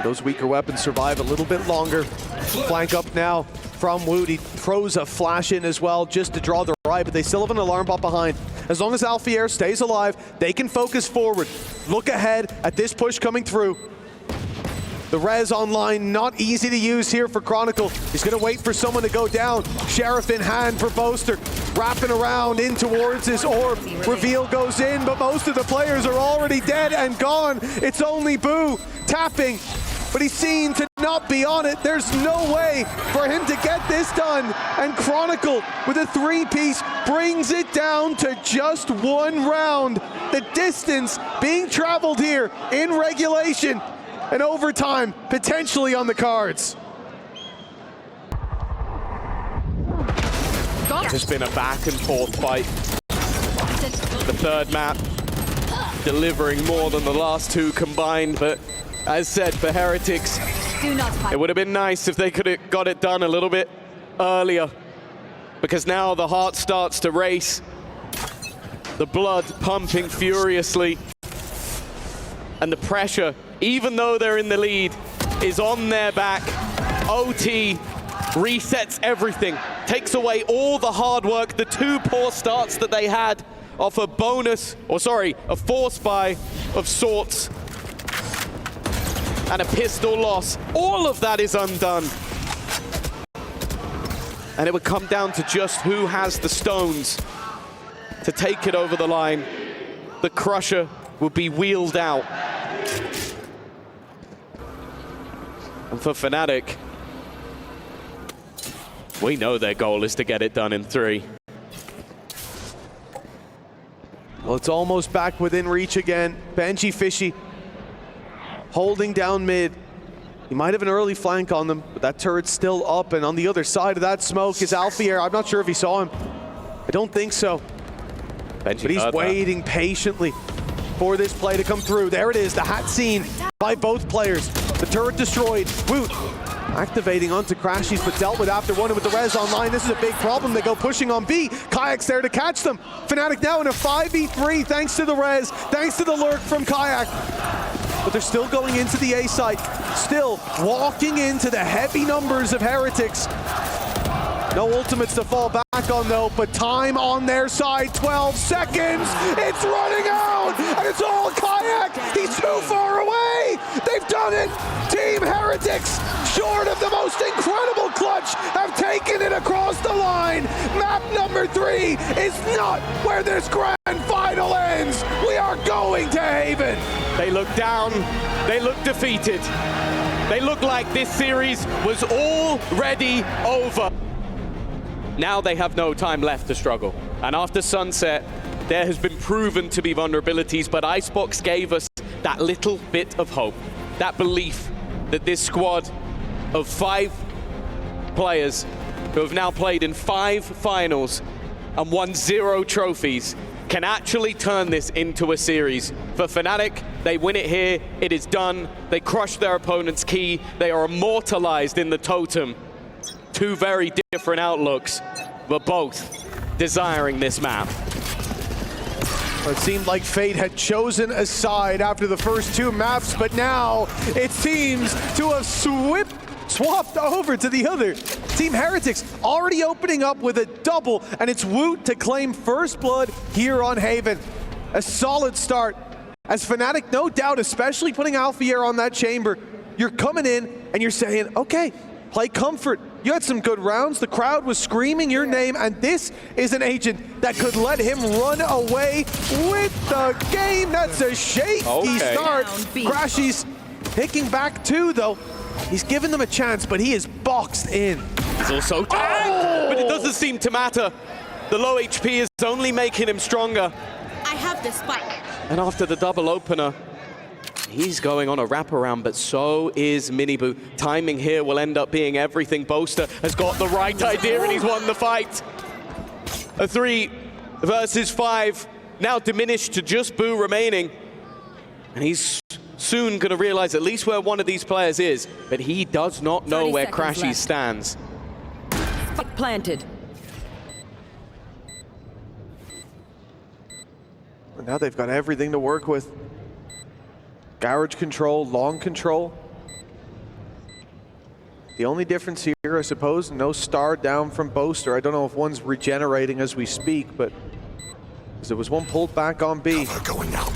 Those weaker weapons survive a little bit longer. Flank up now from Wood. He throws a flash in as well just to draw the right, but they still have an alarm bot behind. As long as Alfier stays alive, they can focus forward. Look ahead at this push coming through. The res online, not easy to use here for Chronicle. He's gonna wait for someone to go down. Sheriff in hand for Boaster. Wrapping around in towards his orb. Reveal goes in, but most of the players are already dead and gone. It's only Boo tapping, but he's seen to not be on it. There's no way for him to get this done. And Chronicle, with a 3-piece, brings it down to just 1 round. The distance being traveled here in regulation. And overtime potentially on the cards. It's been a back and forth fight. The third map delivering more than the last 2 combined, but as said, for Heretics, it would have been nice if they could have got it done a little bit earlier, because now the heart starts to race, the blood pumping furiously, and the pressure, even though they're in the lead, is on their back. OT resets everything, takes away all the hard work, the 2 poor starts that they had off a bonus, or sorry, a force buy of sorts, and a pistol loss. All of that is undone. And it would come down to just who has the stones to take it over the line. The Crusher would be wheeled out. And for Fnatic, we know their goal is to get it done in 3. Well, it's almost back within reach again. Benji Fishy holding down mid. He might have an early flank on them, but that turret's still up, and on the other side of that smoke is Alfier. I'm not sure if he saw him. I don't think so. Benji, but he's waiting patiently for this play to come through. There it is, the hat seen by both players. The turret destroyed. Woot activating onto Crashies, but dealt with after 1 with the res online. This is a big problem. They go pushing on B. Kayak's there to catch them. Fnatic now in a 5v3 thanks to the res, thanks to the lurk from Kayak. But they're still going into the A site, still walking into the heavy numbers of Heretics. No ultimates to fall back on though, but time on their side, 12 seconds. It's running out, and it's all Kayak. He's too far away. They've done it. Team Heretics, short of the most incredible clutch, have taken it across the line. Map number 3 is not where this grand final ends. We are going to Haven. They look down, they look defeated. They look like this series was already over. Now they have no time left to struggle. And after sunset, there has been proven to be vulnerabilities, but Icebox gave us that little bit of hope, that belief that this squad of 5 players who have now played in 5 finals and won 0 trophies can actually turn this into a series. For Fnatic, they win it here, it is done. They crush their opponent's key, they are immortalized in the totem. 2 very different outlooks, but both desiring this map. It seemed like fate had chosen a side after the first 2 maps, but now it seems to have swapped over to the other. Team Heretics already opening up with a double, and it's Woot to claim first blood here on Haven. A solid start. As Fnatic, no doubt, especially putting Alphier on that chamber, you're coming in and you're saying, okay, play comfort. You had some good rounds, the crowd was screaming your name, and this is an agent that could let him run away with the game. That's a shaky start. Crashy's picking back 2, though. He's given them a chance, but he is boxed in. He's also tagged, but it doesn't seem to matter. The low HP is only making him stronger. I have the spike. And after the double opener, he's going on a wraparound, but so is Miniboo. Timing here will end up being everything. Boaster has got the right idea and he's won the fight. A 3 versus 5, now diminished to just Boo remaining. And he's soon going to realize at least where one of these players is, but he does not know where Crashy stands. Spike planted. And now they've got everything to work with. Garage control, long control. The only difference here, I suppose, no star down from Boaster. I don't know if one's regenerating as we speak, but there was one pulled back on B. Going out.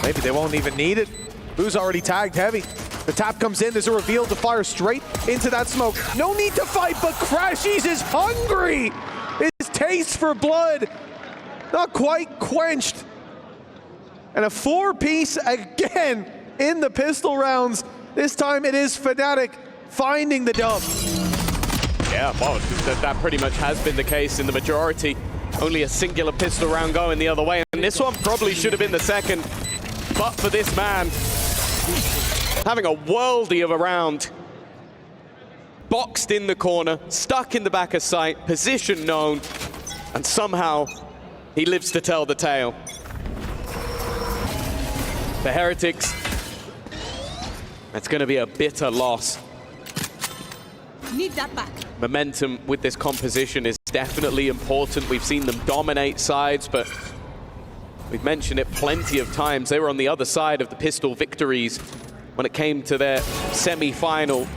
Maybe they won't even need it. Boo's already tagged heavy. The tap comes in, there's a reveal to fire straight into that smoke. No need to fight, but Crashies is hungry. His taste for blood, not quite quenched. And a 4-piece again in the pistol rounds. This time it is Fnatic finding the dub. Yeah, well, that pretty much has been the case in the majority. Only a singular pistol round going the other way. And this one probably should have been the second, but for this man, having a worldie of a round. Boxed in the corner, stuck in the back of sight, position known, and somehow he lives to tell the tale. For Heretics, that's going to be a bitter loss. Need that back. Momentum with this composition is definitely important. We've seen them dominate sides, but we've mentioned it plenty of times. They were on the other side of the pistol victories when it came to their semi-final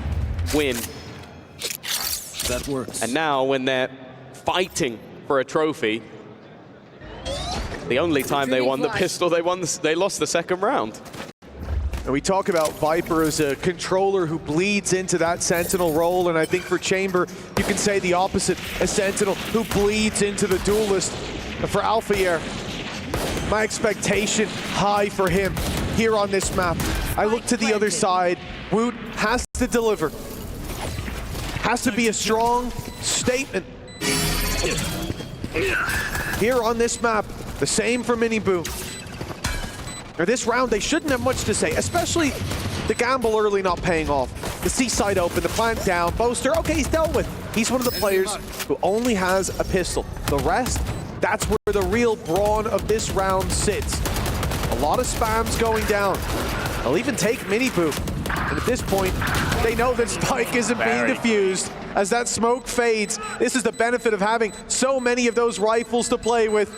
win. That works. And now when they're fighting for a trophy, the only time they won the pistol, they lost the second round. And we talk about Viper as a controller who bleeds into that Sentinel role, and I think for Chamber, you can say the opposite, a Sentinel who bleeds into the Duelist. And for Alphier, my expectation high for him here on this map. I look to the other side, Woot has to deliver. Has to be a strong statement. Here on this map, the same for Miniboo. Or this round, they shouldn't have much to say, especially the gamble early not paying off. The seaside open, the plant down, Boaster, okay, he's dealt with. He's one of the players who only has a pistol. The rest, that's where the real brawn of this round sits. A lot of spams going down. They'll even take Miniboo. And at this point, they know that Spike isn't being defused. As that smoke fades, this is the benefit of having so many of those rifles to play with.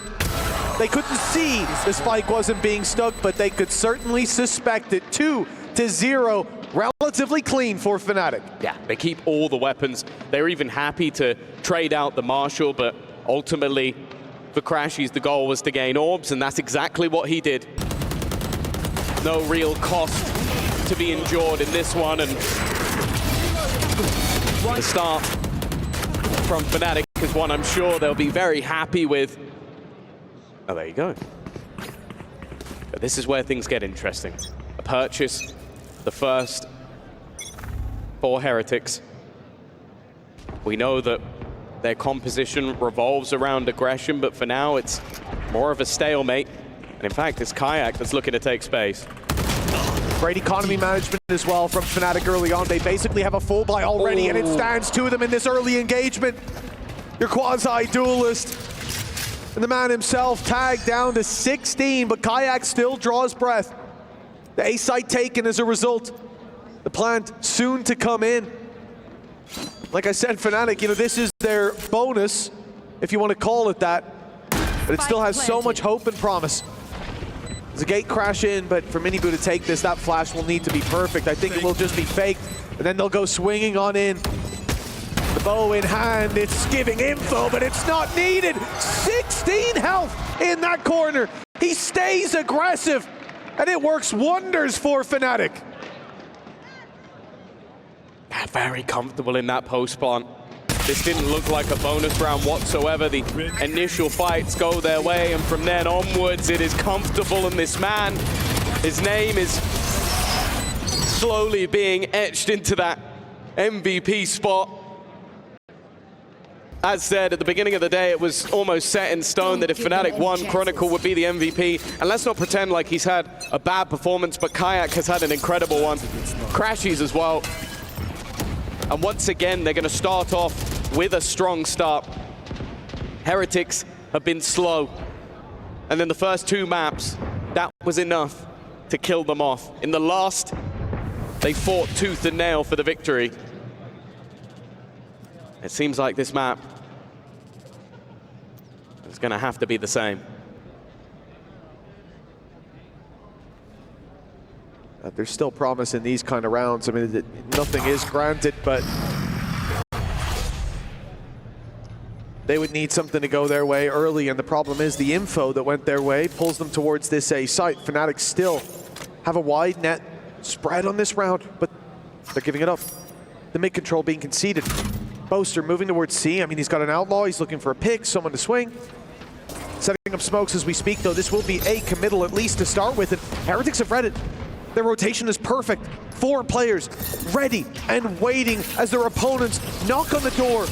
They couldn't see the spike wasn't being stuck, but they could certainly suspect it. 2-0, relatively clean for Fnatic. Yeah, they keep all the weapons. They're even happy to trade out the Marshal, but ultimately, for Crashies, the goal was to gain orbs, and that's exactly what he did. No real cost to be endured in this one, and the start from Fnatic is one I'm sure they'll be very happy with. Oh, there you go. But this is where things get interesting. A purchase, the first for Heretics. We know that their composition revolves around aggression, but for now it's more of a stalemate. And in fact, it's Kayak that's looking to take space. Great economy management as well from Fnatic early on. They basically have a full buy already, and it stands to them in this early engagement. your quasi-duelist. And the man himself tagged down to 16, but Kayak still draws breath. The A site taken as a result. The plant soon to come in. Like I said, Fnatic, you know, this is their bonus, if you want to call it that. But it still has so much hope and promise. There's a gate crash in, but for Minibu to take this, that flash will need to be perfect. I think it will just be faked, and then they'll go swinging on in. The bow in hand, it's giving info, but it's not needed. 16 health in that corner. He stays aggressive, and it works wonders for Fnatic. Very comfortable in that post plant. This didn't look like a bonus round whatsoever. The initial fights go their way, and from then onwards, it is comfortable. And this man, his name is slowly being etched into that MVP spot. As said, at the beginning of the day, it was almost set in stone that if Fnatic won, Chronicle would be the MVP. And let's not pretend like he's had a bad performance, but Kayak has had an incredible one. Crashies as well. And once again, they're going to start off with a strong start. Heretics have been slow. And then the first two maps, that was enough to kill them off. In the last, they fought tooth and nail for the victory. It seems like this map is going to have to be the same. There's still promise in these kind of rounds. I mean, nothing is granted, but they would need something to go their way early, and the problem is the info that went their way pulls them towards this A site. Fnatic still have a wide net spread on this round, but they're giving it up. The mid control being conceded. Boaster moving towards C. I mean, he's got an outlaw, he's looking for a pick, someone to swing. Setting up smokes as we speak, though. This will be a committal, at least to start with, and Heretics have read it. Their rotation is perfect. 4 players ready and waiting as their opponents knock on the door,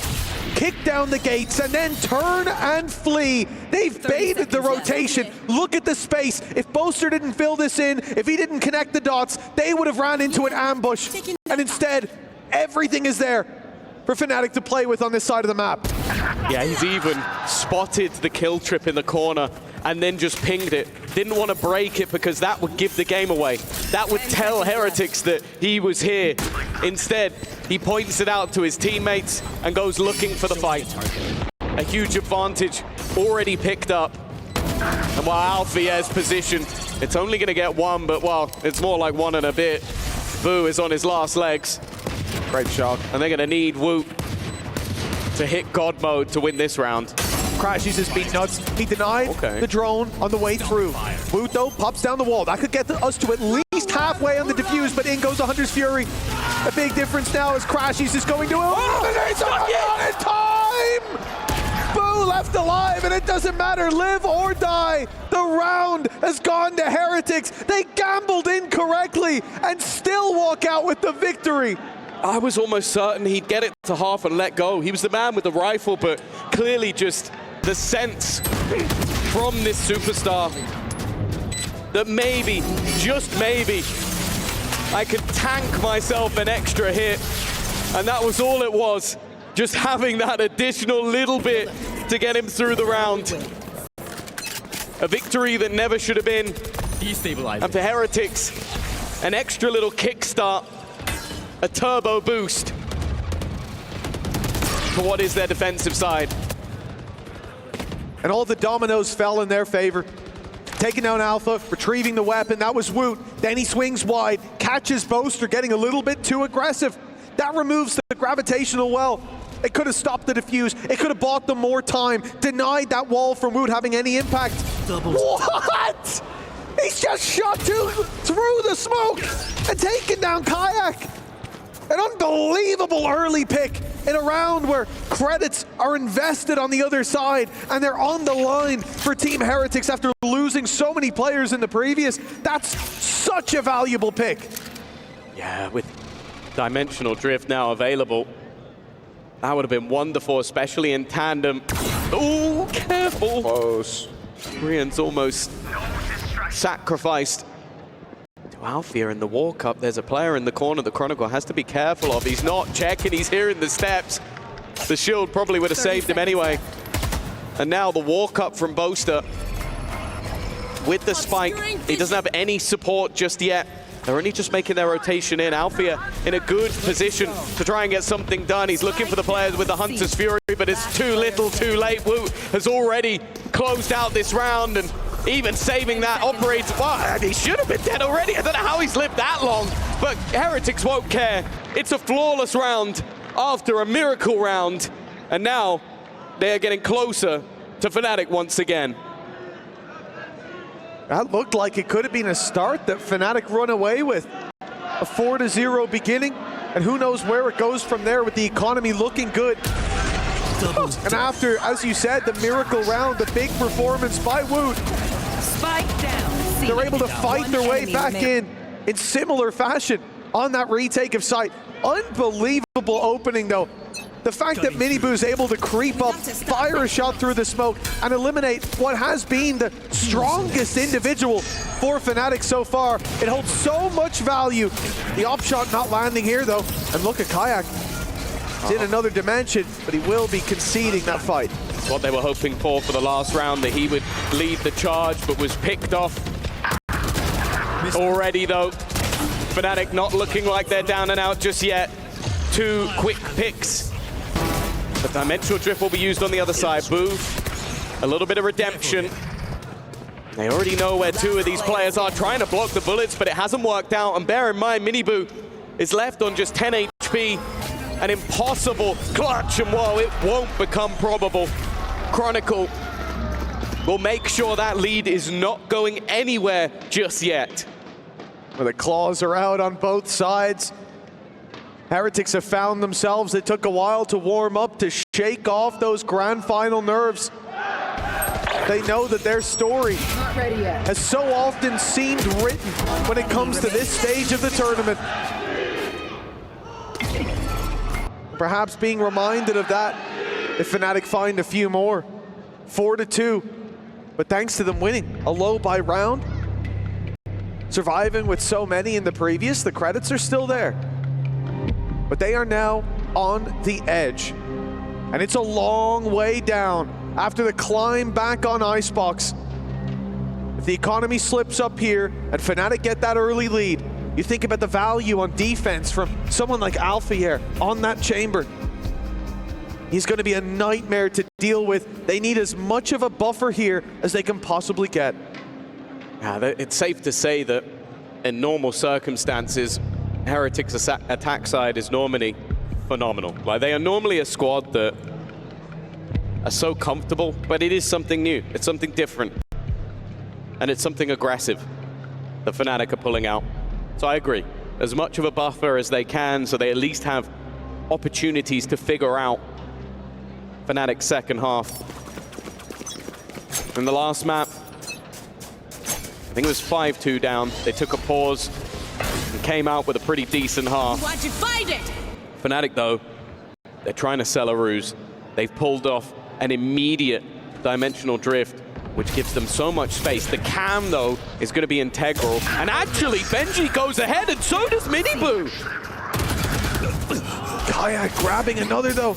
kick down the gates, and then turn and flee. They've baited the rotation. Look at the space. If Boaster didn't fill this in, if he didn't connect the dots, they would have ran into an ambush. And instead, everything is there for Fnatic to play with on this side of the map. Yeah, he's even spotted the kill trip in the corner and then just pinged it. Didn't want to break it because that would give the game away. That would tell Heretics that he was here. Instead, he points it out to his teammates and goes looking for the fight. A huge advantage already picked up. And while Alfier's position, it's only going to get one, but well, it's more like one and a bit. Vu is on his last legs. Great shot. And they're going to need Woot to hit God mode to win this round. Crashies has been nuts. He denied the drone on the way through. Woot, though, pops down the wall. That could get us to at least halfway on the defuse, but in goes the Hunter's Fury. A big difference now as Crashies is going to eliminate on in time! Boo left alive, and it doesn't matter, live or die. The round has gone to Heretics. They gambled incorrectly and still walk out with the victory. I was almost certain he'd get it to half and let go. He was the man with the rifle, but clearly just the sense from this superstar that maybe, just maybe, I could tank myself an extra hit. And that was all it was. Just having that additional little bit to get him through the round. A victory that never should have been. And for Heretics, an extra little kickstart. A turbo boost for what is their defensive side. And all the dominoes fell in their favor. Taking down Alpha, retrieving the weapon, that was Woot. Then he swings wide, catches Boaster, getting a little bit too aggressive. That removes the gravitational well. It could have stopped the defuse. It could have bought them more time. Denied that wall from Woot having any impact. What? He's just shot through the smoke and taken down Kayak. An unbelievable early pick in a round where credits are invested on the other side and they're on the line for Team Heretics after losing so many players in the previous. That's such a valuable pick. Yeah, with Dimensional Drift now available, that would have been wonderful, especially in tandem. Oh, careful. Close. Rian's almost sacrificed. Alfia in the War Cup, there's a player in the corner the Chronicle has to be careful of. He's not checking, he's hearing the steps. The shield probably would have saved him anyway. And now the walk up from Boaster with the spike. He doesn't have any support just yet. They're only just making their rotation in. Alfia in a good position to try and get something done. He's looking for the players with the Hunter's Fury, but it's too little, too late. Wu has already closed out this round, and even saving that operator. Well, he should have been dead already. I don't know how he's lived that long, but Heretics won't care. It's a flawless round after a miracle round, and now they are getting closer to Fnatic once again. That looked like it could have been a start that Fnatic run away with. A 4-0 beginning, and who knows where it goes from there with the economy looking good. And after, as you said, the miracle round, the big performance by Woot, Spike down. they're able to fight their way back in similar fashion on that retake of site. Unbelievable opening though. The fact that Miniboo's able to creep up, fire a shot through the smoke, and eliminate what has been the strongest individual for Fnatic so far. It holds so much value. The op shot not landing here though. And look at Kayak. He's in another dimension, but he will be conceding that fight. That's what they were hoping for the last round, that he would lead the charge, but was picked off already though. Fnatic not looking like they're down and out just yet. 2 quick picks. The Dimensional Drift will be used on the other side. Boo, a little bit of redemption. They already know where 2 of these players are, trying to block the bullets, but it hasn't worked out. And bear in mind, Miniboo is left on just 10 HP. An impossible clutch, and whoa, it won't become probable. Chronicle will make sure that lead is not going anywhere just yet. Where the claws are out on both sides. Heretics have found themselves. It took a while to warm up, to shake off those grand final nerves. They know that their story has so often seemed written when it comes to this stage of the tournament. Perhaps being reminded of that if Fnatic find a few more. 4-2, but thanks to them winning a low by round, surviving with so many in the previous, the credits are still there. But they are now on the edge. And it's a long way down after the climb back on Icebox. If the economy slips up here and Fnatic get that early lead, you think about the value on defense from someone like Alpha here on that chamber. He's going to be a nightmare to deal with. They need as much of a buffer here as they can possibly get. Yeah, it's safe to say that in normal circumstances, Heretics' attack side is normally phenomenal. Like, they are normally a squad that are so comfortable, but it is something new. It's something different. And it's something aggressive that Fnatic are pulling out. So I agree. As much of a buffer as they can, so they at least have opportunities to figure out Fnatic's second half. In the last map, I think it was 5-2 down. They took a pause and came out with a pretty decent half. Watch it, find it! Fnatic, though, they're trying to sell a ruse. They've pulled off an immediate dimensional drift, which gives them so much space. The cam, though, is going to be integral. And actually, Benji goes ahead, and so does Miniboo. Kayak grabbing another, though.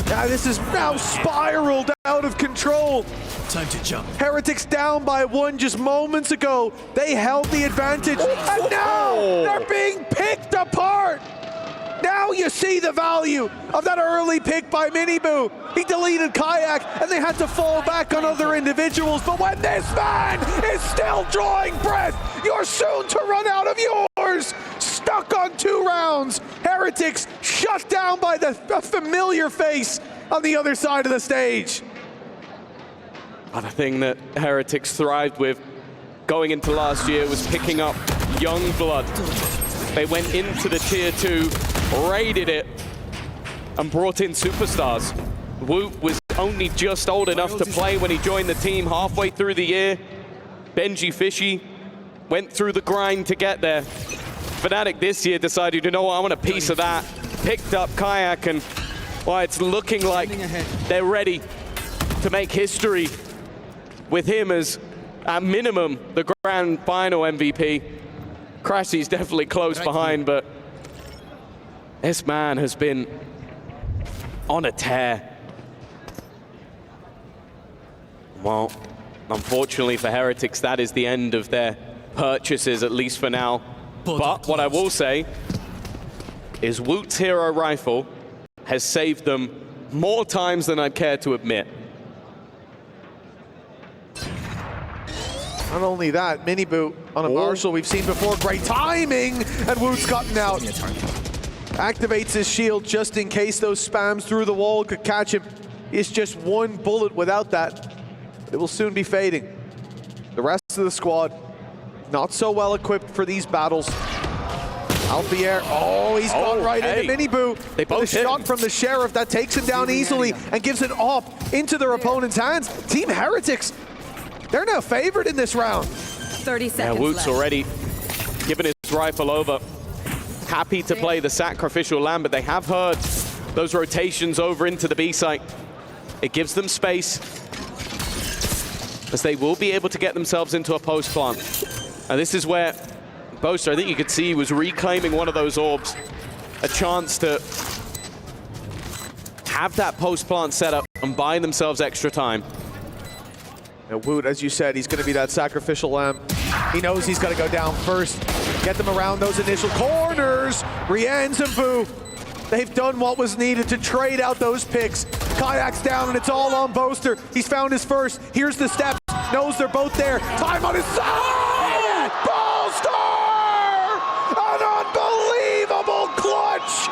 Yeah, this is now spiraled out of control. Time to jump. Heretics down by 1 just moments ago. They held the advantage, and now they're being picked apart. Now you see the value of that early pick by Miniboo. He deleted Kayak, and they had to fall back on other individuals. But when this man is still drawing breath, you're soon to run out of yours. Stuck on 2 rounds. Heretics shut down by the familiar face on the other side of the stage. The thing that Heretics thrived with going into last year was picking up young blood. They went into the tier 2, raided it, and brought in superstars. Woot was only just old enough to play when he joined the team halfway through the year. Benji Fishy went through the grind to get there. Fnatic this year decided, you know what, I want a piece of that. Picked up Kayak, and well, it's looking like they're ready to make history with him as, at minimum, the grand final MVP. Crassy's definitely close behind, but this man has been on a tear. Well, unfortunately for Heretics, that is the end of their purchases, at least for now. But what I will say is Woot's hero rifle has saved them more times than I'd care to admit. Not only that, mini boot on a Marshall we've seen before. Great timing, and Woot's gotten out. Activates his shield just in case those spams through the wall could catch him. It's just one bullet without that. It will soon be fading. The rest of the squad, not so well equipped for these battles. Alfier, oh, he's gone right into Mini Boo. They both the shot from the Sheriff that takes him down easily and gives it off into their opponent's hands. Team Heretics, they're now favored in this round. 30 seconds Woot's left. already given his rifle over. Happy to play the sacrificial lamb, but they have heard those rotations over into the B site. It gives them space, as they will be able to get themselves into a post plant. And this is where Boaster, I think you could see, was reclaiming one of those orbs. A chance to have that post plant set up and buy themselves extra time. Now Woot, as you said, he's going to be that sacrificial lamb. He knows he's got to go down first, get them around those initial corners. Riyadh and Boo, they've done what was needed to trade out those picks. Kayak's down and it's all on Boaster. He's found his first. Here's the steps. Knows they're both there. Time on his side! Boaster! An unbelievable clutch!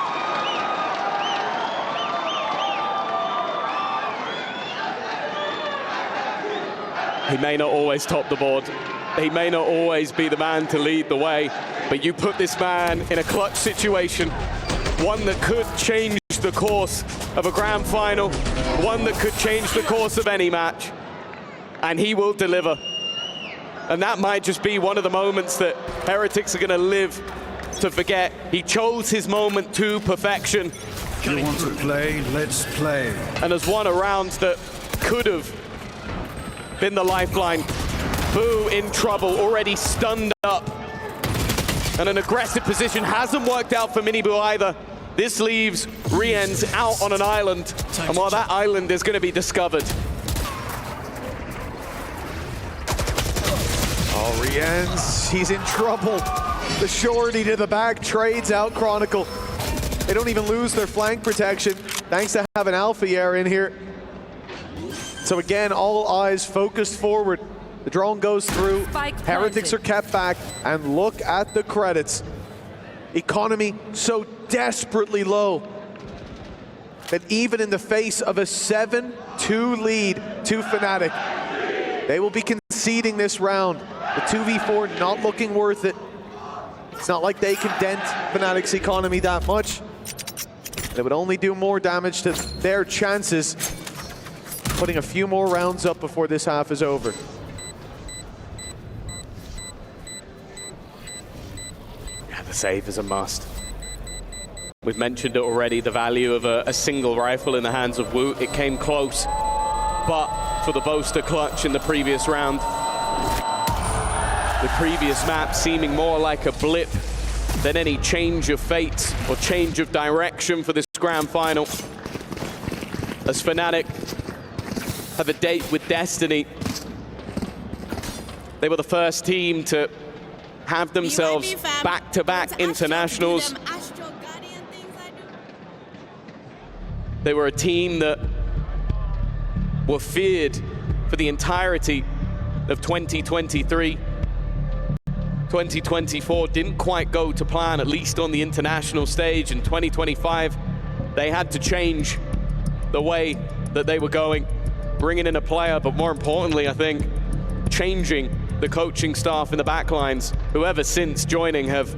He may not always top the board. He may not always be the man to lead the way, but you put this man in a clutch situation, one that could change the course of a grand final, one that could change the course of any match, and he will deliver. And that might just be one of the moments that Heretics are going to live to forget. He chose his moment to perfection. You want to play? Let's play. And has won a round that could have been the lifeline. Boo in trouble, already stunned up. And an aggressive position hasn't worked out for Miniboo either. This leaves Rienz out on an island. And while that island is going to be discovered. Oh, Rienz, he's in trouble. The shorty to the back trades out Chronicle. They don't even lose their flank protection, thanks to having Alfier in here. So again, all eyes focused forward. The drone goes through, Heretics are kept back, and look at the credits. Economy so desperately low that even in the face of a 7-2 lead to Fnatic, they will be conceding this round. The 2v4 not looking worth it. It's not like they can dent Fnatic's economy that much. They would only do more damage to their chances, putting a few more rounds up before this half is over. Yeah, the save is a must. We've mentioned it already, the value of a single rifle in the hands of Woot. It came close, but for the Boaster clutch in the previous round, the previous map seeming more like a blip than any change of fate or change of direction for this grand final. As Fnatic have a date with destiny. They were the first team to have themselves back-to-back internationals. They were a team that were feared for the entirety of 2023. 2024 didn't quite go to plan, at least on the international stage. In 2025, they had to change the way that they were going, bringing in a player, but more importantly, I think, changing the coaching staff in the backlines, who ever since joining have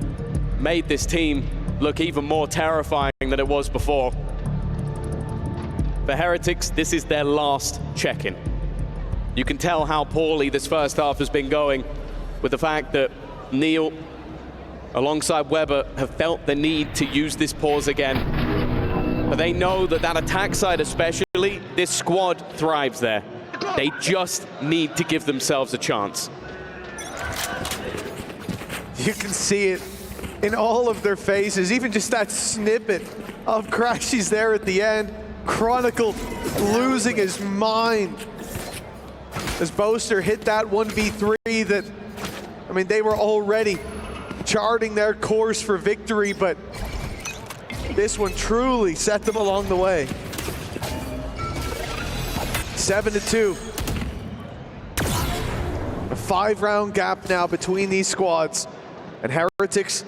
made this team look even more terrifying than it was before. For Heretics, this is their last check-in. You can tell how poorly this first half has been going with the fact that Neil, alongside Weber, have felt the need to use this pause again. But they know that that attack side especially, this squad thrives there. They just need to give themselves a chance. You can see it in all of their faces, even just that snippet of Crashies there at the end. Chronicle losing his mind as Boaster hit that 1v3 that, I mean, they were already charting their course for victory, but this one truly set them along the way. 7-2. A 5-round gap now between these squads, and Heretics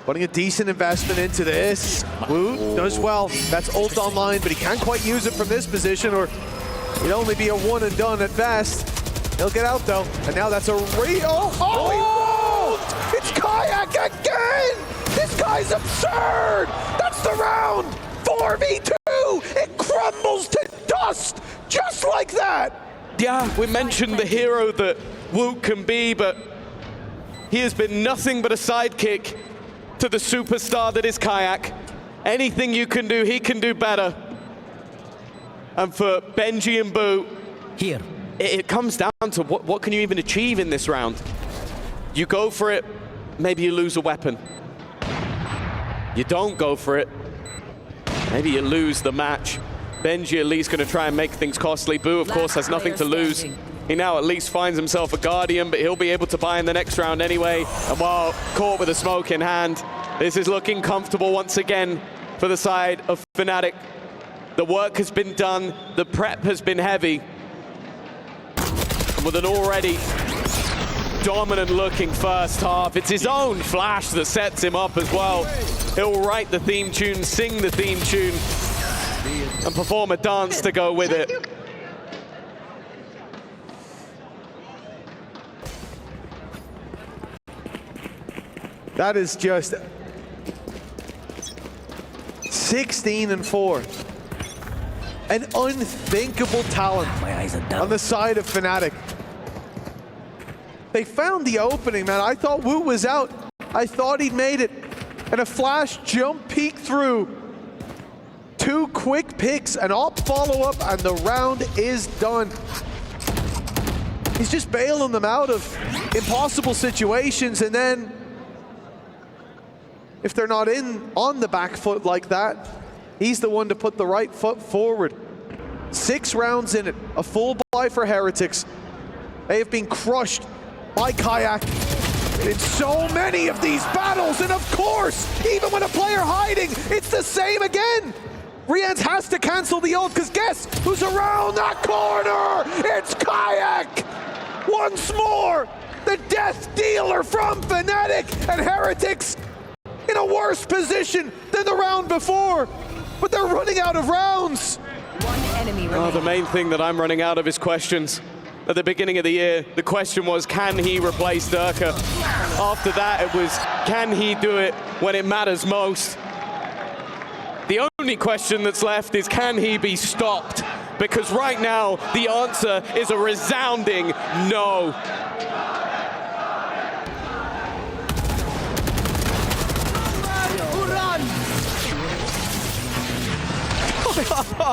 putting a decent investment into this. Woot does well. That's ult online, but he can't quite use it from this position, or it'd only be a one and done at best. He'll get out though, and now that's a real. Oh, he rolled! It's Kayak again! This guy's absurd! That's the round! 4v2! It crumbles to dust just like that! Yeah, we mentioned the hero that Woot can be, but he has been nothing but a sidekick to the superstar that is Kayak. Anything you can do, he can do better. And for Benji and Boo, here, it comes down to what can you even achieve in this round? You go for it, maybe you lose a weapon. You don't go for it, maybe you lose the match. Benji at least going to try and make things costly. Boo, of course, has nothing to lose. He now at least finds himself a Guardian, but he'll be able to buy in the next round anyway. And while caught with a smoke in hand, this is looking comfortable once again for the side of Fnatic. The work has been done, the prep has been heavy. And with an already dominant-looking first half, it's his own flash that sets him up as well. He'll write the theme tune, sing the theme tune, and perform a dance to go with it. That is just 16-4. An unthinkable talent on the side of Fnatic. They found the opening, man. I thought Woot was out. I thought he'd made it. And a flash jump peek through. 2 quick picks, an op follow-up, and the round is done. He's just bailing them out of impossible situations, and then if they're not on the back foot like that, he's the one to put the right foot forward. 6 rounds in it, a full buy for Heretics. They have been crushed by Kayak in so many of these battles, and of course, even when a player hiding, it's the same again. Riyadh has to cancel the ult, because guess who's around that corner? It's Kayak! Once more, the death dealer from Fnatic, and Heretics in a worse position than the round before, but they're running out of rounds. One enemy remaining. The main thing that I'm running out of is questions. At the beginning of the year, the question was, can he replace Durka? After that, it was, can he do it when it matters most? The only question that's left is, can he be stopped? Because right now, the answer is a resounding no.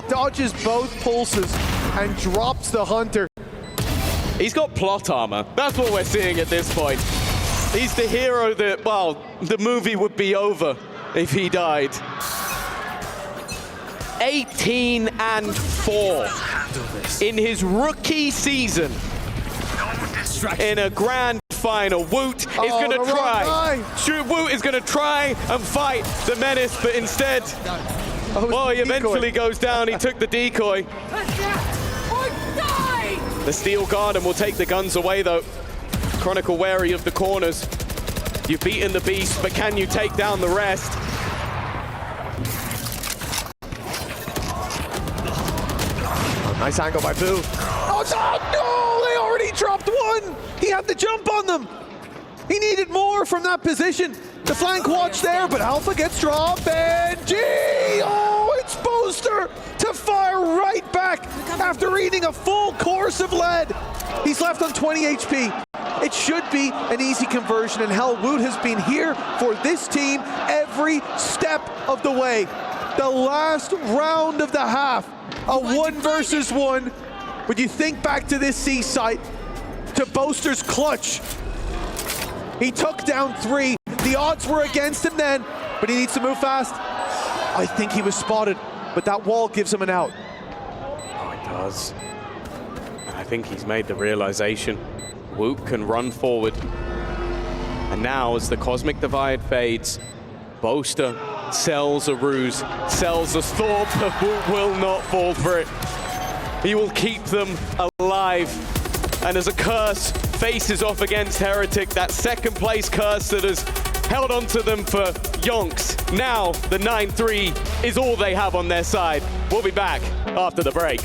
Dodges both pulses and drops the Hunter. He's got plot armor. That's what we're seeing at this point. He's the hero that, well, the movie would be over if he died. 18-4 in his rookie season. In a grand final, Woot is going to try. Woot is going to try and fight the menace, but instead, well, he eventually goes down. He took the decoy. The Steel Garden will take the guns away, though. Chronicle wary of the corners. You've beaten the beast, but can you take down the rest? Nice angle by Boo. Oh, no! They already dropped one! He had the jump on them! He needed more from that position. The flank watch there, but Alpha gets dropped. Benji! Oh, it's Boaster to fire right back after eating a full course of lead. He's left on 20 HP. It should be an easy conversion, and hell, Woot has been here for this team every step of the way. The last round of the half, a 1 versus 1. When you think back to this C site, to Boaster's clutch, he took down 3. The odds were against him then, but he needs to move fast. I think he was spotted, but that wall gives him an out. Oh, it does. And I think he's made the realization. Wook can run forward. And now, as the Cosmic Divide fades, Boaster sells a ruse, sells a thought, but Wook will not fall for it. He will keep them alive. And as a curse faces off against Heretic, that second place curse that has held on to them for yonks. Now the 9-3 is all they have on their side. We'll be back after the break.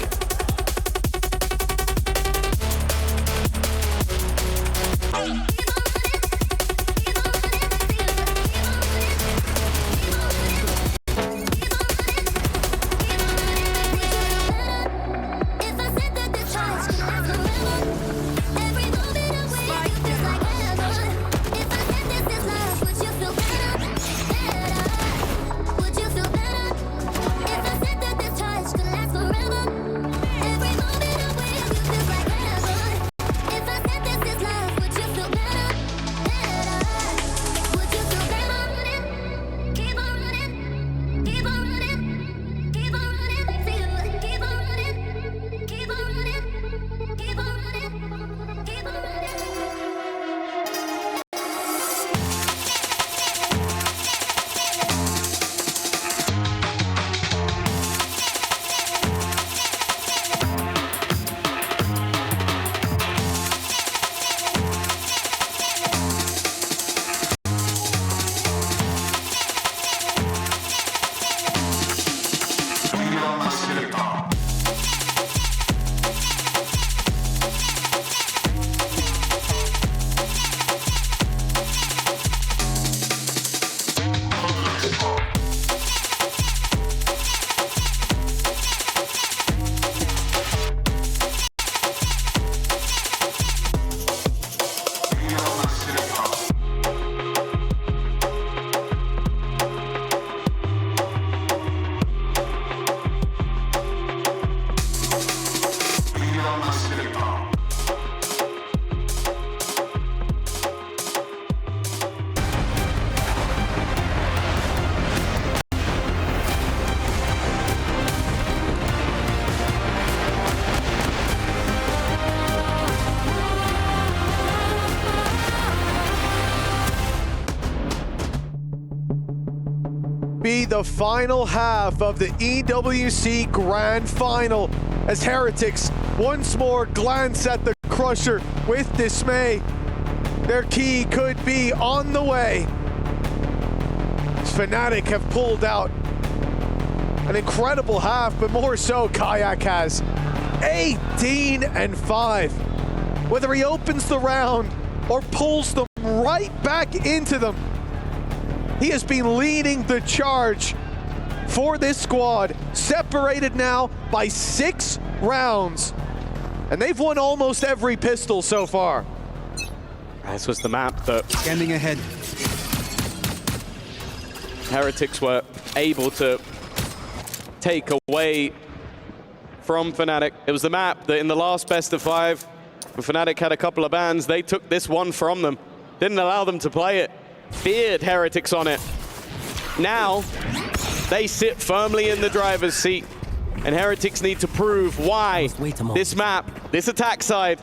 Be the final half of the EWC Grand Final as Heretics once more glance at the Crusher with dismay. Their key could be on the way. Fnatic have pulled out an incredible half, but more so Kayak has 18-5. Whether he opens the round or pulls them right back into them, he has been leading the charge for this squad, separated now by 6 rounds. And they've won almost every pistol so far. This was the map that Scanning ahead. Heretics were able to take away from Fnatic. It was the map that in the last best of 5, when Fnatic had a couple of bans, they took this one from them. Didn't allow them to play it. Feared Heretics on it. Now, they sit firmly in the driver's seat, and Heretics need to prove why this map, this attack side,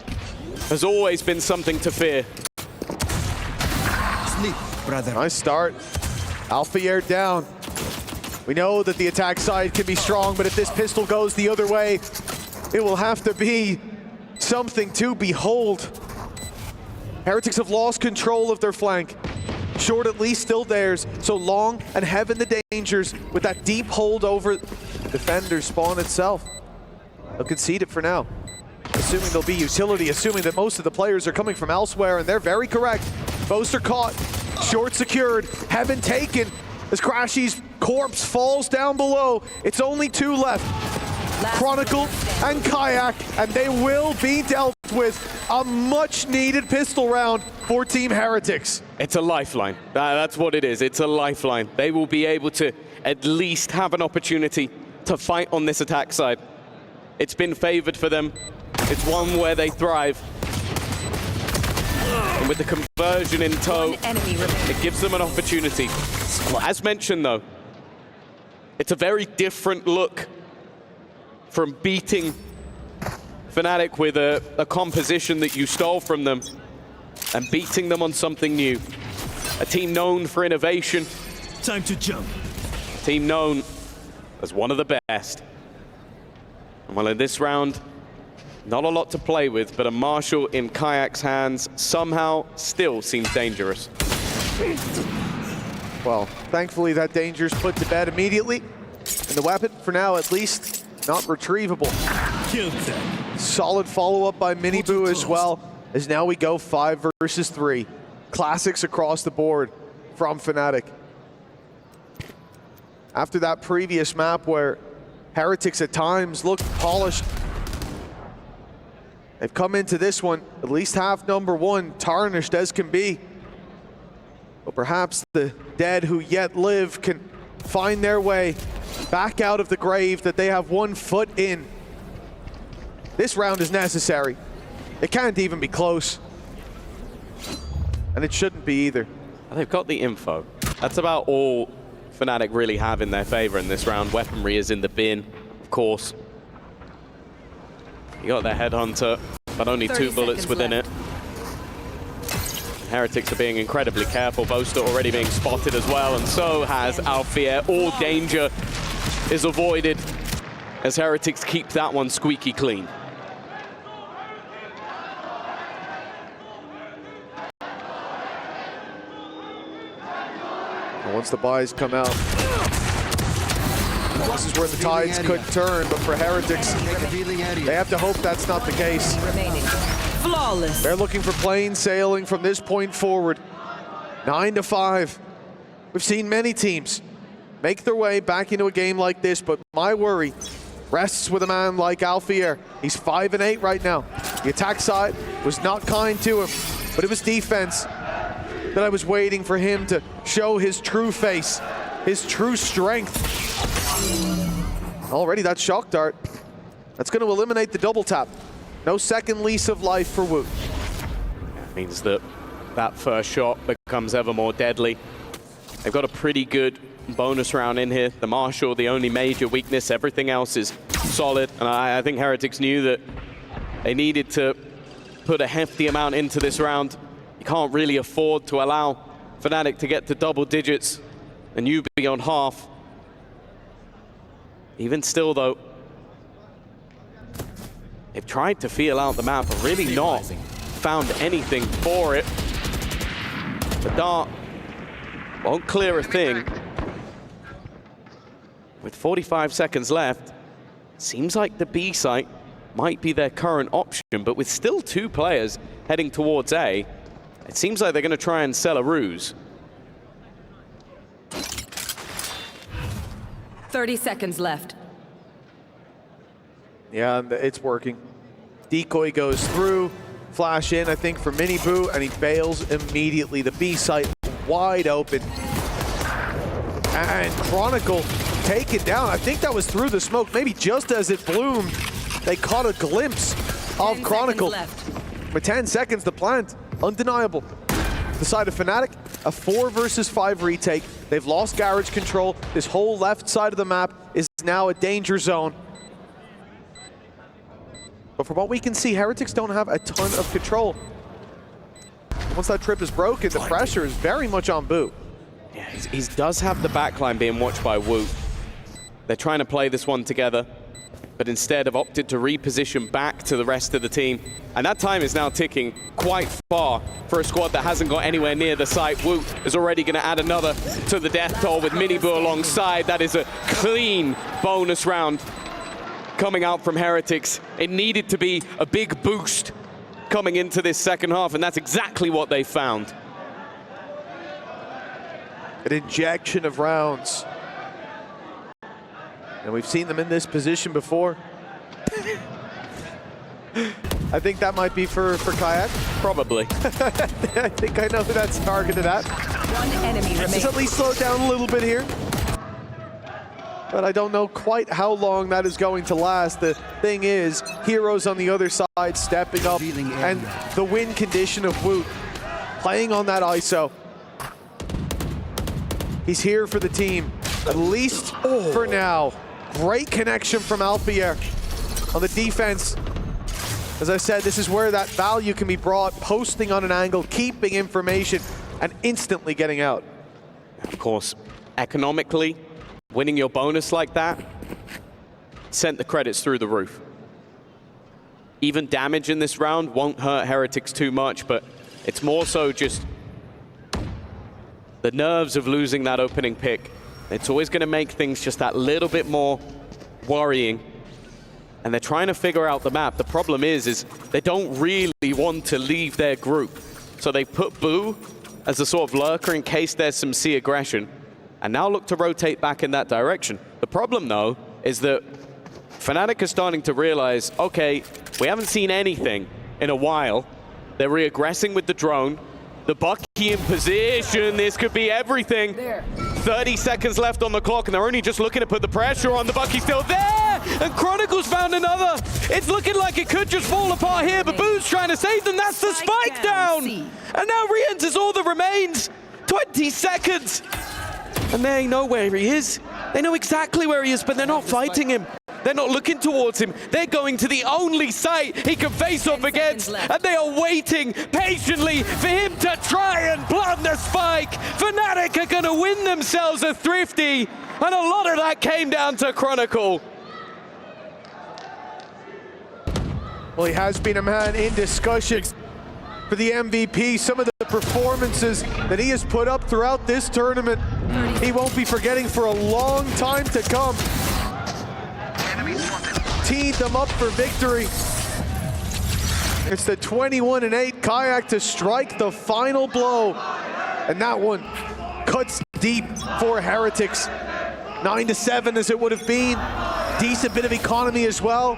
has always been something to fear. Sleep, brother. Nice start. Alpha Air down. We know that the attack side can be strong, but if this pistol goes the other way, it will have to be something to behold. Heretics have lost control of their flank. Short at least still theirs, so Long and Heaven the dangers with that deep hold over defender spawn itself. They'll concede it for now. Assuming there'll be utility, assuming that most of the players are coming from elsewhere, and they're very correct. Boaster caught, Short secured, Heaven taken, as Crashy's corpse falls down below. It's only 2 left. Chronicle and Kayak, and they will be dealt with a much-needed pistol round for Team Heretics. It's a lifeline. That's what it is. It's a lifeline. They will be able to at least have an opportunity to fight on this attack side. It's been favored for them. It's one where they thrive. And with the conversion in tow, it gives them an opportunity. As mentioned though, It's a very different look from beating Fnatic with a composition that you stole from them and beating them on something new. A team known for innovation. Time to jump. A team known as one of the best. And well, in this round, not a lot to play with, but a Marshall in Kayak's hands somehow still seems dangerous. Well, thankfully that danger is put to bed immediately. And the weapon, for now at least, not retrievable. Kill them. Solid follow-up by Miniboo as well, as now we go 5 versus 3. Classics across the board from Fnatic. After that previous map where Heretics at times looked polished, they've come into this one, at least half number 1, tarnished as can be. But perhaps the dead who yet live can find their way back out of the grave that they have 1 foot in. This round is necessary. It can't even be close. And it shouldn't be either. They've got the info. That's about all Fnatic really have in their favor in this round. Weaponry is in the bin, of course. You got their headhunter, but only 2 bullets within it. Heretics are being incredibly careful. Boaster already being spotted as well, and so has Alfier. All danger is avoided as Heretics keep that one squeaky clean. Once the buys come out, this is where the tides could turn, but for Heretics, they have to hope that's not the case. Remaining. Flawless. They're looking for plain sailing from this point forward. 9-5. We've seen many teams make their way back into a game like this, but my worry rests with a man like Alfier. He's 5-8 right now. The attack side was not kind to him, but it was defense that I was waiting for him to show his true face, his true strength. Already that shock dart, that's going to eliminate the double tap. No second lease of life for Woot. It means that that first shot becomes ever more deadly. They've got a pretty good bonus round in here. The Marshall, the only major weakness, everything else is solid. And I think Heretics knew that they needed to put a hefty amount into this round. You can't really afford to allow Fnatic to get to double digits and you be on half. Even still, though, they've tried to feel out the map, but really not found anything for it. The dart won't clear a thing. With 45 seconds left, seems like the B site might be their current option, but with still 2 players heading towards A, it seems like they're going to try and sell a ruse. 30 seconds left. Yeah, it's working. Decoy goes through, flash in, I think, for Miniboo, and he bails immediately. The B site wide open. And Chronicle taken down. I think that was through the smoke, maybe just as it bloomed. They caught a glimpse of Chronicle. With 10 seconds to plant, undeniable. The side of Fnatic, a 4 versus 5 retake. They've lost garage control. This whole left side of the map is now a danger zone. But from what we can see, Heretics don't have a ton of control. Once that trip is broken, the pressure is very much on Boo. Yeah, he does have the backline being watched by Woot. They're trying to play this one together, but instead have opted to reposition back to the rest of the team. And that time is now ticking quite far for a squad that hasn't got anywhere near the site. Woot is already going to add another to the death toll with Miniboo alongside. That is a clean bonus round coming out from Heretics. It needed to be a big boost coming into this second half, and that's exactly what they found. An injection of rounds. And we've seen them in this position before. I think that might be for Kayak. Probably. I think I know who that's targeted at. One enemy Let's remaining. at least slow down a little bit here. But I don't know quite how long that is going to last. The thing is, heroes on the other side stepping up, and the win condition of Woot playing on that ISO. He's here for the team. at least for now. Great connection from Alfier on the defense. As I said, this is where that value can be brought, posting on an angle, keeping information, and instantly getting out. Of course, economically, winning your bonus like that sent the credits through the roof. Even damage in this round won't hurt Heretics too much, but it's more so just the nerves of losing that opening pick. It's always going to make things just that little bit more worrying. And they're trying to figure out the map. The problem is they don't really want to leave their group. So they put Boo as a sort of lurker in case there's some C aggression, and now look to rotate back in that direction. The problem, though, is that Fnatic are starting to realize, okay, we haven't seen anything in a while. They're re-aggressing with the drone. The Bucky in position. This could be everything. 30 seconds left on the clock, and they're only just looking to put the pressure on. The Bucky's still there, and Chronicles found another. It's looking like it could just fall apart here, but Boo's trying to save them. That's the spike down. And now re-enters all the remains. 20 seconds. And they know where he is. They know exactly where he is, but they're not fighting him. They're not looking towards him. They're going to the only site he can face off against, and they are waiting patiently for him to try and plant the spike. Fnatic are going to win themselves a thrifty, and a lot of that came down to Chronicle. Well, he has been a man in discussion for the MVP. Some of the performances that he has put up throughout this tournament, he won't be forgetting for a long time to come. Teed them up for victory. It's the 21-8 Kayak to strike the final blow. And that one cuts deep for Heretics. 9-7 as it would have been. Decent bit of economy as well,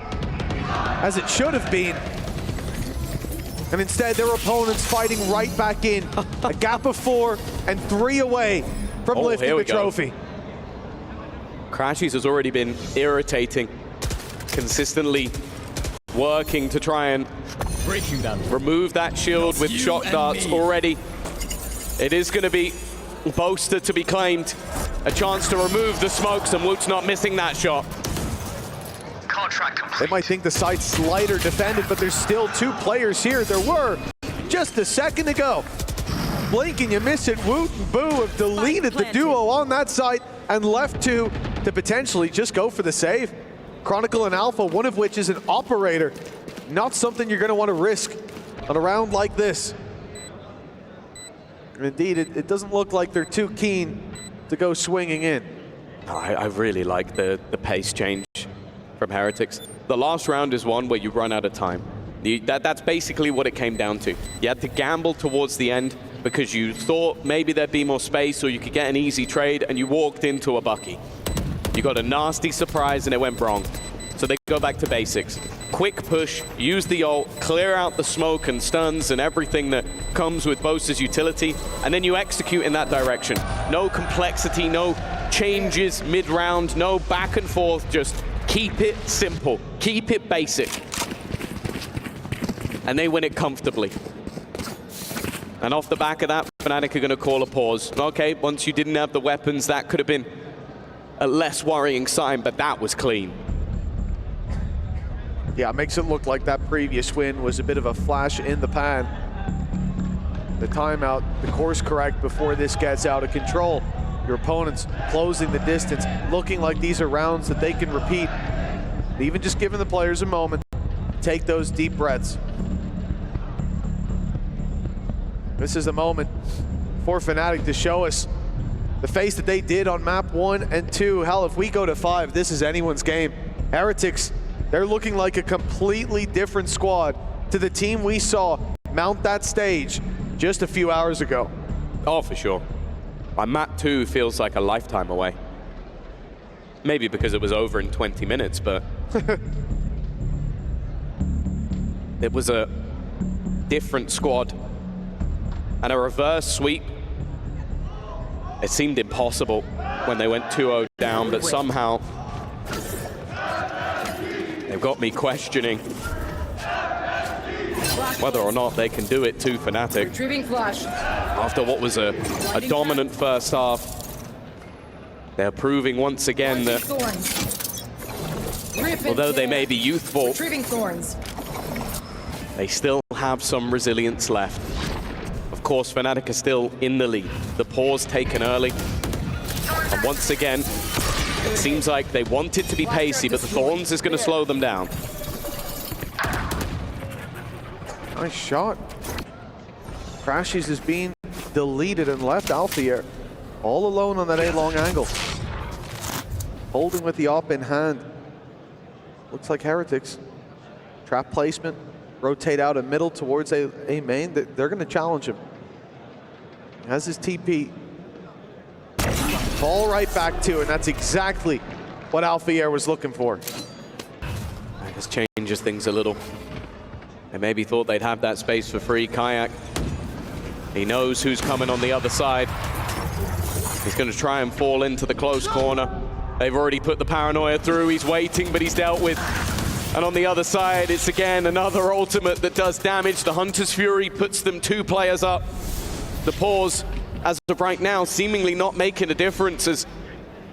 as it should have been. And instead, their opponents fighting right back in. A gap of 4 and 3 away from lifting the trophy. Crashies has already been irritating, consistently working to try and remove that shield with shock darts already. It is going to be Boaster to be claimed. A chance to remove the smokes, and Woot's not missing that shot. They might think the site's lighter defended, but there's still 2 players here. There were just a second to go. Blink and you miss it. Woot and Boo have deleted the duo on that site and left 2 to potentially just go for the save. Chronicle and Alpha, one of which is an operator. Not something you're going to want to risk on a round like this. And indeed, it doesn't look like they're too keen to go swinging in. I really like the pace change from Heretics. The last round is one where you run out of time. That's basically what it came down to. You had to gamble towards the end because you thought maybe there'd be more space or you could get an easy trade, and you walked into a Bucky. You got a nasty surprise and it went wrong. So they go back to basics. Quick push, use the ult, clear out the smoke and stuns and everything that comes with Boaster's utility, and then you execute in that direction. No complexity, no changes mid-round, no back and forth, just keep it simple, keep it basic. And they win it comfortably. And off the back of that, Fnatic are going to call a pause. Okay, once you didn't have the weapons, that could have been a less worrying sign, but that was clean. Yeah, it makes it look like that previous win was a bit of a flash in the pan. The timeout, the course correct before this gets out of control. Your opponents closing the distance, looking like these are rounds that they can repeat. Even just giving the players a moment, take those deep breaths. This is a moment for Fnatic to show us the face that they did on map 1 and 2. Hell, if we go to 5, this is anyone's game. Heretics, they're looking like a completely different squad to the team we saw mount that stage just a few hours ago. Oh, for sure. Map 2 feels like a lifetime away. Maybe because it was over in 20 minutes, but it was a different squad. And a reverse sweep, it seemed impossible when they went 2-0 down, but somehow they've got me questioning whether or not they can do it to Fnatic. Retrieving flash. After what was a dominant first half. They're proving once again that although they may be youthful, Retrieving thorns. they still have some resilience left. Of course, Fnatic are still in the lead. The pause taken early. And once again, it seems like they wanted to be pacey, but the Thorns is going to slow them down. Nice shot. Crashes is being deleted and left Alphier all alone on that A-long angle. Holding with the op in hand. Looks like Heretics. Trap placement. Rotate out a middle towards a main. They're going to challenge him. Has his TP. Fall right back to it, and that's exactly what Alphier was looking for. That just changes things a little. They maybe thought they'd have that space for free. Kayak, he knows who's coming on the other side. He's going to try and fall into the close corner. They've already put the paranoia through. He's waiting, but he's dealt with. And on the other side, it's again another ultimate that does damage. The Hunter's Fury puts them 2 players up. The pause, as of right now, seemingly not making a difference as,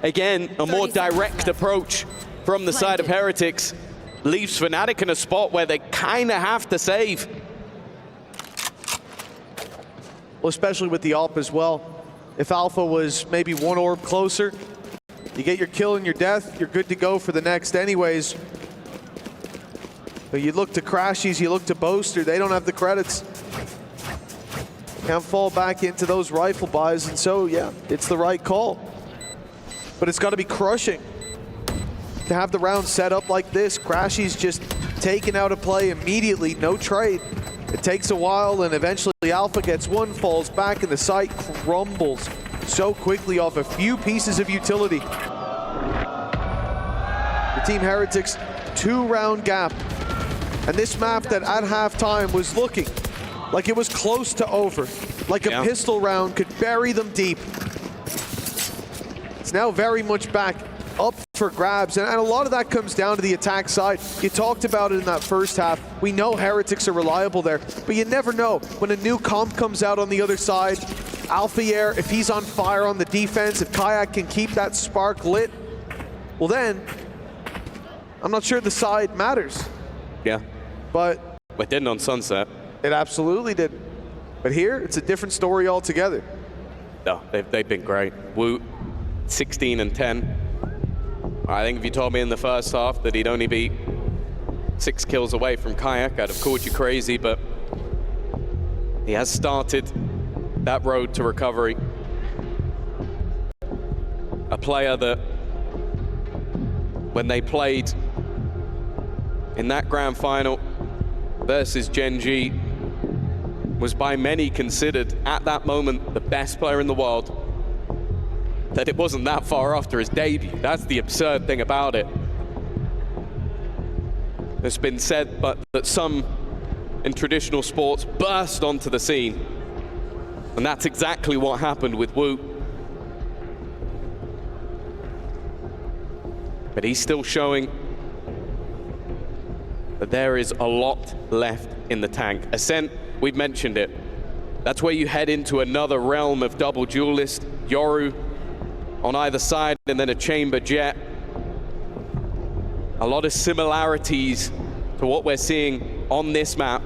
again, a more direct approach from the side of Heretics leaves Fnatic in a spot where they kind of have to save. Well, especially with the AWP as well. If Alpha was maybe 1 orb closer, you get your kill and your death, you're good to go for the next anyways. But you look to Crashies, you look to Boaster, they don't have the credits. Can't fall back into those rifle buys, and so, yeah, it's the right call. But it's got to be crushing to have the round set up like this. Crashies just taken out of play immediately, no trade. It takes a while, and eventually Alpha gets one, falls back, and the site crumbles so quickly off a few pieces of utility. The Team Heretics 2-round gap. And this map that at halftime was looking like it was close to over, like a pistol round could bury them deep. It's now very much back up for grabs, and a lot of that comes down to the attack side. You talked about it in that first half. We know Heretics are reliable there, but you never know when a new comp comes out on the other side. Alphier, if he's on fire on the defense, if Kayak can keep that spark lit, well then, I'm not sure the side matters. Yeah. But it didn't on Sunset. It absolutely did. But here, it's a different story altogether. No, they've been great. Woot, 16 and 10. I think if you told me in the first half that he'd only be 6 kills away from Kayak, I'd have called you crazy, but he has started that road to recovery. A player that, when they played in that grand final versus Gen G, was by many considered, at that moment, the best player in the world. That it wasn't that far after his debut. That's the absurd thing about it. It's been said but that some in traditional sports burst onto the scene. And that's exactly what happened with Woot. But he's still showing that there is a lot left in the tank. Ascent, we've mentioned it. That's where you head into another realm of double duelist. Yoru on either side, and then a chamber jet. A lot of similarities to what we're seeing on this map.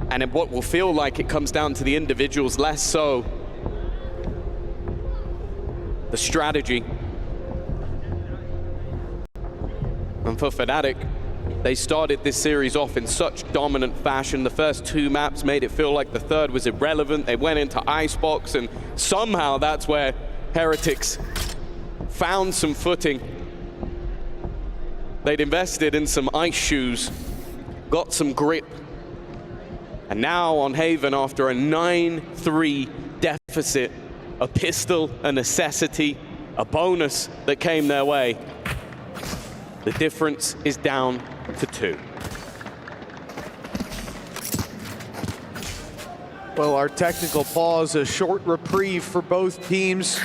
And in what will feel like it comes down to the individuals, less so the strategy. And for Fnatic, they started this series off in such dominant fashion. The first 2 maps made it feel like the third was irrelevant. They went into Icebox, and somehow that's where Heretics found some footing. They'd invested in some ice shoes, got some grip. And now on Haven, after a 9-3 deficit, a pistol, a necessity, a bonus that came their way, the difference is down to 2. Well, our technical pause, a short reprieve for both teams.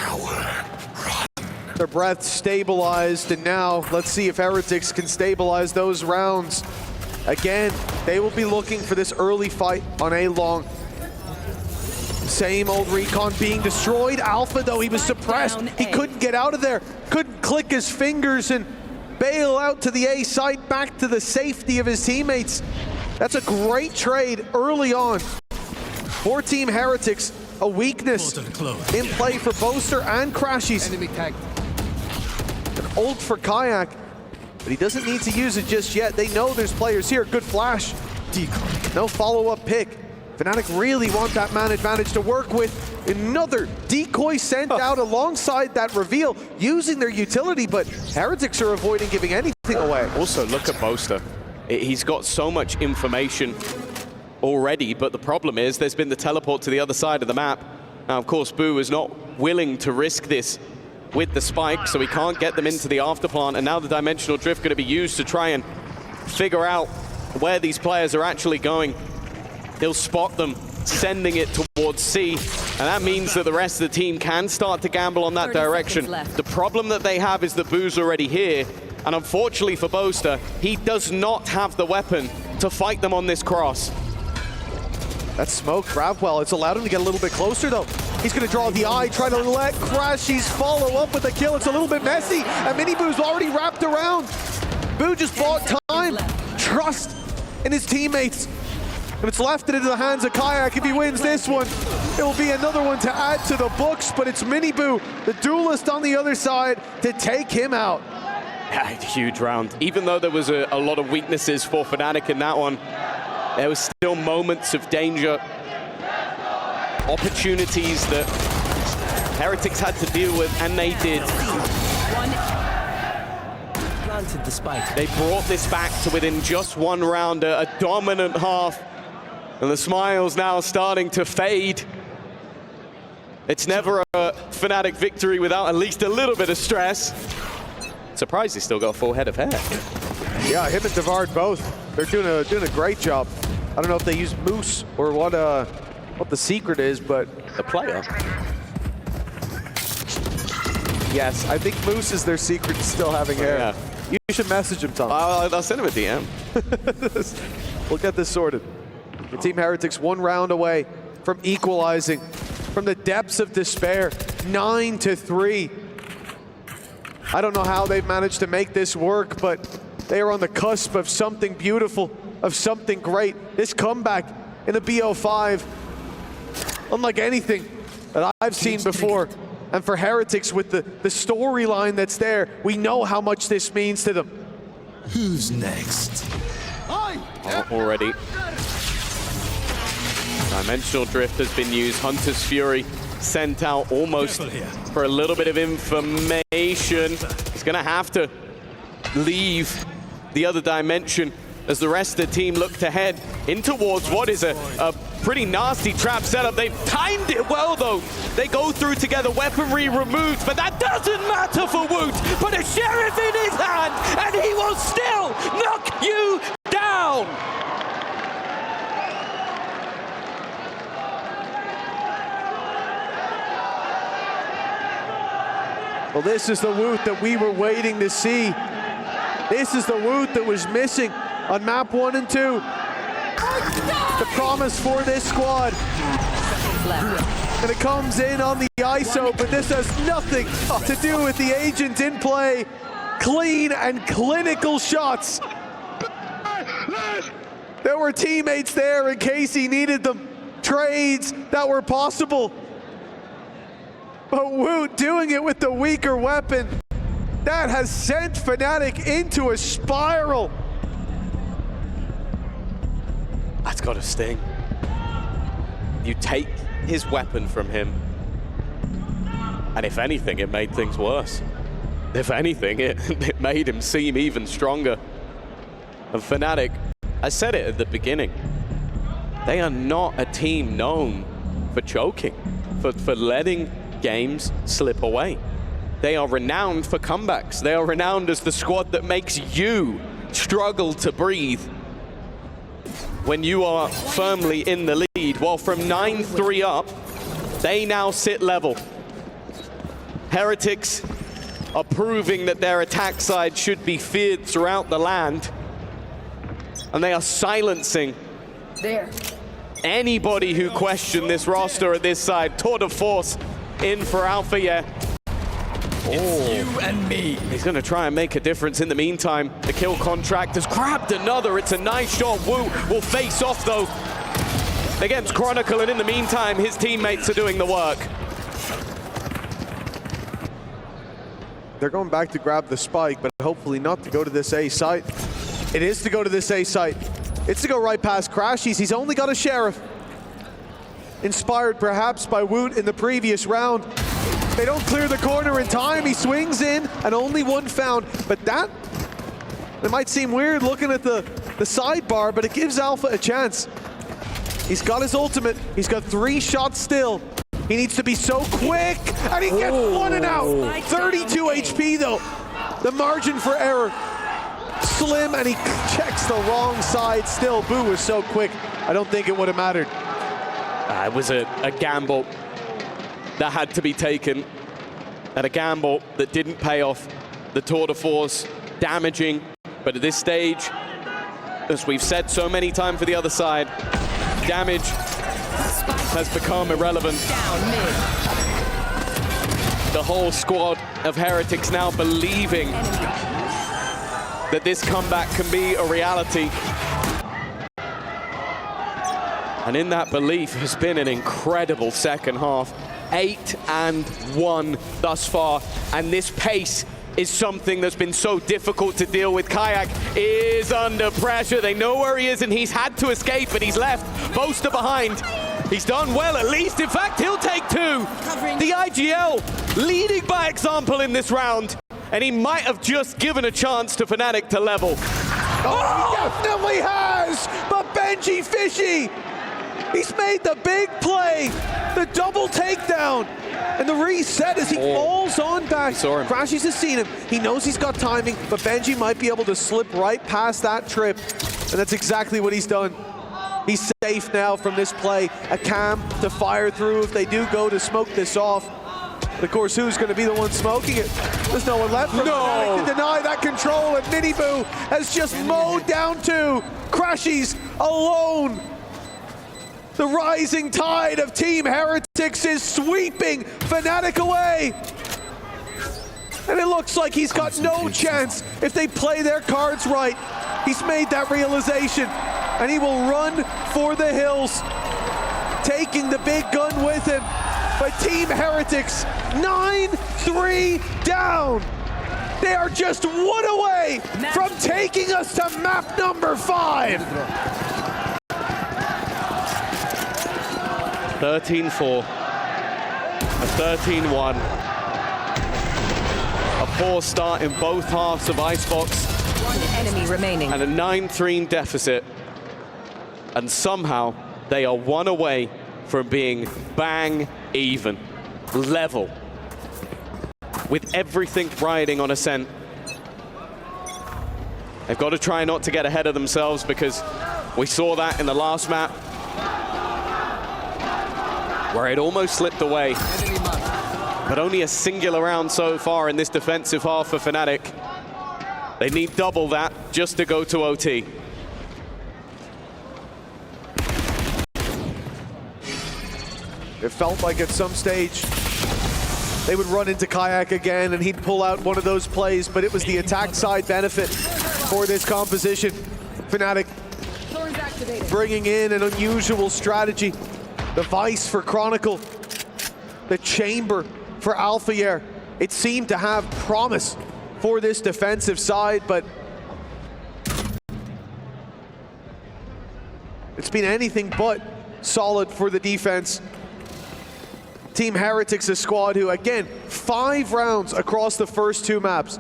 Their breath stabilized, and now let's see if Heretics can stabilize those rounds. Again, they will be looking for this early fight on A-long Same old recon being destroyed. Alpha, though, he was suppressed. He couldn't get out of there. Couldn't click his fingers and bail out to the A site, back to the safety of his teammates. That's a great trade early on for Team Heretics. A weakness in play for Boaster and Crashies. Enemy tag. An ult for Kayak, but he doesn't need to use it just yet. They know there's players here. Good flash. Decoy. No follow-up pick. Fnatic really want that man advantage to work with. Another decoy sent out alongside that reveal, using their utility, but Heretics are avoiding giving anything away. Also, look at Boaster. He's got so much information already, but the problem is there's been the teleport to the other side of the map. Now, of course, Boo is not willing to risk this with the spike, so he can't get them into the afterplant, and now the Dimensional Drift going to be used to try and figure out where these players are actually going. He'll spot them, sending it towards C, and that means that the rest of the team can start to gamble on that direction. The problem that they have is that Boo's already here, and unfortunately for Boaster, he does not have the weapon to fight them on this cross. That smoke, Bravwell, it's allowed him to get a little bit closer though. He's gonna draw the eye, try to let Crashies follow up with a kill. It's a little bit messy, and Miniboo's already wrapped around. Boo just bought time, trust in his teammates. And it's left it into the hands of Kayak. If he wins this one, it will be another one to add to the books, but it's Miniboo, the duelist on the other side, to take him out. Yeah, huge round. Even though there was a lot of weaknesses for Fnatic in that one, there was still moments of danger, opportunities that Heretics had to deal with, and they did. Planted the spike. They brought this back to within just one round, a dominant half, and the smiles now starting to fade. It's never a Fnatic victory without at least a little bit of stress. Surprised he still got a full head of hair. Yeah, him and Boulevard both. They're doing a great job. I don't know if they use Moose or what the secret is, but The player. Yes, I think Moose is their secret to still having hair. Yeah. You should message him, Tom. I'll send him a DM. We'll get this sorted. The Team Heretics 1 round away from equalizing from the depths of despair, 9-3. I don't know how they've managed to make this work, but they are on the cusp of something beautiful, of something great. This comeback in a BO5, unlike anything that I've seen before. And for Heretics, with the storyline that's there, we know how much this means to them. Who's next? Already. Dimensional Drift has been used. Hunter's Fury sent out almost for a little bit of information. He's going to have to leave the other dimension as the rest of the team look to head in towards what is a pretty nasty trap setup. They've timed it well, though. They go through together, weaponry removed, but that doesn't matter for Woot. Put a sheriff in his hand, and he will still knock you down. Well, this is the Woot that we were waiting to see. This is the Woot that was missing on map 1 and 2. The promise for this squad. And it comes in on the ISO, but this has nothing to do with the agent in play. Clean and clinical shots. There were teammates there in case he needed them. Trades that were possible. But Woot doing it with the weaker weapon. That has sent Fnatic into a spiral. That's got to sting. You take his weapon from him, and if anything, it made things worse. If anything, it made him seem even stronger. And Fnatic, I said it at the beginning, they are not a team known for choking, for letting games slip away. They are renowned for comebacks. They are renowned as the squad that makes you struggle to breathe when you are firmly in the lead. Well, from 9-3 up, they now sit level. Heretics are proving that their attack side should be feared throughout the land, and they are silencing anybody who questioned this roster at this side. Tour de force in for Alpha, yeah. It's you and me. He's going to try and make a difference in the meantime. The kill contract has grabbed another. It's a nice shot. Wu will face off, though, against Chronicle, and in the meantime, his teammates are doing the work. They're going back to grab the spike, but hopefully not to go to this A site. It is to go to this A site. It's to go right past Crashies. He's only got a Sheriff. Inspired perhaps by Woot in the previous round. They don't clear the corner in time. He swings in and only one found. But that, it might seem weird looking at the sidebar, but it gives Alpha a chance. He's got his ultimate. He's got 3 shots still. He needs to be so quick, and he gets one and out. 32 HP though. The margin for error slim, and he checks the wrong side still. Boo was so quick, I don't think it would have mattered. It was a gamble that had to be taken, and a gamble that didn't pay off. The tour de force damaging, but at this stage, as we've said so many times for the other side, damage has become irrelevant. The whole squad of Heretics now believing that this comeback can be a reality. And in that belief has been an incredible second half. 8-1 thus far, and this pace is something that's been so difficult to deal with. Kayak is under pressure. They know where he is, and he's had to escape, but he's left Boaster behind. He's done well, at least. In fact, he'll take 2. The IGL leading by example in this round, and he might have just given a chance to Fnatic to level. Oh, he definitely has! But Benji Fishy, he's made the big play, the double takedown, and the reset as he falls on back. Crashies has seen him. He knows he's got timing, but Benji might be able to slip right past that trip, and that's exactly what he's done. He's safe now from this play. A cam to fire through if they do go to smoke this off. But of course, who's going to be the one smoking it? There's no one left for Fnatic to deny that control, and Miniboo has just mowed down 2. Crashies alone. The rising tide of Team Heretics is sweeping Fnatic away. And it looks like he's got no chance if they play their cards right. He's made that realization, and he will run for the hills, taking the big gun with him. But Team Heretics, 9-3 down. They are just 1 away from taking us to map number 5. 13-4, a 13-1. A poor start in both halves of Icebox. 1 enemy remaining. And a 9-3 deficit. And somehow they are 1 away from being bang even, level, with everything riding on Ascent. They've got to try not to get ahead of themselves, because we saw that in the last map, where it almost slipped away. But only a singular round so far in this defensive half for Fnatic. They need double that just to go to OT. It felt like at some stage they would run into Kayak again and he'd pull out one of those plays, but it was the attack side benefit for this composition. Fnatic bringing in an unusual strategy. The Vice for Chronicle, the Chamber for Alphayer. It seemed to have promise for this defensive side, but it's been anything but solid for the defense. Team Heretics, a squad who, again, 5 rounds across the first 2 maps.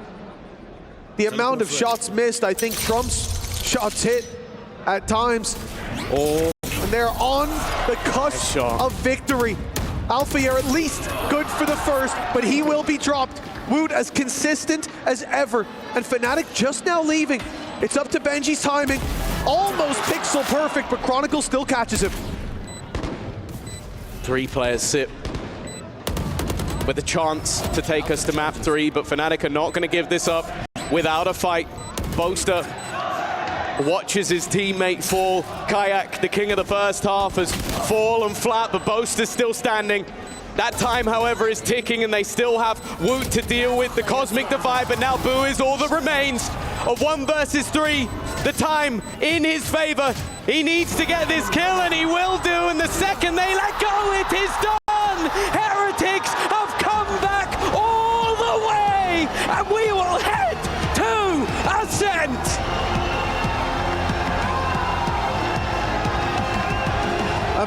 The amount of shots missed, I think, trumps shots hit at times. And they're on the cusp of victory. Alphayer at least good for the first, but he will be dropped. Woot as consistent as ever, and Fnatic just now leaving. It's up to Benji's timing. Almost pixel perfect, but Chronicle still catches him. 3 players sit with a chance to take us to map 3, but Fnatic are not going to give this up without a fight. Boaster watches his teammate fall. Kayak, the king of the first half, has fallen flat, but Boaster's still standing. That time, however, is ticking, and they still have Woot to deal with, the Cosmic Divide, but now Boo is all that remains of 1 versus 3. The time in his favor. He needs to get this kill, and he will do, and the second they let go, it is done! Heretics have come back all the way, and we will head to Ascent!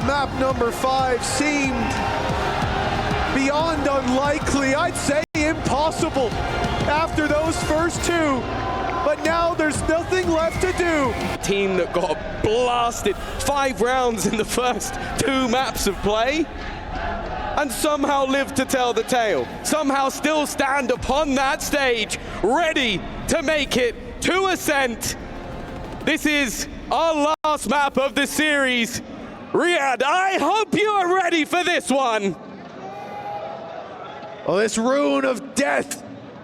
Map number 5 seemed beyond unlikely, I'd say impossible after those first 2, but now there's nothing left to do. Team that got blasted 5 rounds in the first 2 maps of play and somehow lived to tell the tale, somehow still stand upon that stage, ready to make it to Ascent. This is our last map of the series. Riyadh, I hope you are ready for this one. Well, this rune of death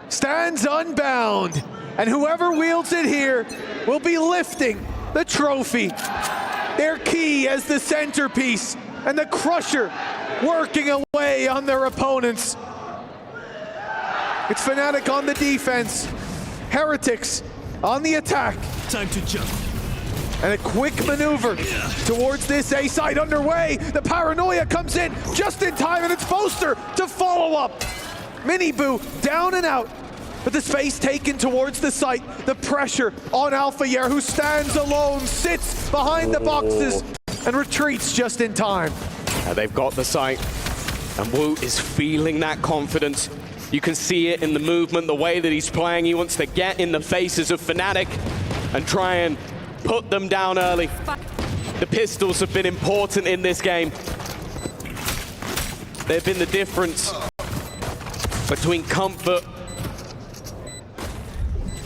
stands unbound, and whoever wields it here will be lifting the trophy. Their key as the centerpiece, and the Crusher working away on their opponents. It's Fnatic on the defense, Heretics on the attack. Time to jump. And a quick maneuver towards this A side underway. The paranoia comes in just in time, and it's Boaster to follow up. Mini Boo down and out, but the space taken towards the site. The pressure on Alphayer, who stands alone, sits behind the boxes, and retreats just in time. They've got the site, and Woot is feeling that confidence. You can see it in the movement, the way that he's playing. He wants to get in the faces of Fnatic and try and put them down early. The pistols have been important in this game. They've been the difference between comfort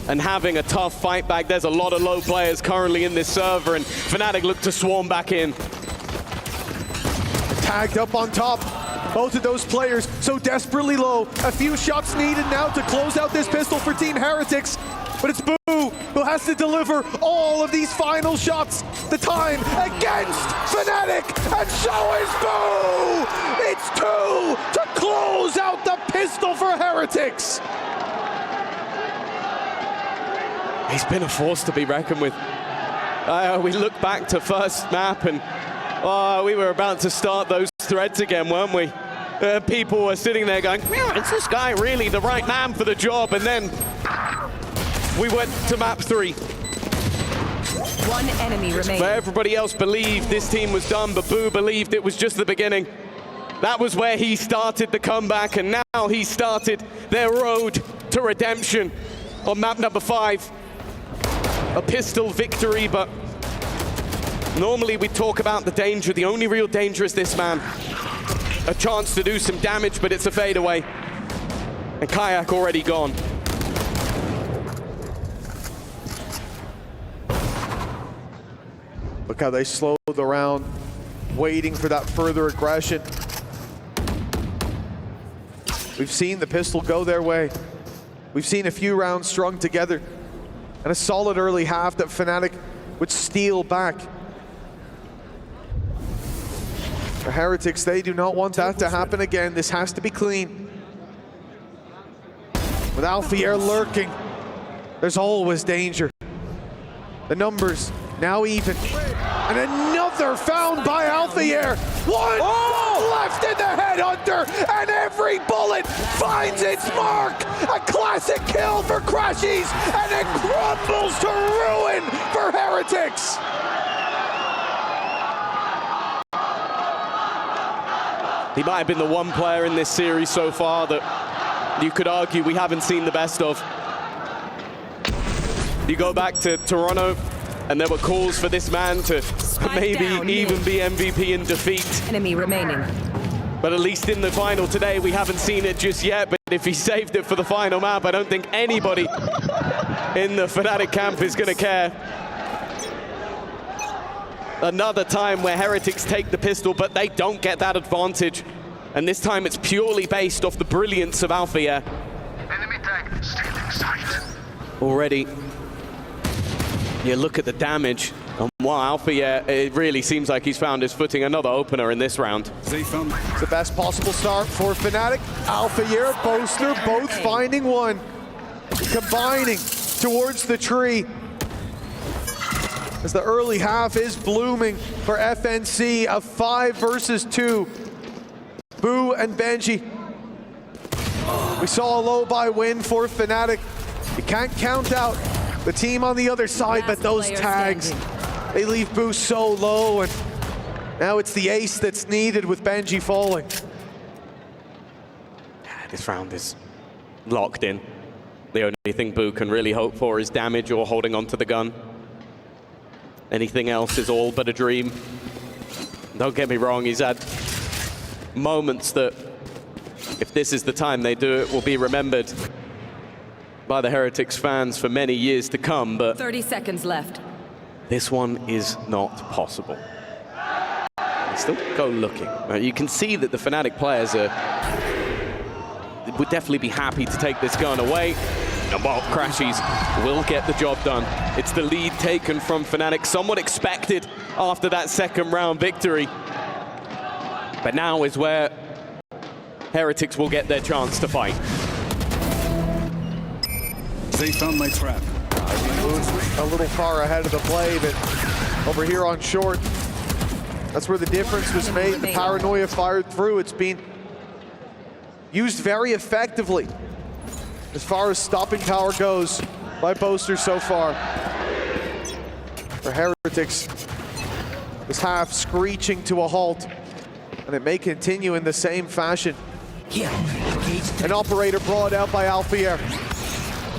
and having a tough fight back. There's a lot of low players currently in this server, and Fnatic look to swarm back in. Tagged up on top. Both of those players so desperately low. A few shots needed now to close out this pistol for Team Heretics. But it's Boo who has to deliver all of these final shots. The time against Fnatic, and so is Boo! It's 2 to close out the pistol for Heretics. He's been a force to be reckoned with. We look back to first map, and we were about to start those threads again, weren't we? People were sitting there going, is this guy really the right man for the job? And then we went to map 3. 1 enemy remaining. Where everybody else believed this team was done, but Boo believed it was just the beginning. That was where he started the comeback, and now he started their road to redemption on map number 5. A pistol victory, but normally we talk about the danger. The only real danger is this man. A chance to do some damage, but it's a fadeaway. And Kayak already gone. Look how they slowed the round, waiting for that further aggression. We've seen the pistol go their way. We've seen a few rounds strung together, and a solid early half that Fnatic would steal back. The Heretics, they do not want that to happen again. This has to be clean. With Alphayer lurking, there's always danger. The numbers now even. And another found by Alphayer. One left in the headhunter, and every bullet finds its mark. A classic kill for Crashies, and it crumbles to ruin for Heretics. He might have been the one player in this series so far that you could argue we haven't seen the best of. You go back to Toronto, and there were calls for this man to maybe even be MVP in defeat. Enemy remaining. But at least in the final today, we haven't seen it just yet. But if he saved it for the final map, I don't think anybody in the Fnatic camp is going to care. Another time where Heretics take the pistol, but they don't get that advantage. And this time it's purely based off the brilliance of Alphayer. Enemy tag still in sight. Already You look at the damage, and wow, Alpha, yeah, it really seems like he's found his footing. Another opener in this round. They found It's the best possible start for Fnatic. Alpha Year, Boaster, both finding one. Combining towards the tree. As the early half is blooming for FNC, a 5 versus 2. Boo and Benji. We saw a low by win for Fnatic. You can't count out the team on the other side, but those tags, they leave Boo so low, and now it's the ace that's needed with Benji falling. This round is locked in. The only thing Boo can really hope for is damage or holding onto the gun. Anything else is all but a dream. Don't get me wrong, he's had moments that, if this is the time they do it, will be remembered by the Heretics fans for many years to come, but 30 seconds left. this one is not possible. They still go looking. You can see that the Fnatic players would definitely be happy to take this gun away. And well, Crashies will get the job done. It's the lead taken from Fnatic, somewhat expected after that second round victory. But now is where Heretics will get their chance to fight. They found my trap. A little far ahead of the play, but over here on short, that's where the difference was made. The paranoia fired through. It's been used very effectively as far as stopping power goes by Boaster so far. For Heretics, this half screeching to a halt, and it may continue in the same fashion. An operator brought out by Alfier.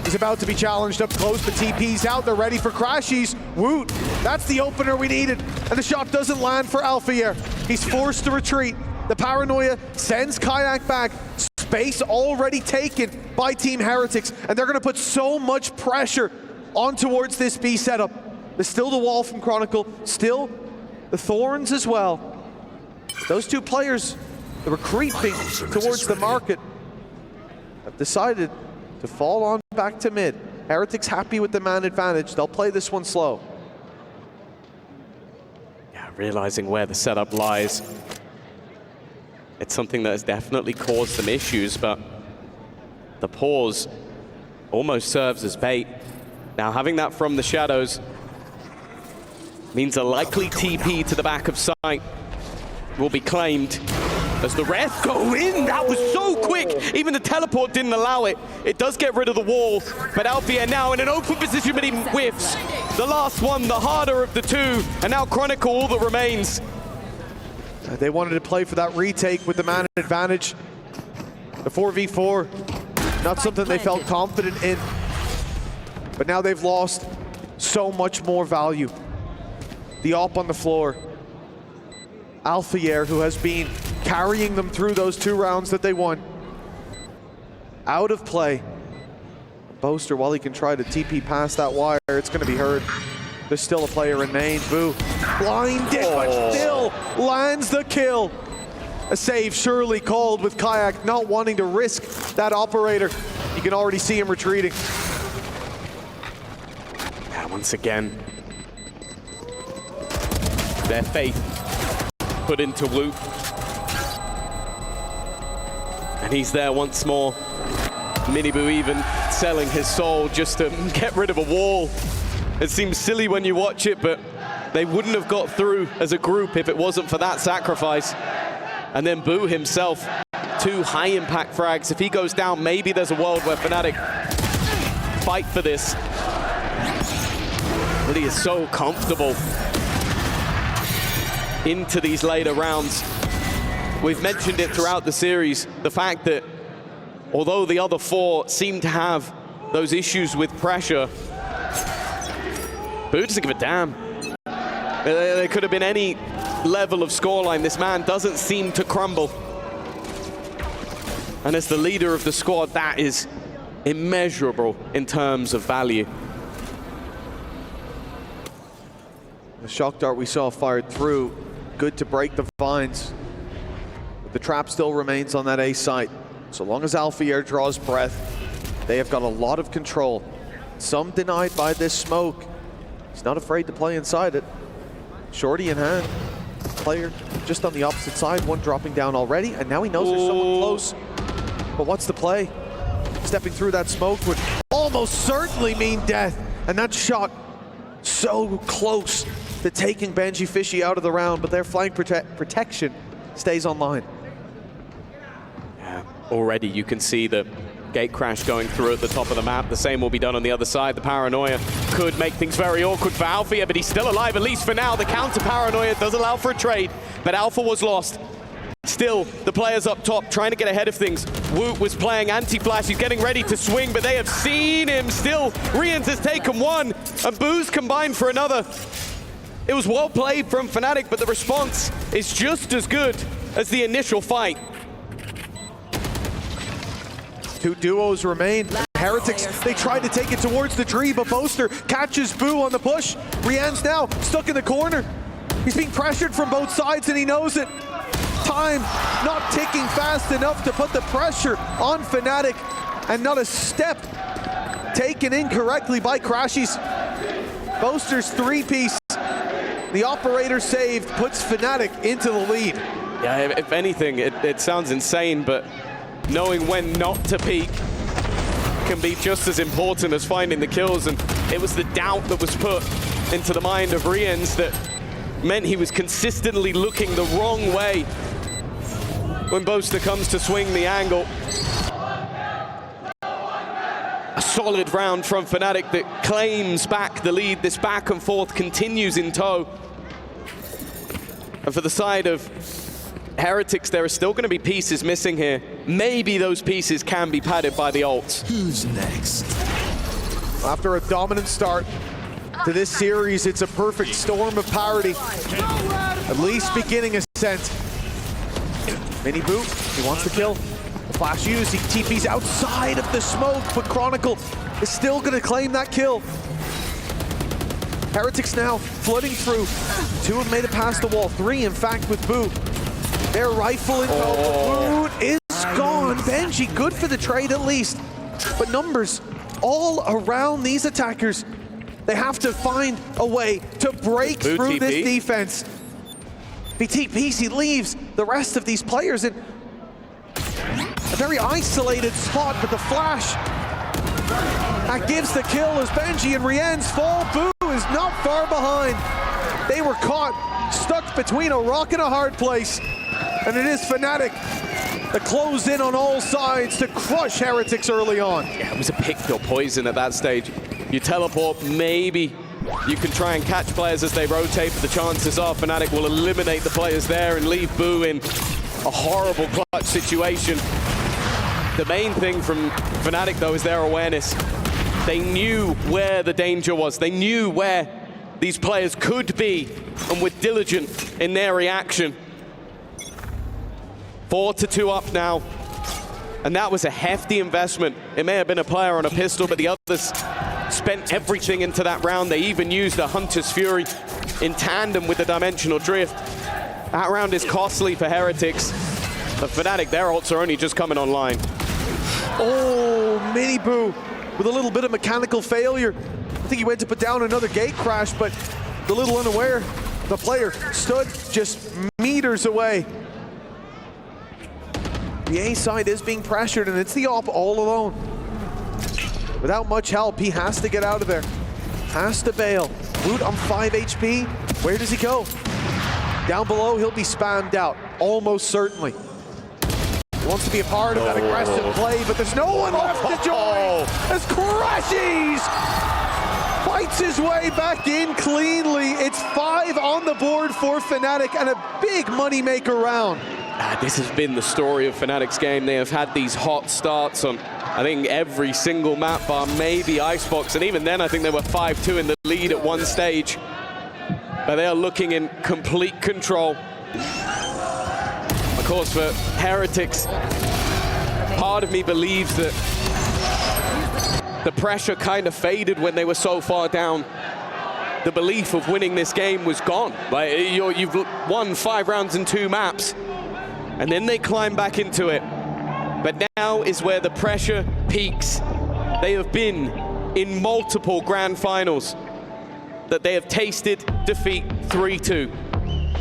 He's about to be challenged up close. The TP's out. They're ready for Crashies. Woot. That's the opener we needed. And the shot doesn't land for Alfier. He's forced to retreat. The paranoia sends Kayak back. Space already taken by Team Heretics. And they're going to put so much pressure on towards this B setup. There's still the wall from Chronicle. Still the Thorns as well. Those two players that were creeping towards the market have decided to fall on back to mid. Heretics happy with the man advantage. They'll play this one slow. Yeah, realizing where the setup lies. It's something that has definitely caused some issues, but the pause almost serves as bait. Now, having that from the shadows means a likely TP to the back of sight will be claimed. As the ref go in, that was so quick. Even the teleport didn't allow it. It does get rid of the wall, but Alfier now in an open position, but he whiffs. The last one, the harder of the two, and now Chronicle all that remains. They wanted to play for that retake with the man advantage. The 4v4, not something they felt confident in. But now they've lost so much more value. The op on the floor. Alfier, who has been carrying them through those 2 rounds that they won. Out of play. Boaster, while he can try to TP past that wire, it's going to be heard. There's still a player in main. Boo. Blinded, but still lands the kill. A save surely called with Kayak not wanting to risk that operator. You can already see him retreating. Yeah, once again, their faith put into Woot. And he's there once more. Miniboo even selling his soul just to get rid of a wall. It seems silly when you watch it, but they wouldn't have got through as a group if it wasn't for that sacrifice. And then Boo himself, 2 high-impact frags. If he goes down, maybe there's a world where Fnatic fight for this. But he is so comfortable into these later rounds. We've mentioned it throughout the series, the fact that although the other 4 seem to have those issues with pressure, Boo doesn't give a damn. There could have been any level of scoreline. This man doesn't seem to crumble. And as the leader of the squad, that is immeasurable in terms of value. The shock dart we saw fired through, good to break the vines. But the trap still remains on that A site. So long as Alfier draws breath, they have got a lot of control. Some denied by this smoke. He's not afraid to play inside it. Shorty in hand. Player just on the opposite side, one dropping down already, and now he knows there's someone close. But what's the play? Stepping through that smoke would almost certainly mean death, and that shot so close to taking Benji Fishy out of the round, but their flank protection stays online. Yeah, already you can see the gate crash going through at the top of the map. The same will be done on the other side. The paranoia could make things very awkward for Alpha, but he's still alive, at least for now. The counter paranoia does allow for a trade, but Alpha was lost. Still, the players up top trying to get ahead of things. Woot was playing anti-flash. He's getting ready to swing, but they have seen him. Still, Riyadh has taken one, and Boo's combined for another. It was well played from Fnatic, but the response is just as good as the initial fight. Two duos remain. Heretics, they tried to take it towards the tree, but Boaster catches Boo on the push. Riyadh's now stuck in the corner. He's being pressured from both sides, and he knows it. Time not ticking fast enough to put the pressure on Fnatic, and not a step taken incorrectly by Crashies. Boaster's three-piece, the operator saved, puts Fnatic into the lead. Yeah, if anything, it sounds insane, but knowing when not to peek can be just as important as finding the kills, and it was the doubt that was put into the mind of Riyadh that meant he was consistently looking the wrong way when Boaster comes to swing the angle. A solid round from Fnatic that claims back the lead. This back and forth continues in tow. And for the side of Heretics, there are still going to be pieces missing here. Maybe those pieces can be padded by the ults. Who's next? After a dominant start to this series, it's a perfect storm of parity. At least beginning Ascent. Mini boot, he wants the kill. The flash used, he TP's outside of the smoke, but Chronicle is still gonna claim that kill. Heretics now flooding through. Two have made it past the wall, three in fact with Boo. Their rifle in tow, Boot is gone. Benji, good for the trade at least. But numbers all around these attackers. They have to find a way to break through this defense. If he TPs, he leaves the rest of these players in a very isolated spot, but the flash that gives the kill as Benji and Riyadh's fall. Boo is not far behind. They were caught, stuck between a rock and a hard place, and it is Fnatic that close in on all sides to crush Heretics early on. Yeah, it was a pick or poison at that stage. You teleport, maybe you can try and catch players as they rotate, but the chances are Fnatic will eliminate the players there and leave Boo in a horrible clutch situation. The main thing from Fnatic, though, is their awareness. They knew where the danger was. They knew where these players could be, and were diligent in their reaction. 4-2 up now, and that was a hefty investment. It may have been a player on a pistol, but the others spent everything into that round. They even used a Hunter's Fury in tandem with the Dimensional Drift. That round is costly for Heretics, but Fnatic, their ults are only just coming online. Oh, Mini Boo with a little bit of mechanical failure. I think he went to put down another gate crash, but a little unaware. The player stood just meters away. The A side is being pressured, and it's the op all alone. Without much help, he has to get out of there. Has to bail. Woot on 5 HP. Where does he go? Down below, he'll be spammed out, almost certainly. He wants to be a part of that aggressive play, but there's no one left to join. As Crashies fights his way back in cleanly. It's 5 on the board for Fnatic, and a big moneymaker round. This has been the story of Fnatic's game. They have had these hot starts on, I think, every single map bar, maybe Icebox, and even then I think they were 5-2 in the lead at one stage. But they are looking in complete control. Of course, for Heretics, part of me believes that the pressure kind of faded when they were so far down. The belief of winning this game was gone. Like, you've won 5 rounds in 2 maps. And then they climb back into it. But now is where the pressure peaks. They have been in multiple grand finals. that they have tasted defeat 3-2.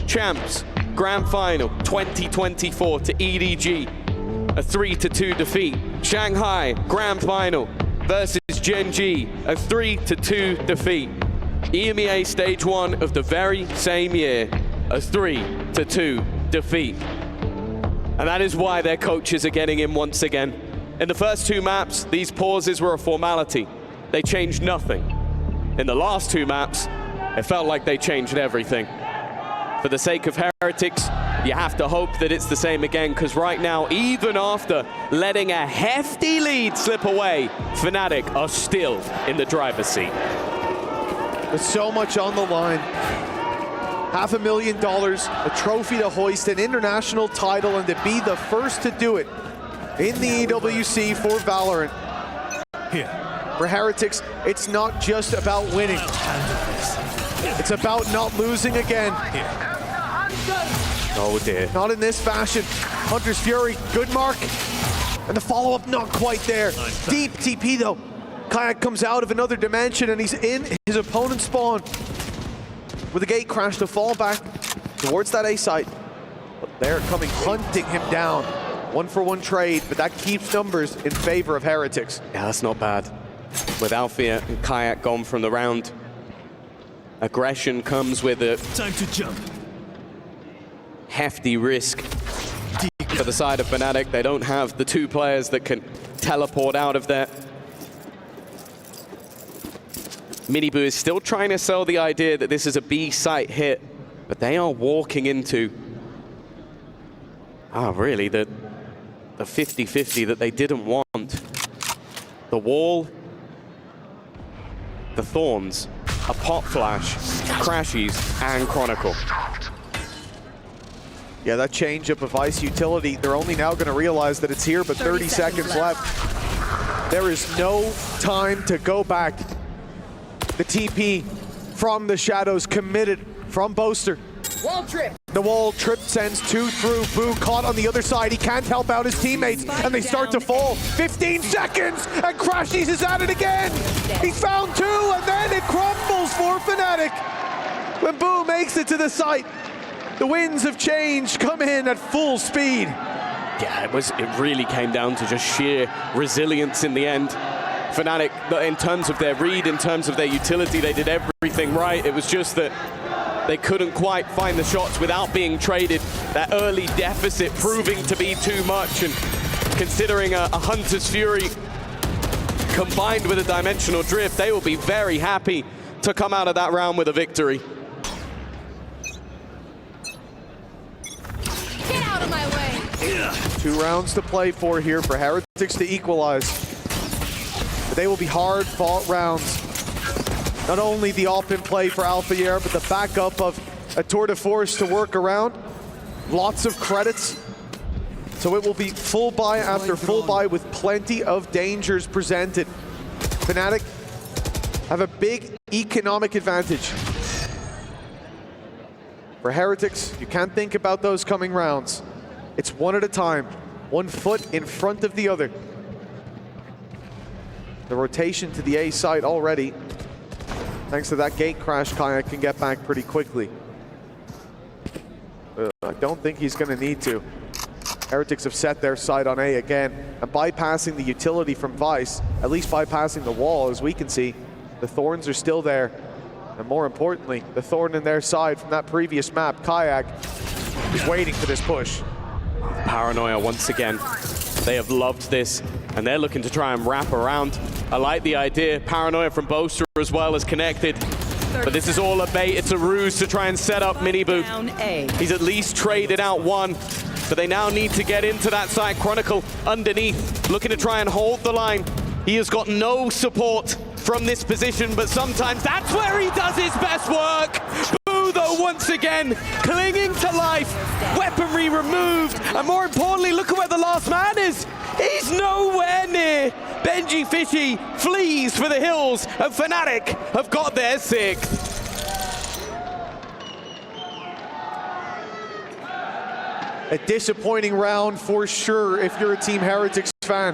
Champs, Grand Final 2024 to EDG, a 3-2 defeat. Shanghai, Grand Final versus Gen G, a 3-2 defeat. EMEA Stage 1 of the very same year, a 3-2 defeat. And that is why their coaches are getting in once again. In the first two maps, these pauses were a formality. They changed nothing. In the last two maps, it felt like they changed everything. For the sake of Heretics, you have to hope that it's the same again, because right now, even after letting a hefty lead slip away, Fnatic are still in the driver's seat. There's so much on the line. $500,000, a trophy to hoist, an international title, and to be the first to do it in the EWC for VALORANT. Here. For Heretics, it's not just about winning. It's about not losing again. Oh dear. Not in this fashion. Hunter's Fury, good mark. And the follow-up not quite there. Deep TP though. Kayak comes out of another dimension and he's in his opponent's spawn. With a gate crash to fall back towards that A site. But they're coming, hunting him down. 1-for-1 trade, but that keeps numbers in favor of Heretics. Yeah, that's not bad. With Alfia and Kayak gone from the round, aggression comes with a Time to jump. hefty risk for the side of Fnatic. They don't have the two players that can teleport out of there. Miniboo is still trying to sell the idea that this is a B site hit, but they are walking into, really, the 50-50 that they didn't want. The wall, the thorns, a pot flash, crashes, and Chronicle. Yeah, that change-up of Ice utility, they're only now going to realize that it's here, but 30 seconds left. There is no time to go back. The TP from the shadows committed from Boaster. Wall trip. The wall trip sends two through. Boo caught on the other side. He can't help out his teammates, and they start to fall. 15 seconds, and Crashies is at it again. He found two, and then it crumbles for Fnatic. When Boo makes it to the site, the winds of change come in at full speed. Yeah, it really came down to just sheer resilience in the end. Fnatic, in terms of their read, in terms of their utility, they did everything right. It was just that they couldn't quite find the shots without being traded. That early deficit proving to be too much, and considering a Hunter's Fury combined with a Dimensional Drift, they will be very happy to come out of that round with a victory. Get out of my way! 2 rounds to play for here for Heretics to equalize. But they will be hard-fought rounds. Not only the off-in play for Alpha, but the backup of a tour de force to work around. Lots of credits. So it will be full buy after full buy with plenty of dangers presented. Fnatic have a big economic advantage. For Heretics, you can't think about those coming rounds. It's one at a time, one foot in front of the other. The rotation to the A site already. Thanks to that gate crash, Kayak can get back pretty quickly. I don't think he's going to need to. Heretics have set their sight on A again, and bypassing the utility from Vice, at least bypassing the wall, as we can see, the thorns are still there. And more importantly, the thorn in their side from that previous map, Kayak, is waiting for this push. Paranoia once again. They have loved this, and they're looking to try and wrap around. I like the idea. Paranoia from Boaster as well is connected. But this is all a bait. It's a ruse to try and set up Miniboo. He's at least traded out one. But they now need to get into that side. Chronicle underneath, looking to try and hold the line. He has got no support from this position, but sometimes that's where he does his best work. Boo, though, once again, clinging to life. Weaponry removed. And more importantly, look at where the last man is. He's nowhere near. Benji Fishy flees for the hills, and Fnatic have got their 6th. A disappointing round for sure if you're a Team Heretics fan.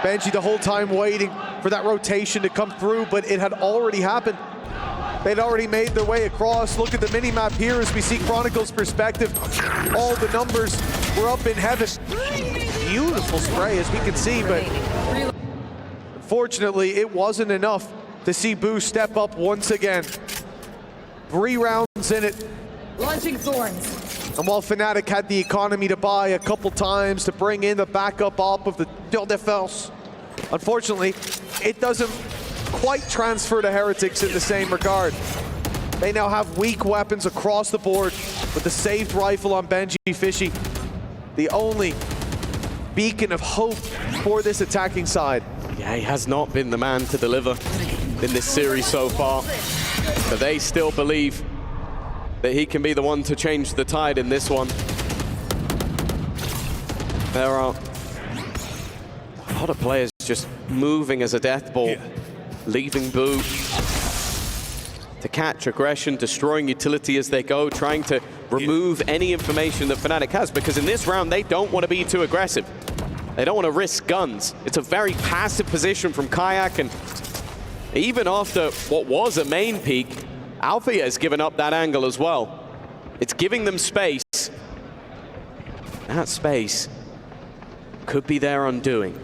Benji the whole time waiting for that rotation to come through, but it had already happened. They'd already made their way across. Look at the mini-map here as we see Chronicle's perspective. All the numbers were up in heaven. Beautiful spray, as we can see, but unfortunately, it wasn't enough to see Boo step up once again. 3 rounds in it. Launching thorns. And while Fnatic had the economy to buy a couple times to bring in the backup op of the Tour de France, unfortunately, it doesn't quite transfer to Heretics in the same regard. They now have weak weapons across the board with the saved rifle on Benji Fishy, the only beacon of hope for this attacking side. Yeah, he has not been the man to deliver in this series so far, but they still believe that he can be the one to change the tide in this one. There are a lot of players just moving as a death ball, leaving Boo to catch aggression, destroying utility as they go, trying to remove any information that Fnatic has, because in this round, they don't want to be too aggressive. They don't want to risk guns. It's a very passive position from Kayak, and even after what was a main peak, Alpha has given up that angle as well. It's giving them space. That space could be their undoing.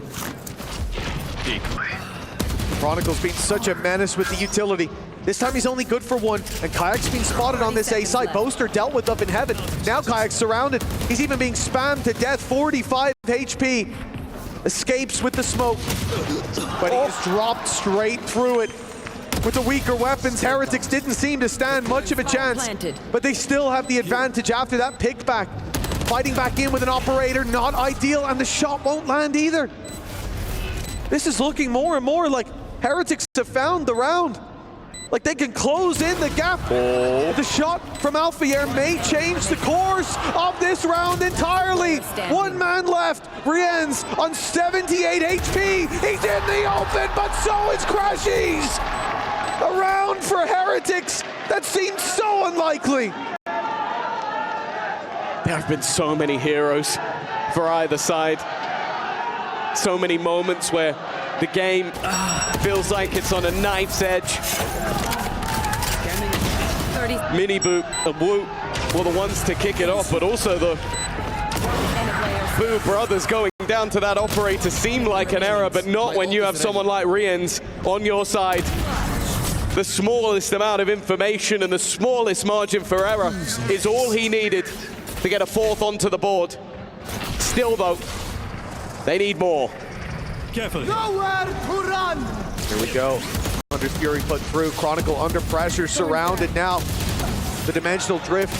Chronicle's been such a menace with the utility. This time he's only good for 1, and Kayak's been spotted on this A side. Boaster dealt with up in heaven. Now Kayak's surrounded. He's even being spammed to death, 45 HP. Escapes with the smoke, but he's dropped straight through it. With the weaker weapons, Heretics didn't seem to stand much of a chance, but they still have the advantage after that pick back. Fighting back in with an operator, not ideal, and the shot won't land either. This is looking more and more like Heretics have found the round. Like they can close in the gap. The shot from Alphayer may change the course of this round entirely. 1 man left. Riyadh on 78 HP. He's in the open, but so is Crashies. A round for Heretics that seems so unlikely. There have been so many heroes for either side. So many moments where the game feels like it's on a knife's edge. Mini-Boo and Wu were the ones to kick it off, but also the Boo brothers going down to that operator seemed like an error, but not when you have someone like Rians on your side. The smallest amount of information and the smallest margin for error is all he needed to get a 4th onto the board. Still though, they need more. Carefully. Nowhere to run! Here we go. Under Fury put through. Chronicle under pressure, surrounded now. The dimensional drift.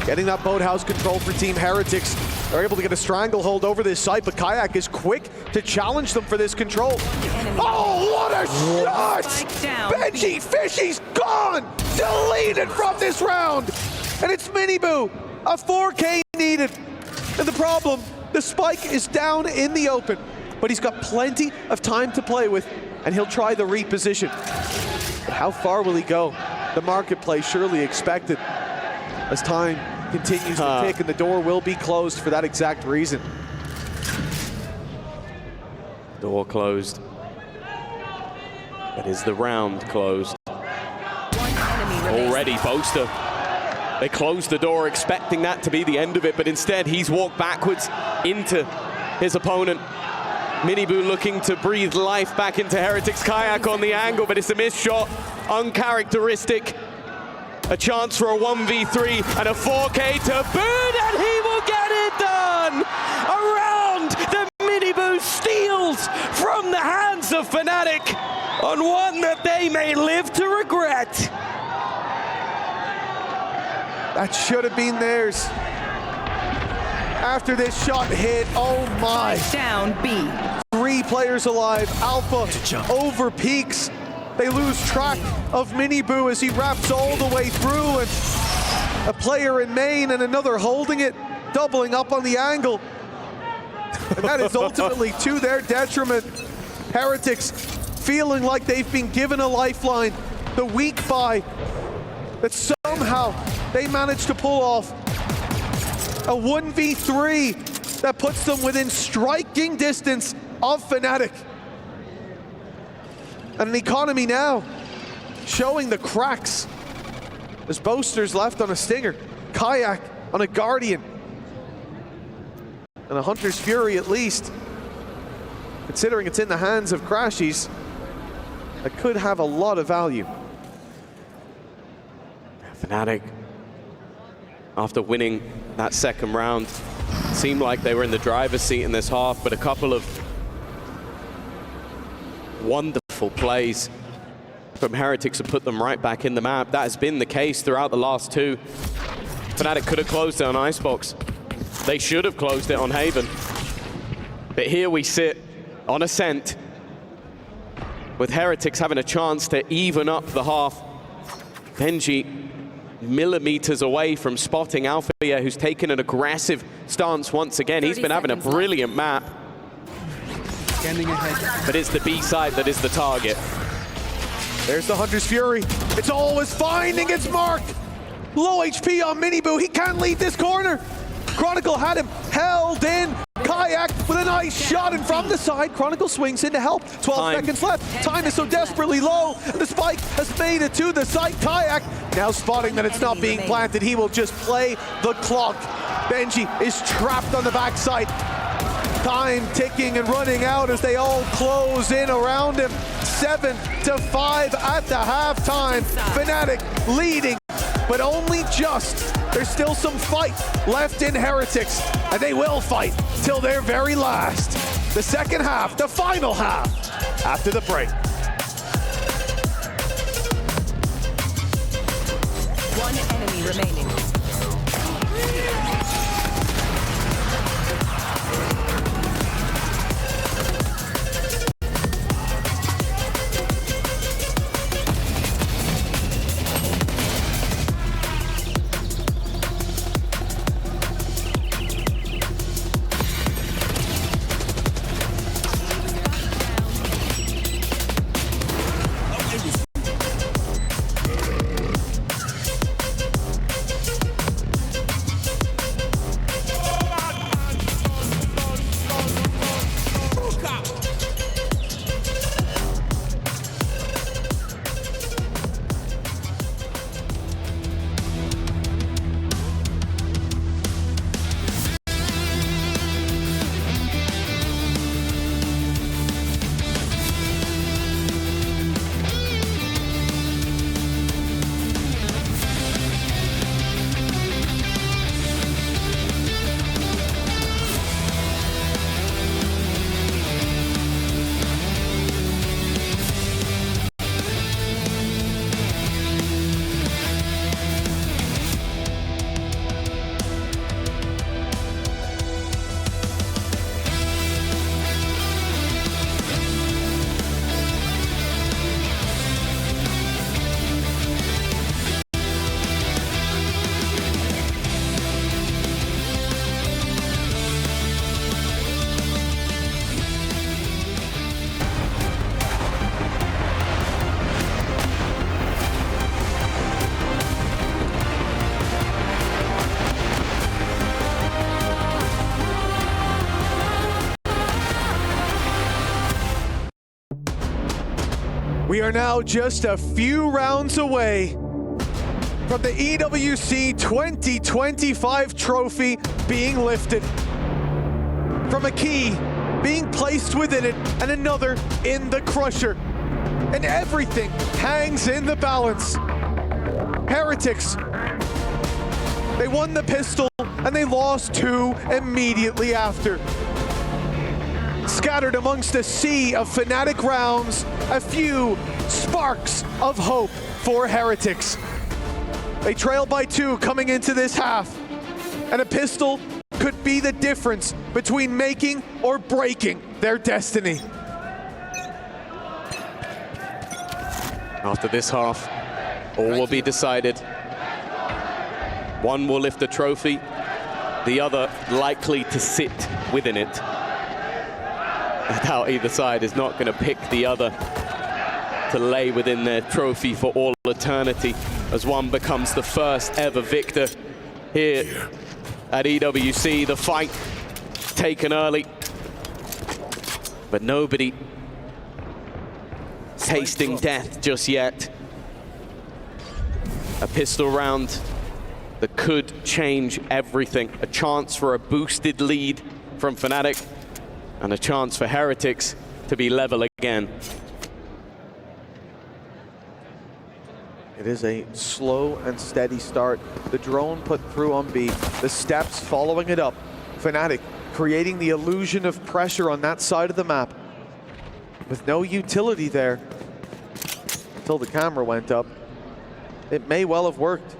Getting that boathouse control for Team Heretics. They're able to get a stranglehold over this site, but Kayak is quick to challenge them for this control. Oh, what a shot! Benji Fishy's gone! Deleted from this round! And it's Mini-Boo. A 4K needed. And the problem, the spike is down in the open, but he's got plenty of time to play with, and he'll try the reposition. But how far will he go? The marketplace surely expected as time continues to tick, and the door will be closed for that exact reason. Door closed. But is the round closed? Already, Boaster. They closed the door expecting that to be the end of it, but instead he's walked backwards into his opponent. Mini-Boo looking to breathe life back into Heretics. Kayak on the angle, but it's a missed shot. Uncharacteristic. A chance for a 1v3 and a 4K to boot, and he will get it done! A round that Mini-Boo steals from the hands of Fnatic on one that they may live to regret. That should have been theirs. After this shot hit, oh my. Down B. 3 players alive. Alpha over peaks. They lose track of Mini-Boo as he wraps all the way through, and a player in main and another holding it, doubling up on the angle. And that is ultimately to their detriment. Heretics feeling like they've been given a lifeline. The weak buy that somehow they managed to pull off. A 1v3 that puts them within striking distance of Fnatic. And an economy now showing the cracks. There's boasters left on a Stinger, Kayak on a Guardian, and a Hunter's Fury at least. Considering it's in the hands of Crashies, that could have a lot of value. Fnatic, after winning that second round, seemed like they were in the driver's seat in this half, but a couple of wonderful plays from Heretics have put them right back in the map. That has been the case throughout the last two. Fnatic could have closed it on Icebox. They should have closed it on Haven. But here we sit on Ascent, with Heretics having a chance to even up the half. Benji millimeters away from spotting Alpha, who's taken an aggressive stance once again. He's been having a brilliant map. Scanning ahead. But it's the B side that is the target. There's the Hunter's Fury. It's always finding its mark. Low HP on Miniboo. He can't leave this corner. Chronicle had him held in. Kayak with a nice shot, and from the side, Chronicle swings in to help. 12 seconds left. Time is so desperately low, and the spike has made it to the site. Kayak now spotting that it's not being planted. He will just play the clock. Benji is trapped on the backside. Time ticking and running out as they all close in around him. 7-5 at the halftime. Fnatic leading, but only just. There's still some fight left in Heretics, and they will fight till their very last. The second half, the final half, after the break. One enemy remaining. We are now just a few rounds away from the EWC 2025 trophy being lifted. From a key being placed within it and another in the crusher. And everything hangs in the balance. Heretics, they won the pistol and they lost two immediately after. Scattered amongst a sea of Fnatic rounds, a few sparks of hope for Heretics. They trail by 2 coming into this half, and a pistol could be the difference between making or breaking their destiny. After this half, all will be decided. One will lift the trophy, the other likely to sit within it. I doubt either side is not going to pick the other to lay within their trophy for all eternity, as one becomes the first ever victor here at EWC. The fight taken early, but nobody tasting death just yet. A pistol round that could change everything. A chance for a boosted lead from Fnatic, and a chance for Heretics to be level again. It is a slow and steady start. The drone put through on B, the steps following it up. Fnatic creating the illusion of pressure on that side of the map with no utility there until the camera went up. It may well have worked.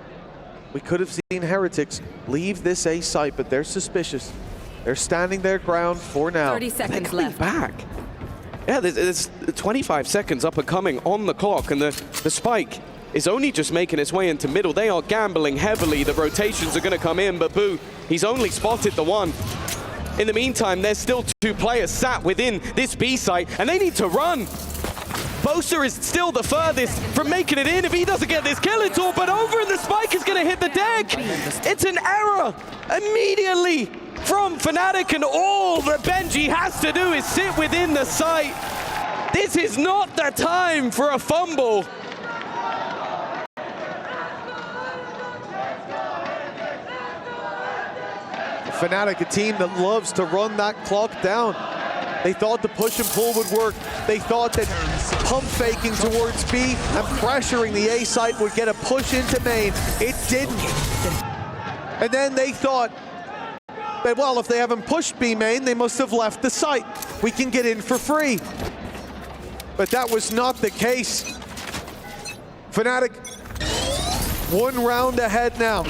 We could have seen Heretics leave this A site, but they're suspicious. They're standing their ground for now. 30 seconds left. Back. Yeah, there's 25 seconds up and coming on the clock, and the spike is only just making its way into middle. They are gambling heavily. The rotations are going to come in, but Boo, he's only spotted the one. In the meantime, there's still 2 players sat within this B site, and they need to run. Boaster is still the furthest from making it in. If he doesn't get this kill, it's all but over, and the spike is going to hit the deck. It's an error immediately from Fnatic, and all that Benji has to do is sit within the site. This is not the time for a fumble. Fnatic, a team that loves to run that clock down. They thought the push and pull would work. They thought that pump faking towards B and pressuring the A site would get a push into main. It didn't. And then they thought that, well, if they haven't pushed B main, they must have left the site. We can get in for free. But that was not the case. Fnatic 1 round ahead now.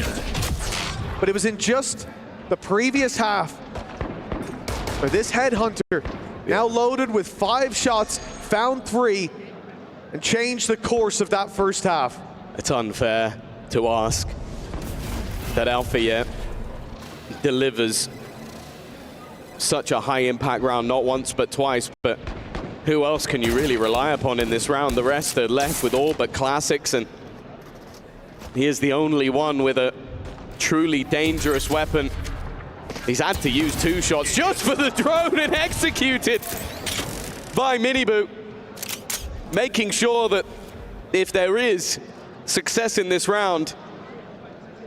But it was in just the previous half where this headhunter, now loaded with 5 shots, found 3 and changed the course of that first half. It's unfair to ask that Alpha delivers such a high impact round, not once but twice, but who else can you really rely upon in this round? The rest are left with all but classics, and he is the only one with a truly dangerous weapon. He's had to use 2 shots just for the drone, and executed by Miniboo, making sure that if there is success in this round,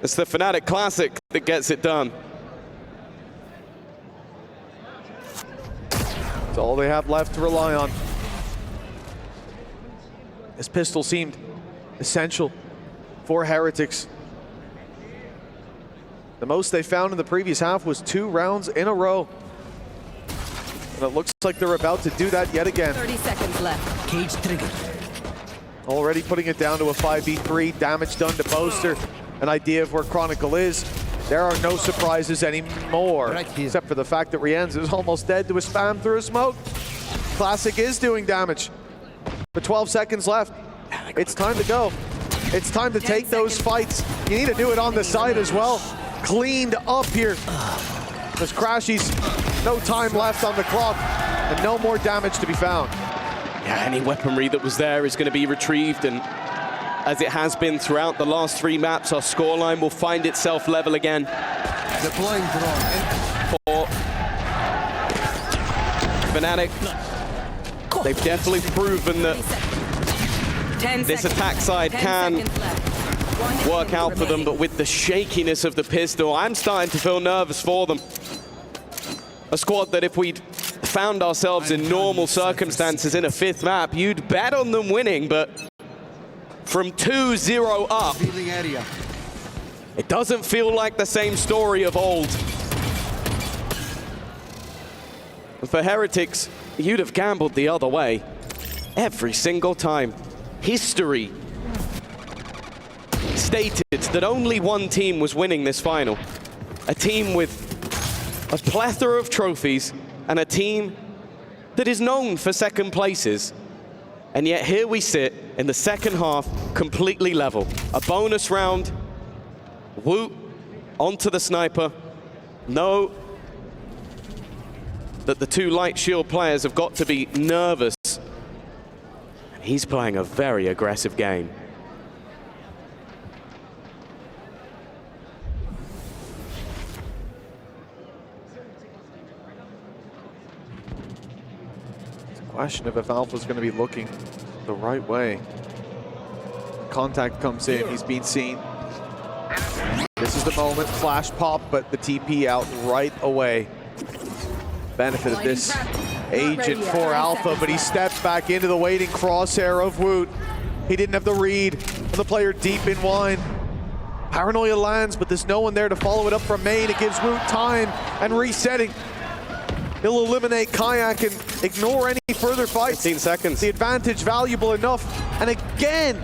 it's the Fnatic Classic that gets it done. It's all they have left to rely on. This pistol seemed essential for Heretics. The most they found in the previous half was 2 rounds in a row. And it looks like they're about to do that yet again. 30 seconds left. Cage triggered. Already putting it down to a 5v3, damage done to Boaster. An idea of where Chronicle is. There are no surprises anymore, Right here. except for the fact that Riyadh is almost dead to a spam through a smoke. Classic is doing damage, but 12 seconds left. It's time to go. It's time to take those fights. You need to do it on the side as well. Cleaned up here. There's Crashies, no time left on the clock, and no more damage to be found. Yeah, any weaponry that was there is going to be retrieved, and as it has been throughout the last 3 maps, our scoreline will find itself level again. Deploying drone. For Fnatic, they've definitely proven that 10 this seconds. attack side 10 can seconds left. One work enemy out for them, remaining. but with the shakiness of the pistol, I'm starting to feel nervous for them. A squad that if we'd found ourselves in normal circumstances in a 5th map, you'd bet on them winning, but from 2-0 up, Feeling area. it doesn't feel like the same story of old. For Heretics, you'd have gambled the other way every single time. History stated that only one team was winning this final. A team with a plethora of trophies and a team that is known for 2nd places. And yet here we sit in the 2nd half, completely level. A bonus round, Woot onto the sniper. Know that the 2 light shield players have got to be nervous. He's playing a very aggressive game. Question of if Alpha's going to be looking the right way. Contact comes in, he's been seen. This is the moment, flash pop, but the TP out right away. Benefit of this agent for Alpha, but he stepped back into the waiting crosshair of Woot. He didn't have the read on the player deep in wine. Paranoia lands, but there's no one there to follow it up from main. It gives Woot time and resetting. He'll eliminate Kayak and ignore any further fights. 15 seconds. The advantage valuable enough. And again,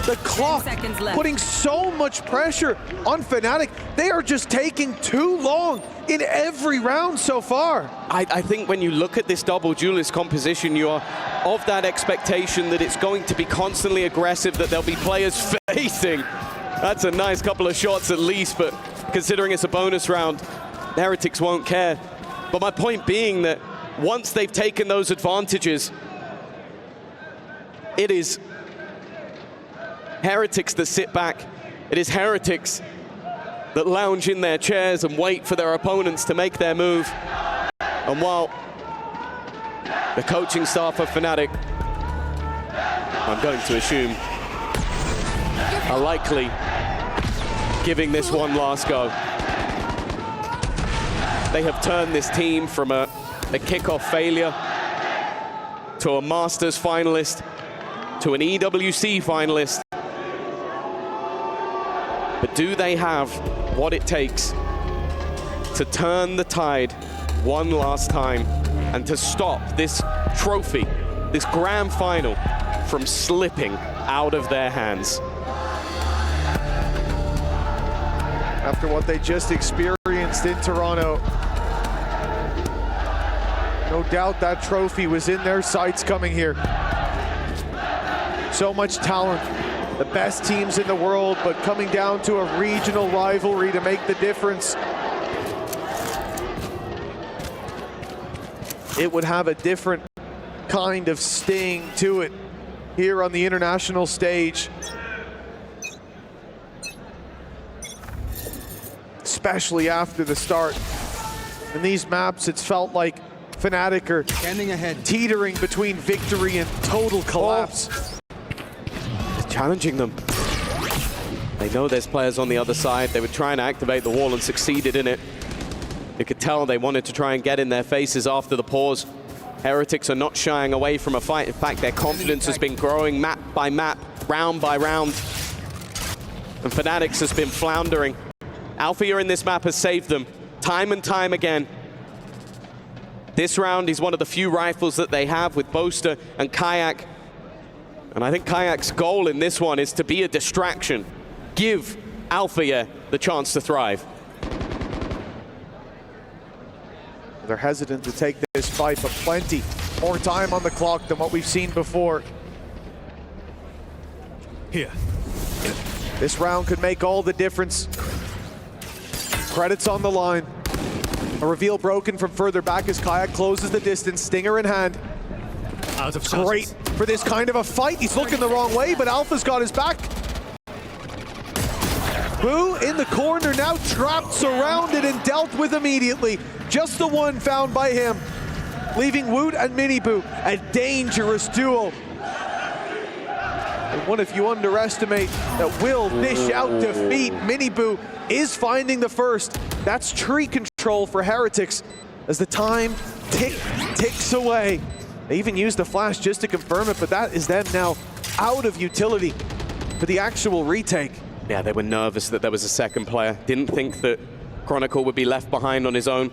the clock putting so much pressure on Fnatic. They are just taking too long in every round so far. I think when you look at this double duelist composition, you are of that expectation that it's going to be constantly aggressive, that there'll be players facing. That's a nice couple of shots at least, but considering it's a bonus round, the Heretics won't care. But my point being that once they've taken those advantages, it is Heretics that sit back. It is Heretics that lounge in their chairs and wait for their opponents to make their move. And while the coaching staff of Fnatic, I'm going to assume, are likely giving this one last go. They have turned this team from a kickoff failure to a Masters finalist to an EWC finalist. But do they have what it takes to turn the tide one last time and to stop this trophy, this grand final, from slipping out of their hands? After what they just experienced in Toronto, no doubt that trophy was in their sights coming here. So much talent, the best teams in the world, but coming down to a regional rivalry to make the difference. It would have a different kind of sting to it here on the international stage. Especially after the start. In these maps, it's felt like Fnatic are Standing ahead. teetering between victory and total collapse. It's challenging them. They know there's players on the other side. They were trying to activate the wall and succeeded in it. You could tell they wanted to try and get in their faces after the pause. Heretics are not shying away from a fight. In fact, their confidence has been growing map by map, round by round. And Fnatic's has been floundering. Alphia in this map has saved them time and time again. This round is one of the few rifles that they have with Boaster and Kayak. And I think Kayak's goal in this one is to be a distraction. Give Alphia the chance to thrive. They're hesitant to take this fight, but plenty more time on the clock than what we've seen before. Here. This round could make all the difference. Credits on the line. A reveal broken from further back as Kayak closes the distance, stinger in hand. Out of Great for this kind of a fight. He's looking the wrong way, but Alpha's got his back. Boo in the corner, now trapped, surrounded, and dealt with immediately. Just the one found by him, leaving Woot and Miniboo a dangerous duo. And what if you underestimate that will dish out defeat? Miniboo is finding the first. That's tree control for Heretics as the time ticks away. They even used the flash just to confirm it, but that is them now out of utility for the actual retake. Yeah, they were nervous that there was a second player. Didn't think that Chronicle would be left behind on his own.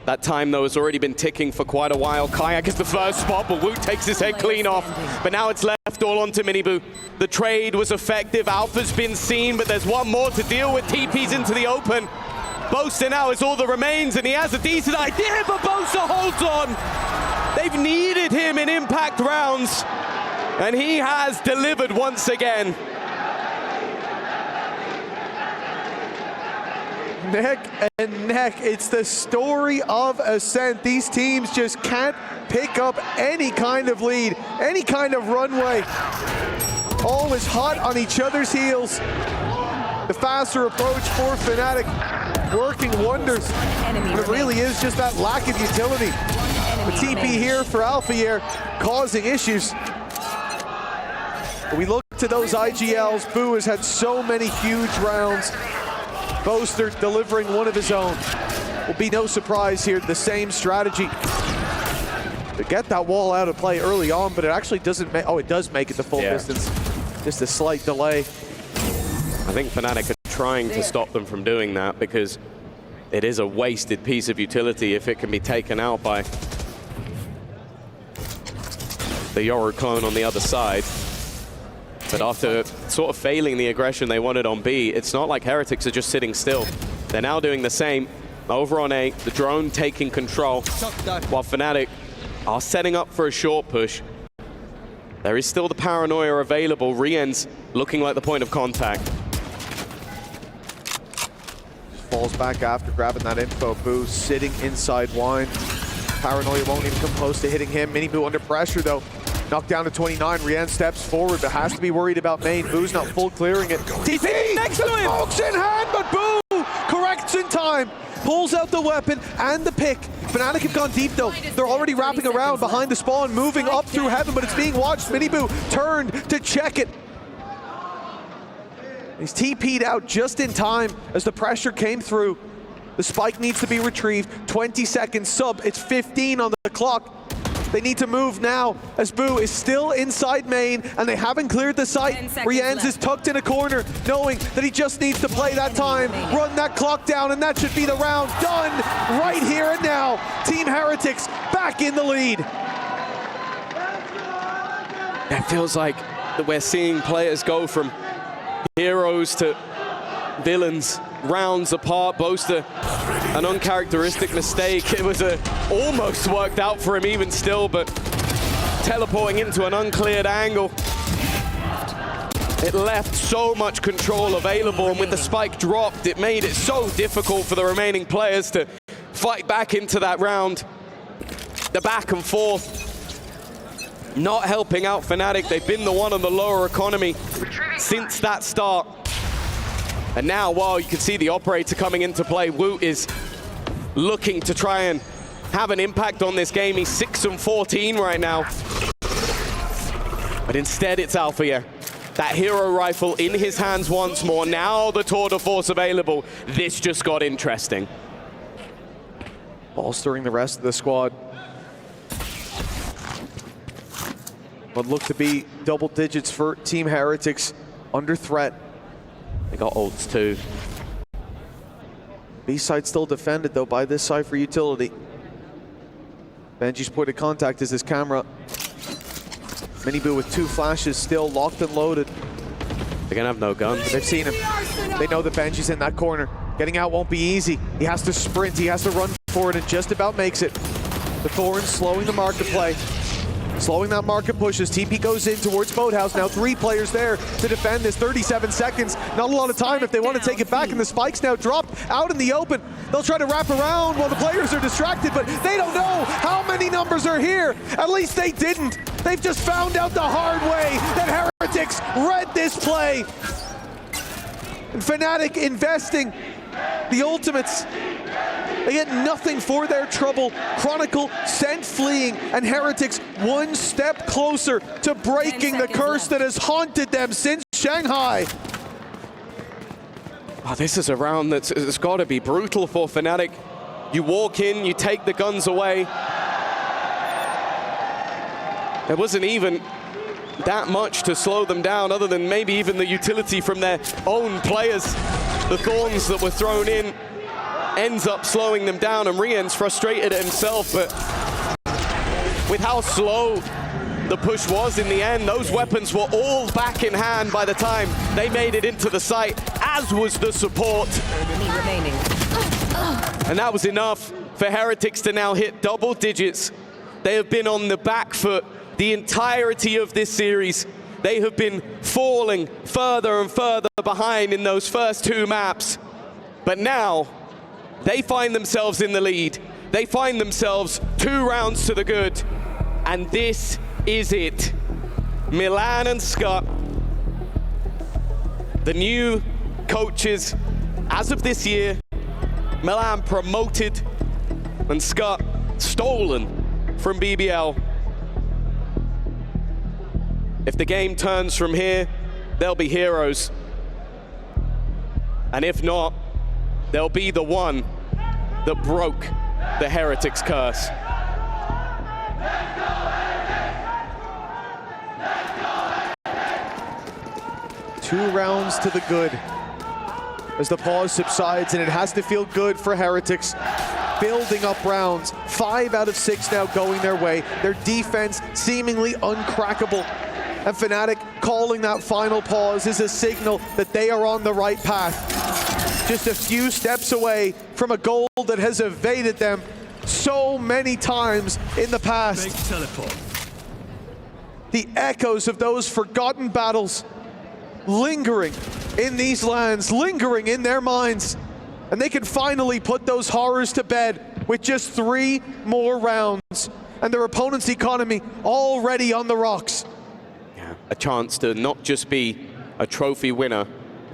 That time, though, has already been ticking for quite a while. Kayak is the first spot, but Woot takes his head clean off. But now it's left all onto Miniboo. The trade was effective. Alpha's been seen, but there's one more to deal with. TP's into the open. Boaster now is all that remains, and he has a decent idea, but Boaster holds on. They've needed him in impact rounds, and he has delivered once again. Neck and neck, it's the story of Ascent. These teams just can't pick up any kind of lead, any kind of runway. Always hot on each other's heels. The faster approach for Fnatic, working wonders. But it really is just that lack of utility. The TP here for Alpha causing issues. We look to those IGLs. Boo has had so many huge rounds. Boaster delivering one of his own. Will be no surprise here, the same strategy. To get that wall out of play early on, but it actually doesn't make, oh, it does make it the full distance. Just a slight delay. I think Fnatic are trying to stop them from doing that because it is a wasted piece of utility if it can be taken out by the Yoru clone on the other side. But after sort of failing the aggression they wanted on B, it's not like Heretics are just sitting still. They're now doing the same. Over on A, the drone taking control, while Fnatic are setting up for a short push. There is still the paranoia available. Rien's looking like the point of contact. Falls back after grabbing that info. Boo sitting inside Wine. Paranoia won't even come close to hitting him. Mini Boo under pressure though. Knocked down to 29. Rien steps forward, but has to be worried about main. Boo's not full clearing it. TP next to him! Smokes in hand, but Boo corrects in time. Pulls out the weapon and the pick. Fnatic have gone deep though. They're already wrapping around behind the spawn, moving up through heaven, but it's being watched. Mini Boo turned to check it. He's TP'd out just in time as the pressure came through. The spike needs to be retrieved. 20 seconds sub, it's 15 on the clock. They need to move now as Boo is still inside main and they haven't cleared the site. Rienz is tucked in a corner knowing that he just needs to play that time, run that clock down, and that should be the round done right here and now. Team Heretics back in the lead. It feels like that we're seeing players go from heroes to villains rounds apart. Boaster, an uncharacteristic mistake. It was almost worked out for him even still, but teleporting into an uncleared angle. It left so much control available, and with the spike dropped, it made it so difficult for the remaining players to fight back into that round. The back and forth not helping out Fnatic. They've been the one on the lower economy since that start. And now, while you can see the operator coming into play, Woot is looking to try and have an impact on this game. He's 6-14 right now. But instead, it's Alpha. That hero rifle in his hands once more. Now the tour de force available. This just got interesting. Bolstering the rest of the squad. What looked to be double digits for Team Heretics under threat. They got ults too. B side still defended though by this side for utility. Benji's point of contact is his camera. Mini Boo with 2 flashes still locked and loaded. They're gonna have no guns. They've seen him. They know that Benji's in that corner. Getting out won't be easy. He has to sprint, he has to run forward and just about makes it. The Thorns slowing the market play. Slowing that market push as TP goes in towards Boathouse. Now 3 players there to defend this. 37 seconds. Not a lot of time if they want to take it back, and the spike's now dropped out in the open. They'll try to wrap around while the players are distracted, but they don't know how many numbers are here. At least they didn't. They've just found out the hard way that Heretics read this play. And Fnatic investing the ultimates. They get nothing for their trouble. Chronicle sent fleeing, and Heretics one step closer to breaking the curse that has haunted them since Shanghai. Oh, this is a round that's got to be brutal for Fnatic. You walk in, you take the guns away. There wasn't even that much to slow them down, other than maybe even the utility from their own players. The Thorns that were thrown in ends up slowing them down, and Rien's frustrated at himself, but with how slow the push was in the end, those weapons were all back in hand by the time they made it into the site, as was the support. Remaining. And that was enough for Heretics to now hit double digits. They have been on the back foot the entirety of this series. They have been falling further and further behind in those first 2 maps. But now, they find themselves in the lead. They find themselves 2 rounds to the good. And this is it. Milan and Scott, the new coaches as of this year. Milan promoted and Scott stolen from BBL. If the game turns from here, they'll be heroes. And if not, they'll be the one that broke the Heretics curse. Two rounds to the good as the pause subsides, and it has to feel good for Heretics. Building up rounds, 5 out of 6 now going their way. Their defense seemingly uncrackable. And Fnatic calling that final pause is a signal that they are on the right path. Just a few steps away from a goal that has evaded them so many times in the past. Big teleport. The echoes of those forgotten battles lingering in these lands, lingering in their minds. And they can finally put those horrors to bed with just 3 more rounds. And their opponent's economy already on the rocks. Yeah, a chance to not just be a trophy winner,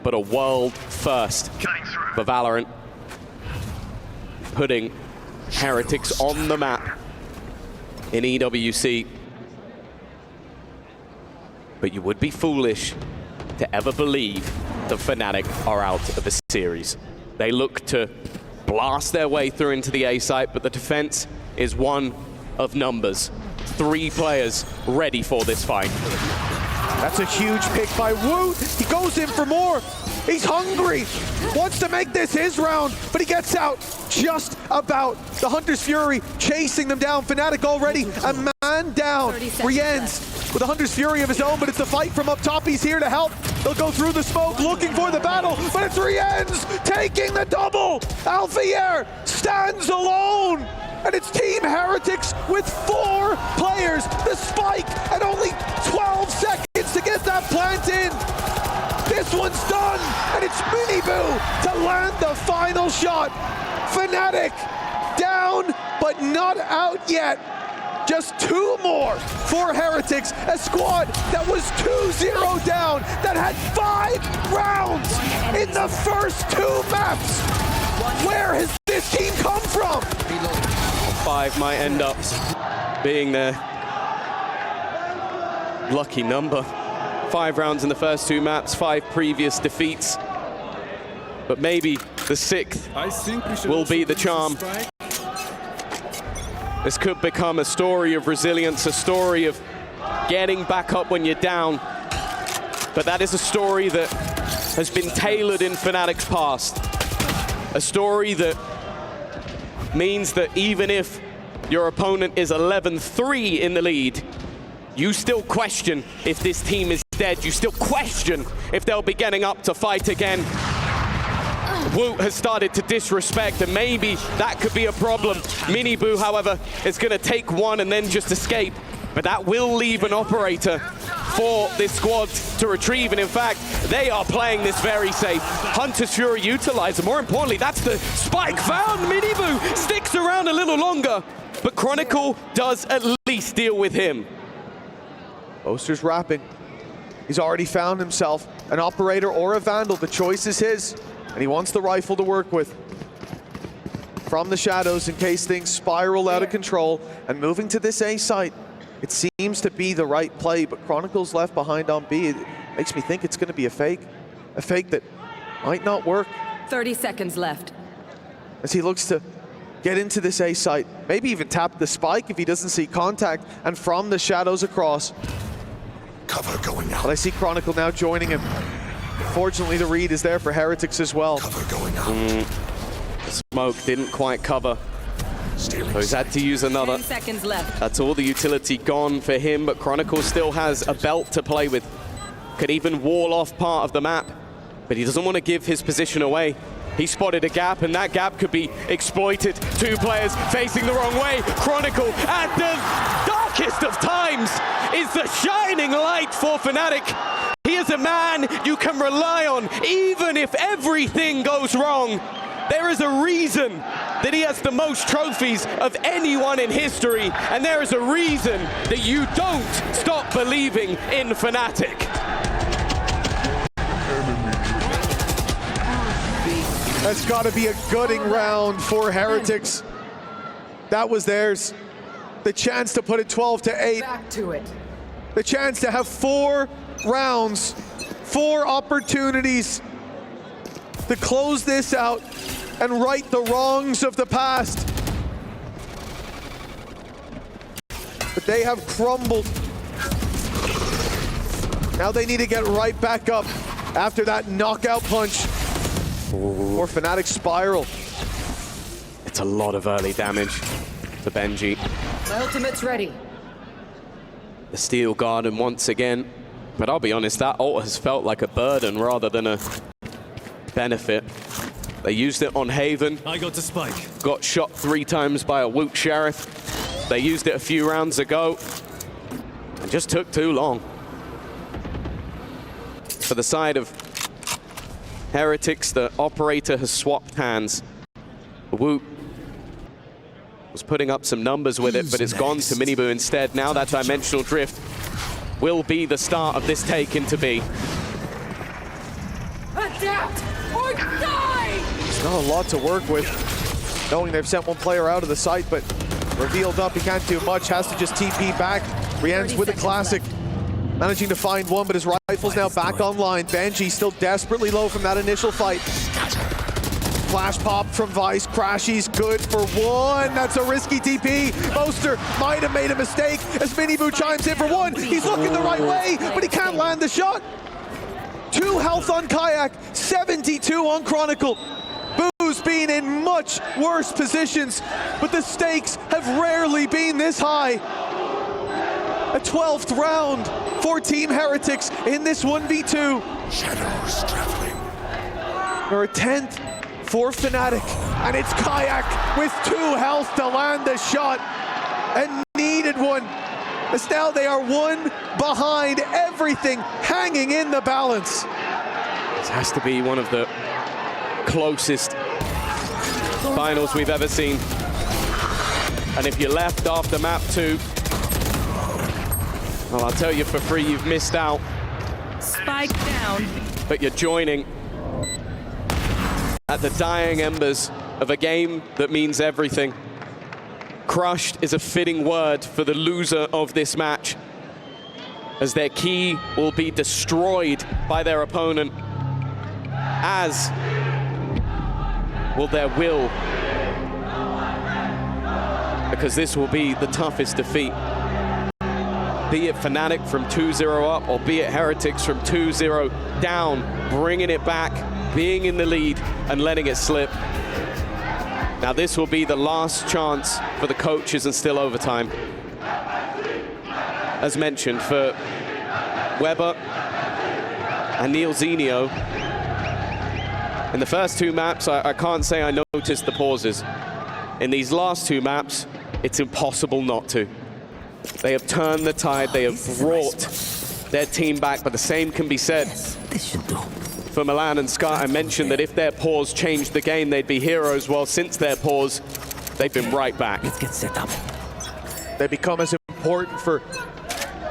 but a world first for VALORANT. Putting Heretics on the map in EWC. But you would be foolish to ever believe that Fnatic are out of a series. They look to blast their way through into the A site, but the defense is one of numbers. 3 players ready for this fight. That's a huge pick by Woot. He goes in for more. He's hungry. Wants to make this his round, but he gets out just about. The Hunter's Fury chasing them down. Fnatic already a man down. Riyadh with a Hunter's Fury of his own, but it's the fight from up top. He's here to help. They'll go through the smoke looking for the battle, but it's Riyadh taking the double. Alfier stands alone. And it's Team Heretics with 4 players. The spike and only 12 seconds to get that plant in. This one's done, and it's Miniboo to land the final shot. Fnatic down, but not out yet. Just 2 more for Heretics, a squad that was 2-0 down, that had 5 rounds in the first 2 maps. Where has this team come from? 5 might end up being their lucky number. 5 rounds in the first 2 maps, 5 previous defeats. But maybe the 6th will be the charm. This could become a story of resilience, a story of getting back up when you're down. But that is a story that has been tailored in Fnatic's past. A story that means that even if your opponent is 11-3 in the lead, you still question if this team is dead. You still question if they'll be getting up to fight again. Woot has started to disrespect, and maybe that could be a problem. Miniboo, however, is going to take 1 and then just escape. But that will leave an operator for this squad to retrieve, and in fact, they are playing this very safe. Hunter's Fury utilized, and more importantly, that's the spike found. Miniboo sticks around a little longer, but Chronicle does at least deal with him. Oster's wrapping. He's already found himself an operator or a vandal. The choice is his, and he wants the rifle to work with. From the shadows in case things spiral out of control, and moving to this A site. It seems to be the right play, but Chronicle's left behind on B. It makes me think it's going to be a fake that might not work. 30 seconds left. As he looks to get into this A site, maybe even tap the spike if he doesn't see contact, and from the shadows across. Cover going out. But I see Chronicle now joining him. Fortunately, the read is there for Heretics as well. Cover going out. The smoke didn't quite cover. So he's had to use another. 10 seconds left. That's all the utility gone for him, but Chronicle still has a belt to play with. Could even wall off part of the map, but he doesn't want to give his position away. He spotted a gap, and that gap could be exploited. 2 players facing the wrong way. Chronicle, at the darkest of times, is the shining light for Fnatic. He is a man you can rely on, even if everything goes wrong. There is a reason that he has the most trophies of anyone in history, and there is a reason that you don't stop believing in Fnatic. That's got to be a gutting round for Heretics. That was theirs. The chance to put it 12-8. Back to it. the chance to have 4 rounds, 4 opportunities to close this out and right the wrongs of the past. But they have crumbled. Now they need to get right back up after that knockout punch. Or Fnatic spiral. It's a lot of early damage for Benji. My ultimate's ready. The Steel Garden once again. But I'll be honest, that ult has felt like a burden rather than a benefit. They used it on Haven. I got to spike. Got shot 3 times by a Woot Sheriff. They used it a few rounds ago. And just took too long. For the side of Heretics, the operator has swapped hands. Woot was putting up some numbers with it, but it's gone to Miniboo instead. Now that Dimensional Drift will be the start of this take into B. Adapt or die! It's not a lot to work with, knowing they've sent 1 player out of the site, but revealed up, he can't do much, has to just TP back. Rien's with a classic, managing to find 1, but his rifle's now back online. Benji still desperately low from that initial fight. Flash pop from Vice, Crashy's good for 1. That's a risky TP. Moster might have made a mistake as Miniboo chimes in for 1. He's looking the right way, but he can't land the shot. 2 health on Kayak, 72 on Chronicle. Boo's been in much worse positions, but the stakes have rarely been this high. A 12th round for Team Heretics in this 1v2. Shadows traveling. Or a 10th for Fnatic, and it's Kayak with 2 health to land the shot, and needed 1. As now they are 1 behind, everything hanging in the balance. This has to be one of the closest finals we've ever seen. And if you're left after map 2, well, I'll tell you for free, you've missed out. Spike down. But you're joining at the dying embers of a game that means everything. Crushed is a fitting word for the loser of this match, as their key will be destroyed by their opponent, as will their will, because this will be the toughest defeat. Be it Fnatic from 2-0 up, or be it Heretics from 2-0 down, bringing it back, being in the lead and letting it slip. Now this will be the last chance for the coaches and still overtime. As mentioned, for Weber and Neil Zenio, in the first 2 maps, I can't say I noticed the pauses. In these last 2 maps, it's impossible not to. They have turned the tide, they have brought their team back, but the same can be said for Milan and Sky. I mentioned that if their pause changed the game, they'd be heroes. Well, since their pause, they've been right back. Let's get set up. They become as important for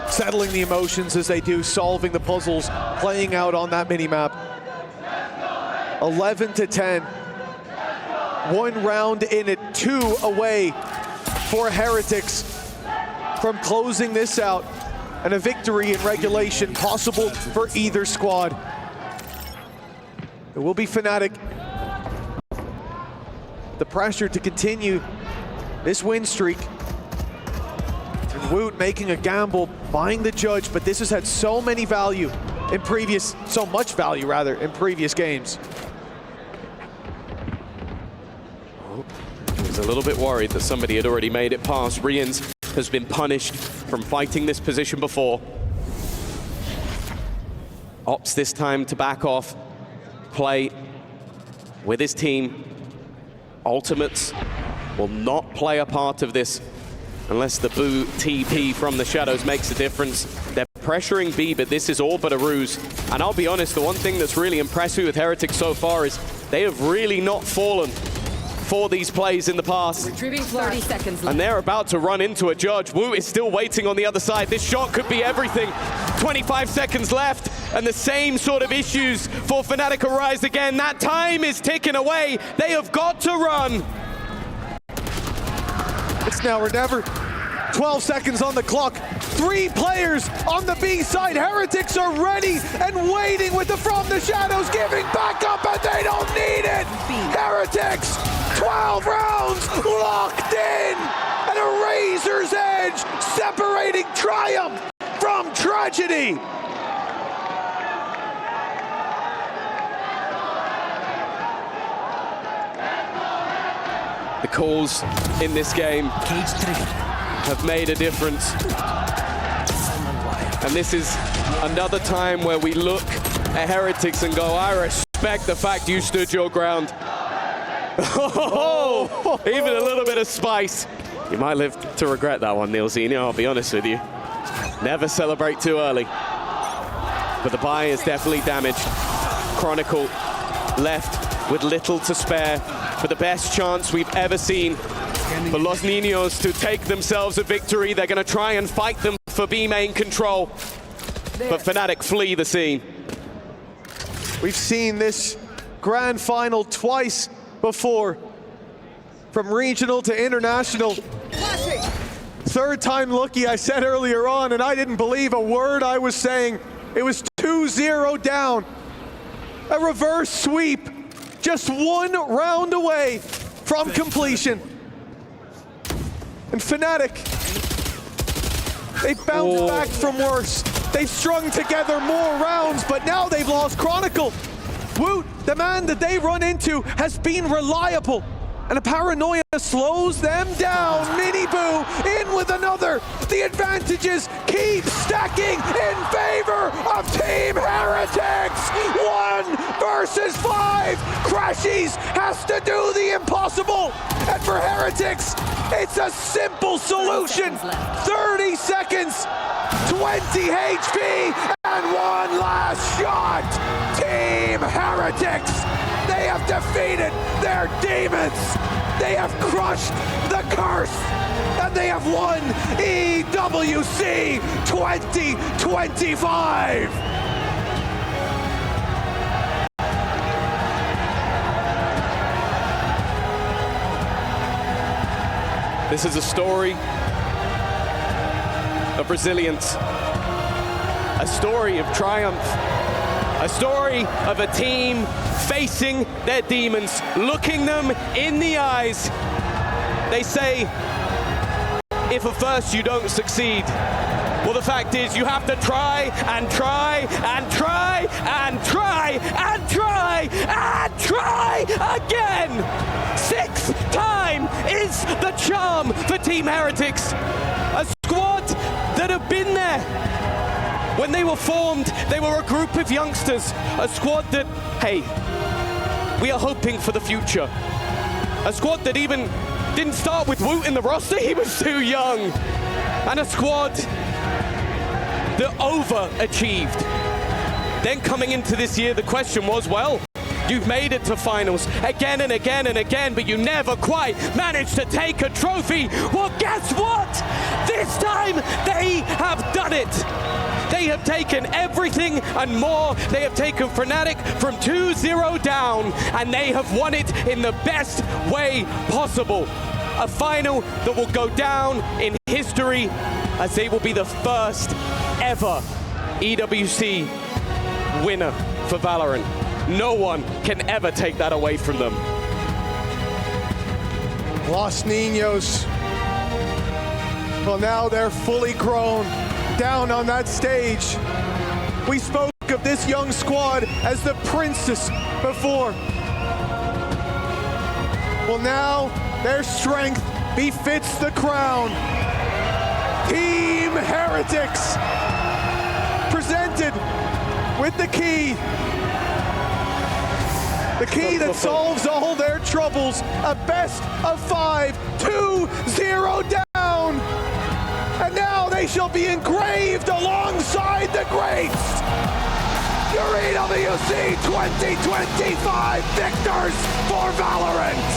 settling the emotions as they do solving the puzzles, playing out on that mini-map. 11-10. 1 round in it, 2 away for Heretics from closing this out, and a victory in regulation possible for either squad. It will be Fnatic. The pressure to continue this win streak. And Woot making a gamble, buying the judge, but this has had so much value in previous games. I was a little bit worried that somebody had already made it past. Rians has been punished from fighting this position before. Opts this time to back off, play with his team. Ultimates will not play a part of this unless the Boo TP from the shadows makes a difference. They're pressuring B, but this is all but a ruse. And I'll be honest, the one thing that's really impressed me with Heretics so far is they have really not fallen for these plays in the past. Retrieving 30 seconds left. And they're about to run into a judge. Wu is still waiting on the other side. This shot could be everything. 25 seconds left, and the same sort of issues for Fnatic arise again. That time is ticking away. They have got to run. It's now or never. 12 seconds on the clock. 3 players on the B side. Heretics are ready and waiting with the From the Shadows, giving back up, and they don't need it. Heretics, 12 rounds locked in, and a razor's edge separating triumph from tragedy. The calls in this game Cage 3. have made a difference. And this is another time where we look at Heretics and go, I respect the fact you stood your ground. Oh, even a little bit of spice. You might live to regret that one, Neilzino, I'll be honest with you. Never celebrate too early. But the buy is definitely damaged. Chronicle left with little to spare for the best chance we've ever seen for Los Niños to take themselves a victory. They're going to try and fight them for B main control. But Fnatic flee the scene. We've seen this grand final twice before. From regional to international. Third time lucky, I said earlier on, and I didn't believe a word I was saying. It was 2-0 down. A reverse sweep. Just 1 round away from completion. And Fnatic, they've bounced back from worse. They've strung together more rounds, but now they've lost Chronicle. Woot, the man that they run into, has been reliable. And a paranoia slows them down. Miniboo in with another. The advantages keep stacking in favor of Team Heretics. 1 versus 5. Crashies has to do the impossible. And for Heretics, it's a simple solution. 30 seconds, 20 HP, and 1 last shot. Team Heretics. They have defeated their demons. They have crushed the curse. And they have won EWC 2025. This is a story of resilience, a story of triumph, a story of a team facing their demons, looking them in the eyes. They say, if at first you don't succeed, well, the fact is you have to try and try and try and try and try and try again. 6th time is the charm for Team Heretics. A squad that have been there. When they were formed, they were a group of youngsters, a squad that, hey, we are hoping for the future. A squad that even didn't start with Woot in the roster, he was too young. And a squad that overachieved. Then coming into this year, the question was, well, you've made it to finals again and again and again, but you never quite managed to take a trophy. Well, guess what? This time, they have done it. They have taken everything and more. They have taken Fnatic from 2-0 down, and they have won it in the best way possible. A final that will go down in history as they will be the first ever EWC winner for Valorant. No one can ever take that away from them. Los Niños. Well, now they're fully grown. Down on that stage. We spoke of this young squad as the princess before. Well, now their strength befits the crown. Team Heretics presented with the key. The key that solves all their troubles. A best of 5, 2-0 down. And now they shall be engraved alongside the greats. Your EWC 2025 victors for Valorant.